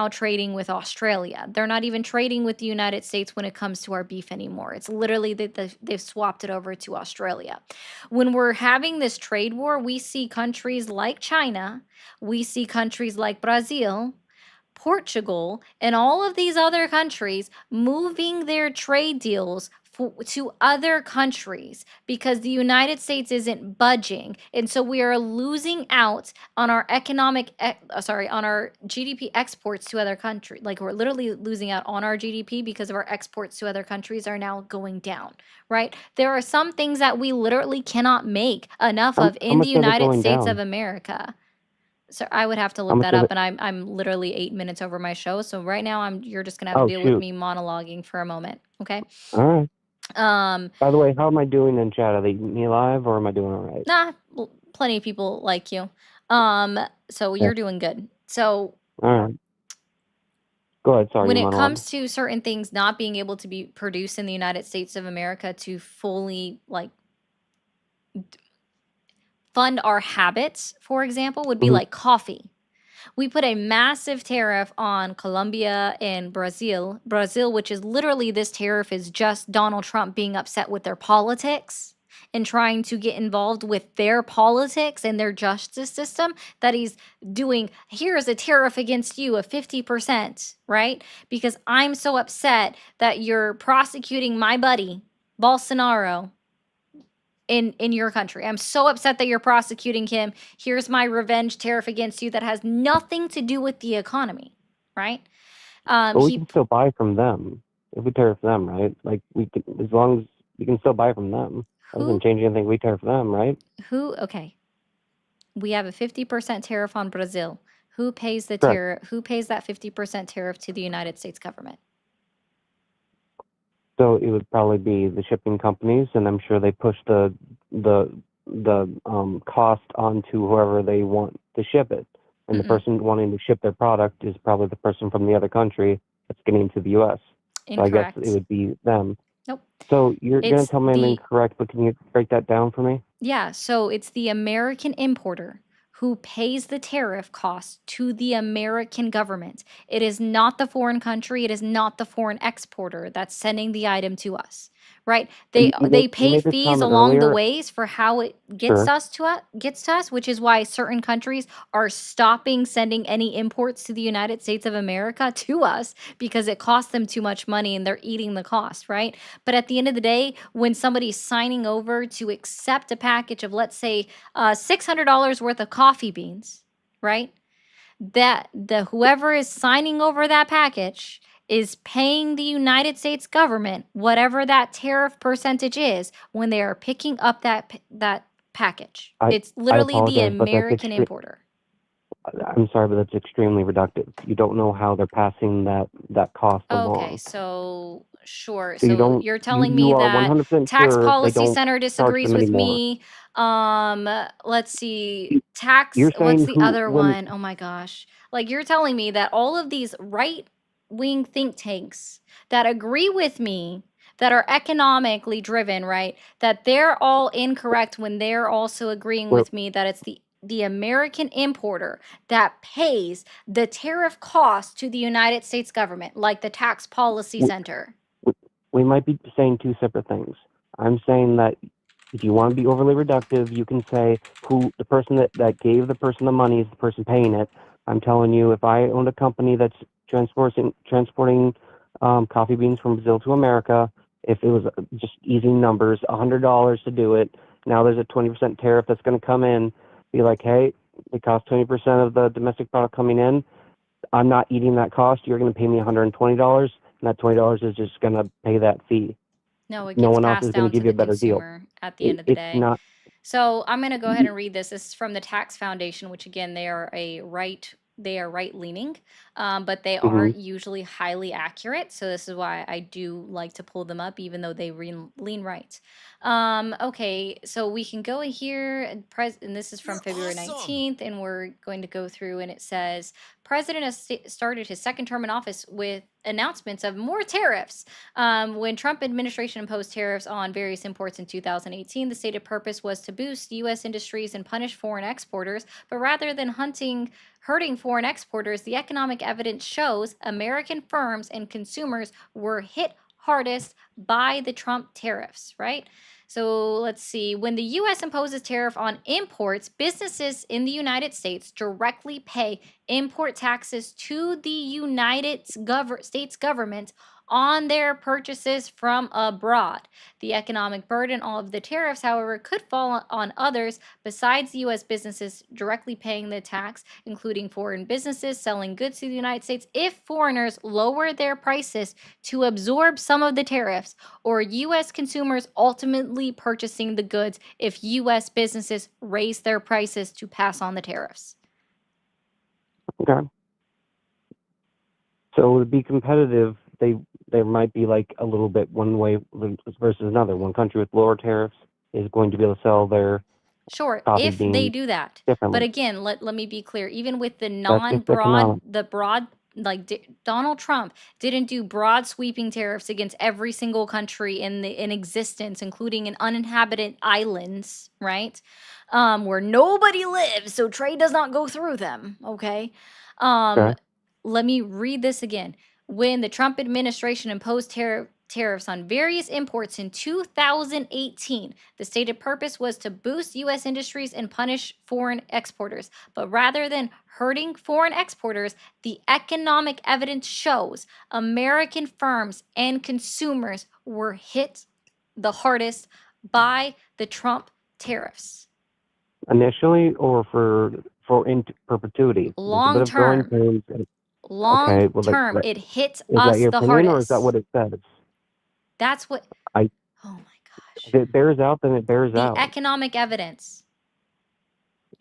trading with Australia. They're not even trading with the United States when it comes to our beef anymore. It's literally that they've swapped it over to Australia. When we're having this trade war, we see countries like China, we see countries like Brazil, Portugal, and all of these other countries moving their trade deals to other countries because the United States isn't budging. And so we are losing out on our on our GDP exports to other countries. Like we're literally losing out on our GDP because of our exports to other countries are now going down, right? There are some things that we literally cannot make enough of How in the much are they United going States of down? America. So I would have to How look much that are up, they? and I'm literally 8 minutes over my show. So right now you're just gonna have to Oh deal with shoot! me monologuing for a moment, okay? All right. Um, By the way, how am I doing in chat? Are they me live or am I doing all right? nah, plenty of people like you. So Yeah. you're doing good. So All right. Go ahead. Sorry, when you it monologue. comes to certain things not being able to be produced in the United States of America to fully fund our habits, for example, would be like coffee. We put a massive tariff on Colombia and Brazil. Brazil, which is literally, this tariff is just Donald Trump being upset with their politics and trying to get involved with their politics and their justice system, that he's doing, here's a tariff against you of 50%, right? Because I'm so upset that you're prosecuting my buddy, Bolsonaro, in your country. I'm so upset that you're prosecuting him. Here's my revenge tariff against you that has nothing to do with the economy. right? But we He can still buy from them if we tariff them, right? Like we can, as long as we can still buy from them. That who doesn't change anything. We tariff them, right? okay. We have a 50% tariff on Brazil. Who pays the Correct. tariff? Who pays that 50% tariff to the United States government? So it would probably be the shipping companies, and I'm sure they push the cost onto whoever they want to ship it. And the Mm-mm. person wanting to ship their product is probably the person from the other country that's getting into the U.S. So I guess it Incorrect. would be them. Nope. So you're going It's to tell me I'm the incorrect, but can you break that down for me? Yeah, so it's the American importer who pays the tariff cost to the American government. It is not the foreign country, it is not the foreign exporter that's sending the item to us, right? They You pay made this fees comment along the earlier. ways for how it Sure. gets to us, which is why certain countries are stopping sending any imports to the United States of America to us because it costs them too much money and they're eating the cost, right? But at the end of the day, when somebody's signing over to accept a package of, let's say, $600 worth of coffee beans, right? That the whoever is signing over that package is paying the United States government whatever that tariff percentage is when they are picking up that package. It's I literally the apologize, but that's American importer. I'm sorry, but that's extremely reductive. You don't know how they're passing that cost Okay, along. so sure. So you So don't you're telling you me are that 100% tax sure they policy don't center charge disagrees them with anymore. me. Let's see. Tax, You're what's saying the who other when one? Oh my gosh. Like you're telling me that all of these right-wing think tanks that agree with me that are economically driven, right? That they're all incorrect when they're also agreeing we're, with me that it's the American importer that pays the tariff cost to the United States government, like the tax policy we, center. we might be saying two separate things. I'm saying that if you want to be overly reductive, you can say who the person that gave the person the money is the person paying it. I'm telling you, if I owned a company that's transporting coffee beans from Brazil to America, if it was just easy numbers, $100 to do it, now there's a 20% tariff that's going to come in. Be like, hey, it costs 20% of the domestic product coming in. I'm not eating that cost. You're going to pay me $120, and that $20 is just going to pay that fee. No, it No gets one else passed is going to down to give you the a better deal. consumer at the end of the It's day. not. So I'm going to go ahead and read this. This is from the Tax Foundation, which again, they are right leaning, but they are Mhm. usually highly accurate. So this is why I do like to pull them up, even though they lean right. Okay, so we can go in here and this is from February 19th, and we're going to go through and it says, President has started his second term in office with announcements of more tariffs. When Trump administration imposed tariffs on various imports in 2018, the stated purpose was to boost U.S. industries and punish foreign exporters. But rather than hurting foreign exporters, the economic evidence shows American firms and consumers were hit hardest by the Trump tariffs, right? So let's see. When the U.S. imposes tariff on imports, businesses in the United States directly pay import taxes to the United States government on their purchases from abroad. The economic burden of the tariffs, however, could fall on others besides U.S. businesses directly paying the tax, including foreign businesses selling goods to the United States, if foreigners lower their prices to absorb some of the tariffs, or U.S. consumers ultimately purchasing the goods if U.S. businesses raise their prices to pass on the tariffs. Okay. So to be competitive, there might be like a little bit one way versus another. One country with lower tariffs is going to be able to sell their Sure, coffee if they beans do that. But differently. again, let me be clear. Even with the That's just economic. Donald Trump didn't do broad sweeping tariffs against every single country in existence, including in uninhabited islands, right? Where nobody lives, so trade does not go through them. Okay. Um, Okay. Let me read this again. When the Trump administration imposed tariffs on various imports in 2018, the stated purpose was to boost U.S. industries and punish foreign exporters. But rather than hurting foreign exporters, the economic evidence shows American firms and consumers were hit the hardest by the Trump tariffs. Initially, or for in perpetuity. There's a bit Long of growing term. pains. Long Okay, well, term, it hits is that us your the opinion, or is that hardest. what it says? That's what. I Oh my gosh. If it bears out, then it bears The out. economic evidence.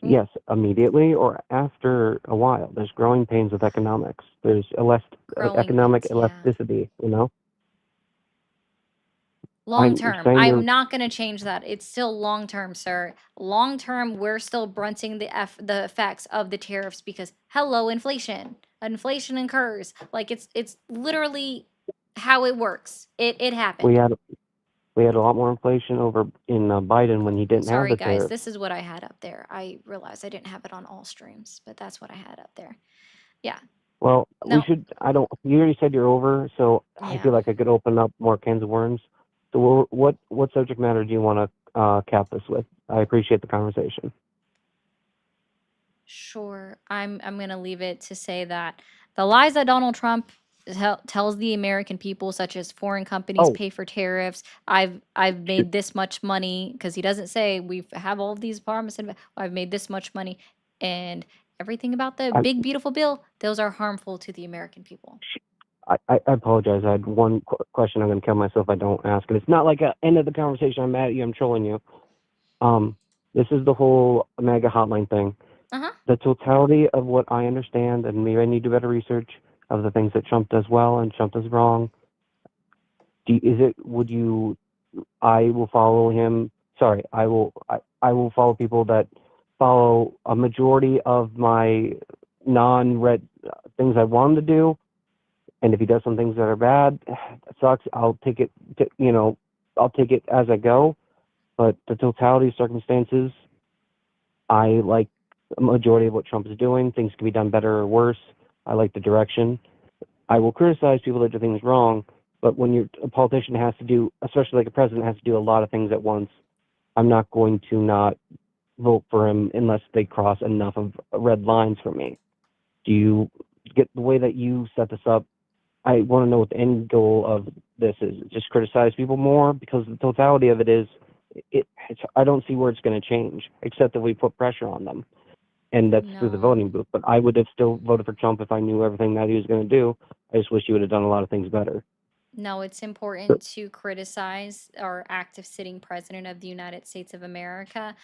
Yes, immediately or after a while. There's growing pains with economics. There's Growing economic pains, yeah. elasticity. You know. Long I'm term. saying you're I'm not going to change that. It's still long term, sir. Long term, we're still brunting the effects of the tariffs because hello, inflation. Inflation incurs. Like it's literally how it works. It we happened. had a lot more inflation over in Biden when he didn't have Sorry the guys, tariffs. this is what I had up there. I realized I didn't have it on all streams, but that's what I had up there. Yeah. Well, we No. should. I don't. You already said you're over, so I Yeah. feel like I could open up more cans of worms. So, what subject matter do you want to cap this with? I appreciate the conversation. Sure. I'm going to leave it to say that the lies that Donald Trump tells the American people, such as foreign companies Oh, pay for tariffs. I've made this much money because he doesn't say we have all of these promises. I've made this much money, and everything about the I, big beautiful bill. Those are harmful to the American people. I apologize. I had one question. I'm going to kill myself if I don't ask it. It's not like a end of the conversation. I'm mad at you. I'm trolling you. This is the whole MAGA hotline thing. Uh-huh. The totality of what I understand, and maybe I need to do better research of the things that Trump does well and Trump does wrong. I will follow him. Sorry, I will follow people that follow a majority of my non-red things I want him to do. And if he does some things that are bad, it sucks. I'll take it. I'll take it as I go. But the totality of circumstances, I like a majority of what Trump is doing. Things can be done better or worse. I like the direction. I will criticize people that do things wrong, but when you're a politician has to do, especially like a president, has to do a lot of things at once, I'm not going to not vote for him unless they cross enough of red lines for me. Do you get the way that you set this up? I want to know what the end goal of this is. Just criticize people more, because the totality of it is, I don't see where it's going to change, except if we put pressure on them. And that's through the voting booth. But I would have still voted for Trump if I knew everything that he was going to do. I just wish he would have done a lot of things better. No, it's important to criticize our active sitting president of the United States of America,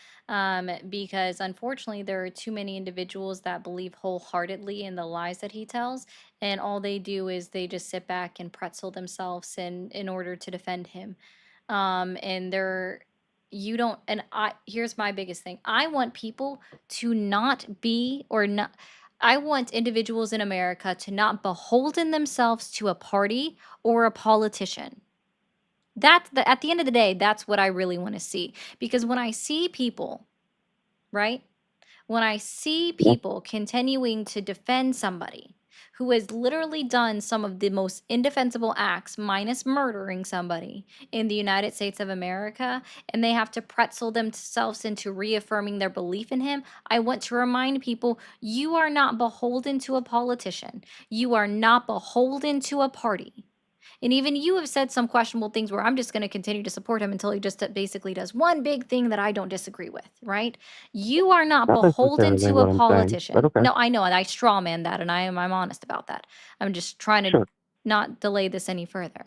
because unfortunately there are too many individuals that believe wholeheartedly in the lies that he tells, and all they do is they just sit back and pretzel themselves in order to defend him. And they're you don't and I here's my biggest thing. I want people to not be or not I want individuals in America to not beholden themselves to a party or a politician. At the end of the day, that's what I really want to see. Because when I see people, right? When I see people continuing to defend somebody who has literally done some of the most indefensible acts, minus murdering somebody in the United States of America, and they have to pretzel themselves into reaffirming their belief in him, I want to remind people, you are not beholden to a politician. You are not beholden to a party. And even you have said some questionable things where I'm just going to continue to support him until he just basically does one big thing that I don't disagree with, right? You are not Not beholden necessarily to a what I'm saying, but politician. okay. No, I know, and I straw man that, and I'm honest about that. I'm just trying to Sure. not delay this any further.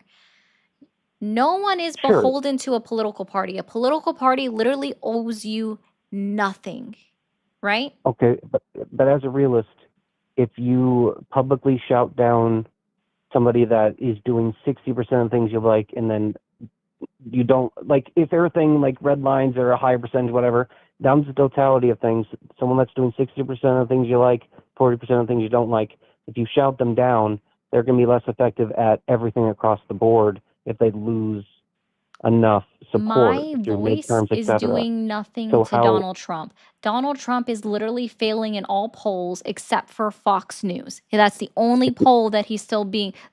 No one is Sure. beholden to a political party. A political party literally owes you nothing, right? Okay, but as a realist, if you publicly shout down somebody that is doing 60% of things you like, and then you don't like, if everything like red lines or a higher percentage, whatever, down to the totality of things, someone that's doing 60% of things you like, 40% of things you don't like, if you shout them down, they're going to be less effective at everything across the board if they lose enough support My through voice midterms, is etc. doing nothing So to how Donald Trump. Donald Trump is literally failing in all polls except for Fox News. That's the only poll that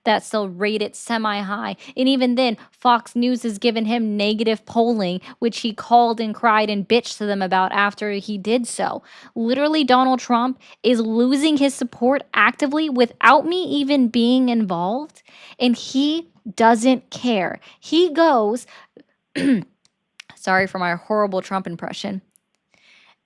that's still rated semi-high. And even then, Fox News has given him negative polling, which he called and cried and bitched to them about after he did so. Literally, Donald Trump is losing his support actively without me even being involved, and he doesn't care. He goes sorry for my horrible Trump impression.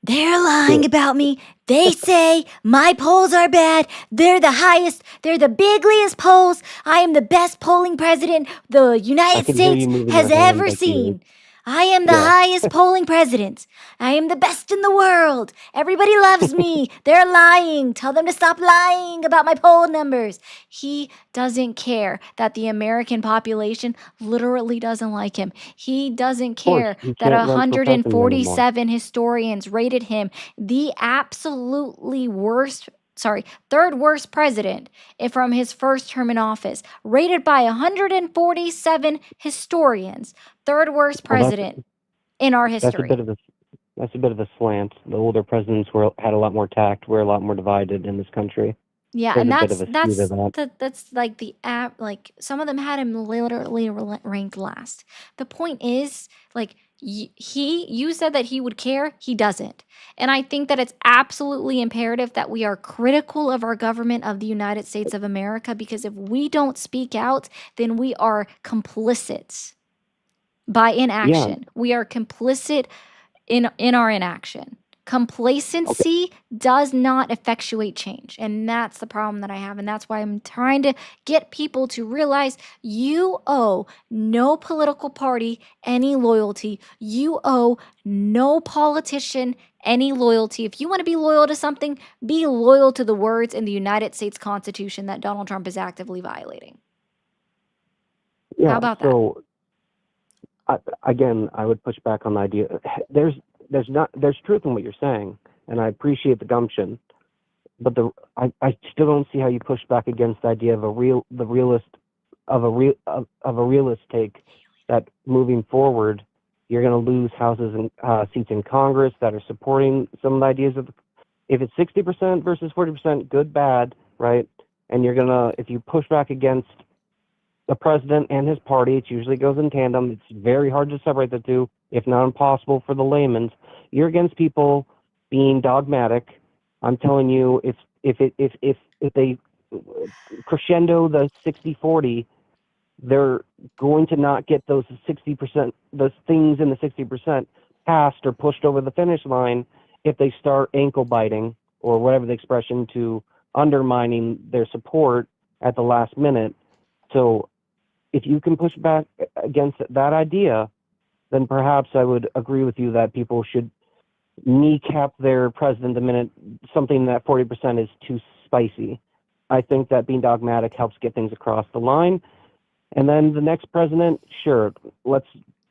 They're lying about me. They say my polls are bad. They're the highest. They're the bigliest polls. I am the best polling president the I United can hear States you moving has your hand ever like you. seen. I am the Yeah. highest polling president. I am the best in the world. Everybody loves me. They're lying. Tell them to stop lying about my poll numbers. He doesn't care that the American population literally doesn't like him. He doesn't Of course, care he that can't run for president anymore. 147 historians rated him the absolutely third worst president from his first term in office, rated by 147 historians. Third worst Well, president in our that's a history. bit of a slant. The older presidents had a lot more tact. We're a lot more divided in this country. Yeah, There's and a bit of a skew to that. that's like the app. Like some of them had him literally ranked last. The point is, like you said that he would care. He doesn't, and I think that it's absolutely imperative that we are critical of our government of the United States of America, because if we don't speak out, then we are complicit by inaction. We are complicit in our inaction. Complacency does not effectuate change, and that's the problem that I have, and that's why I'm trying to get people to realize you owe no political party any loyalty. You owe no politician any loyalty. If you want to be loyal to something, be loyal to the words in the United States Constitution that Donald Trump is actively violating. Yeah. How about that? So, again, I would push back on the idea. There's truth in what you're saying, and I appreciate the gumption, but I still don't see how you push back against the idea of a realist take that moving forward you're going to lose houses and seats in Congress that are supporting some of the ideas of, if it's 60% versus 40%, good, bad, right? And you're gonna, if you push back against the president and his party, it usually goes in tandem. It's very hard to separate the two, if not impossible for the layman. You're against people being dogmatic. I'm telling you, if they crescendo the 60-40, they're going to not get those 60%, those things in the 60% passed or pushed over the finish line if they start ankle biting, or whatever the expression, to undermining their support at the last minute. So if you can push back against that idea, then perhaps I would agree with you that people should kneecap their president the minute something that 40% is too spicy. I think that being dogmatic helps get things across the line. And then the next president, sure, let's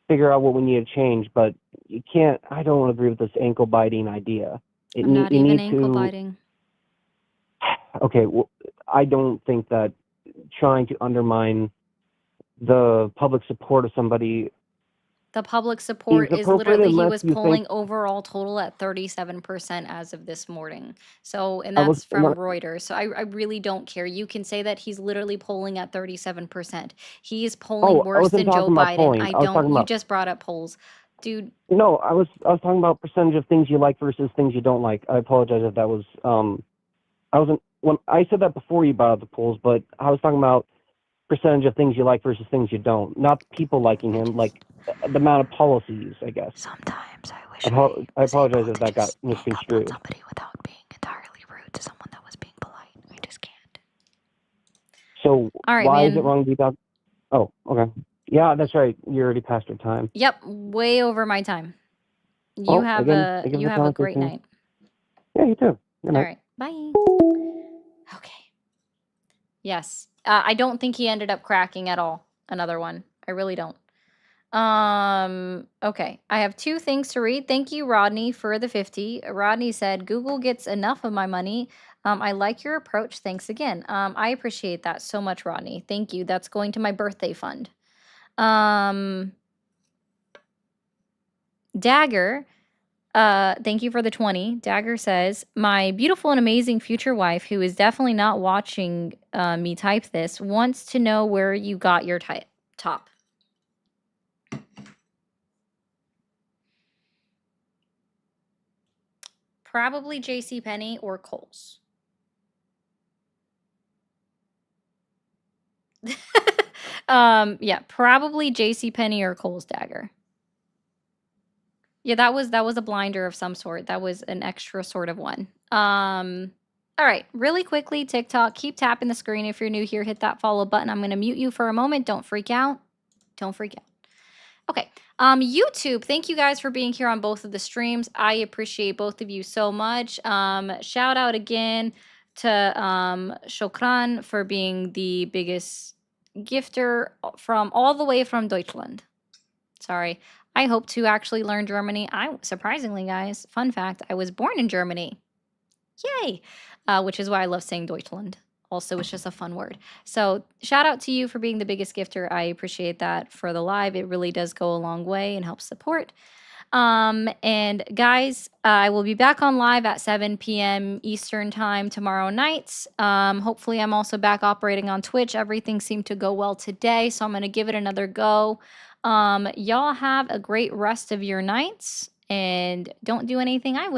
figure out what we need to change, but you can't, I don't agree with this ankle biting idea. I'm not even ankle biting. Okay, well, I don't think that trying to undermine the public support of somebody, The public support is appropriate literally, he unless was you polling think- overall total at 37% as of this morning. So, and I was- that's from Reuters. So I really don't care. You can say that he's literally polling at 37%. He is polling I worse wasn't than Joe talking about Biden. polling. I I was don't, talking you about- just brought up polls. Dude, No, I was talking about percentage of things you like versus things you don't like. I apologize if that was when I said that before you brought up the polls, but I was talking about percentage of things you like versus things you don't. Not people liking him, like the amount of policies, I guess. Sometimes I wish I apologize if that got misconstrued. somebody without being entirely rude to someone that was being polite. I just can't. So All right, why is man. it wrong to be dog? Oh, okay. Yeah, that's right. You already passed your time. Yep, way over my time. You Oh, have again, thank you you for have a great conversation. night. Yeah, you too. Good All night. right, bye. Okay. Yes, I don't think he ended up cracking at all. Another one. I really don't. Okay. I have two things to read. Thank you, Rodney, for the 50. Rodney said, Google gets enough of my money. I like your approach. Thanks again. I appreciate that so much, Rodney. Thank you. That's going to my birthday fund. Dagger, thank you for the 20. Dagger says, my beautiful and amazing future wife, who is definitely not watching me type this, wants to know where you got your top. Probably JCPenney or Kohl's. Yeah, probably JCPenney or Kohl's, Dagger. Yeah, that was a blinder of some sort. That was an extra sort of one. All right, really quickly, TikTok, keep tapping the screen. If you're new here, hit that follow button. I'm going to mute you for a moment. Don't freak out. Don't freak out. Okay. YouTube, thank you guys for being here on both of the streams. I appreciate both of you so much. Shout out again to Shokran for being the biggest gifter from all the way from Deutschland. Sorry. I hope to actually learn Germany. Surprisingly, guys, fun fact, I was born in Germany. Yay! Which is why I love saying Deutschland. Also, it's just a fun word. So shout out to you for being the biggest gifter. I appreciate that for the live. It really does go a long way and help support. And guys, I will be back on live at 7 p.m. Eastern time tomorrow night. Hopefully I'm also back operating on Twitch. Everything seemed to go well today, so I'm going to give it another go. Y'all have a great rest of your nights and don't do anything I would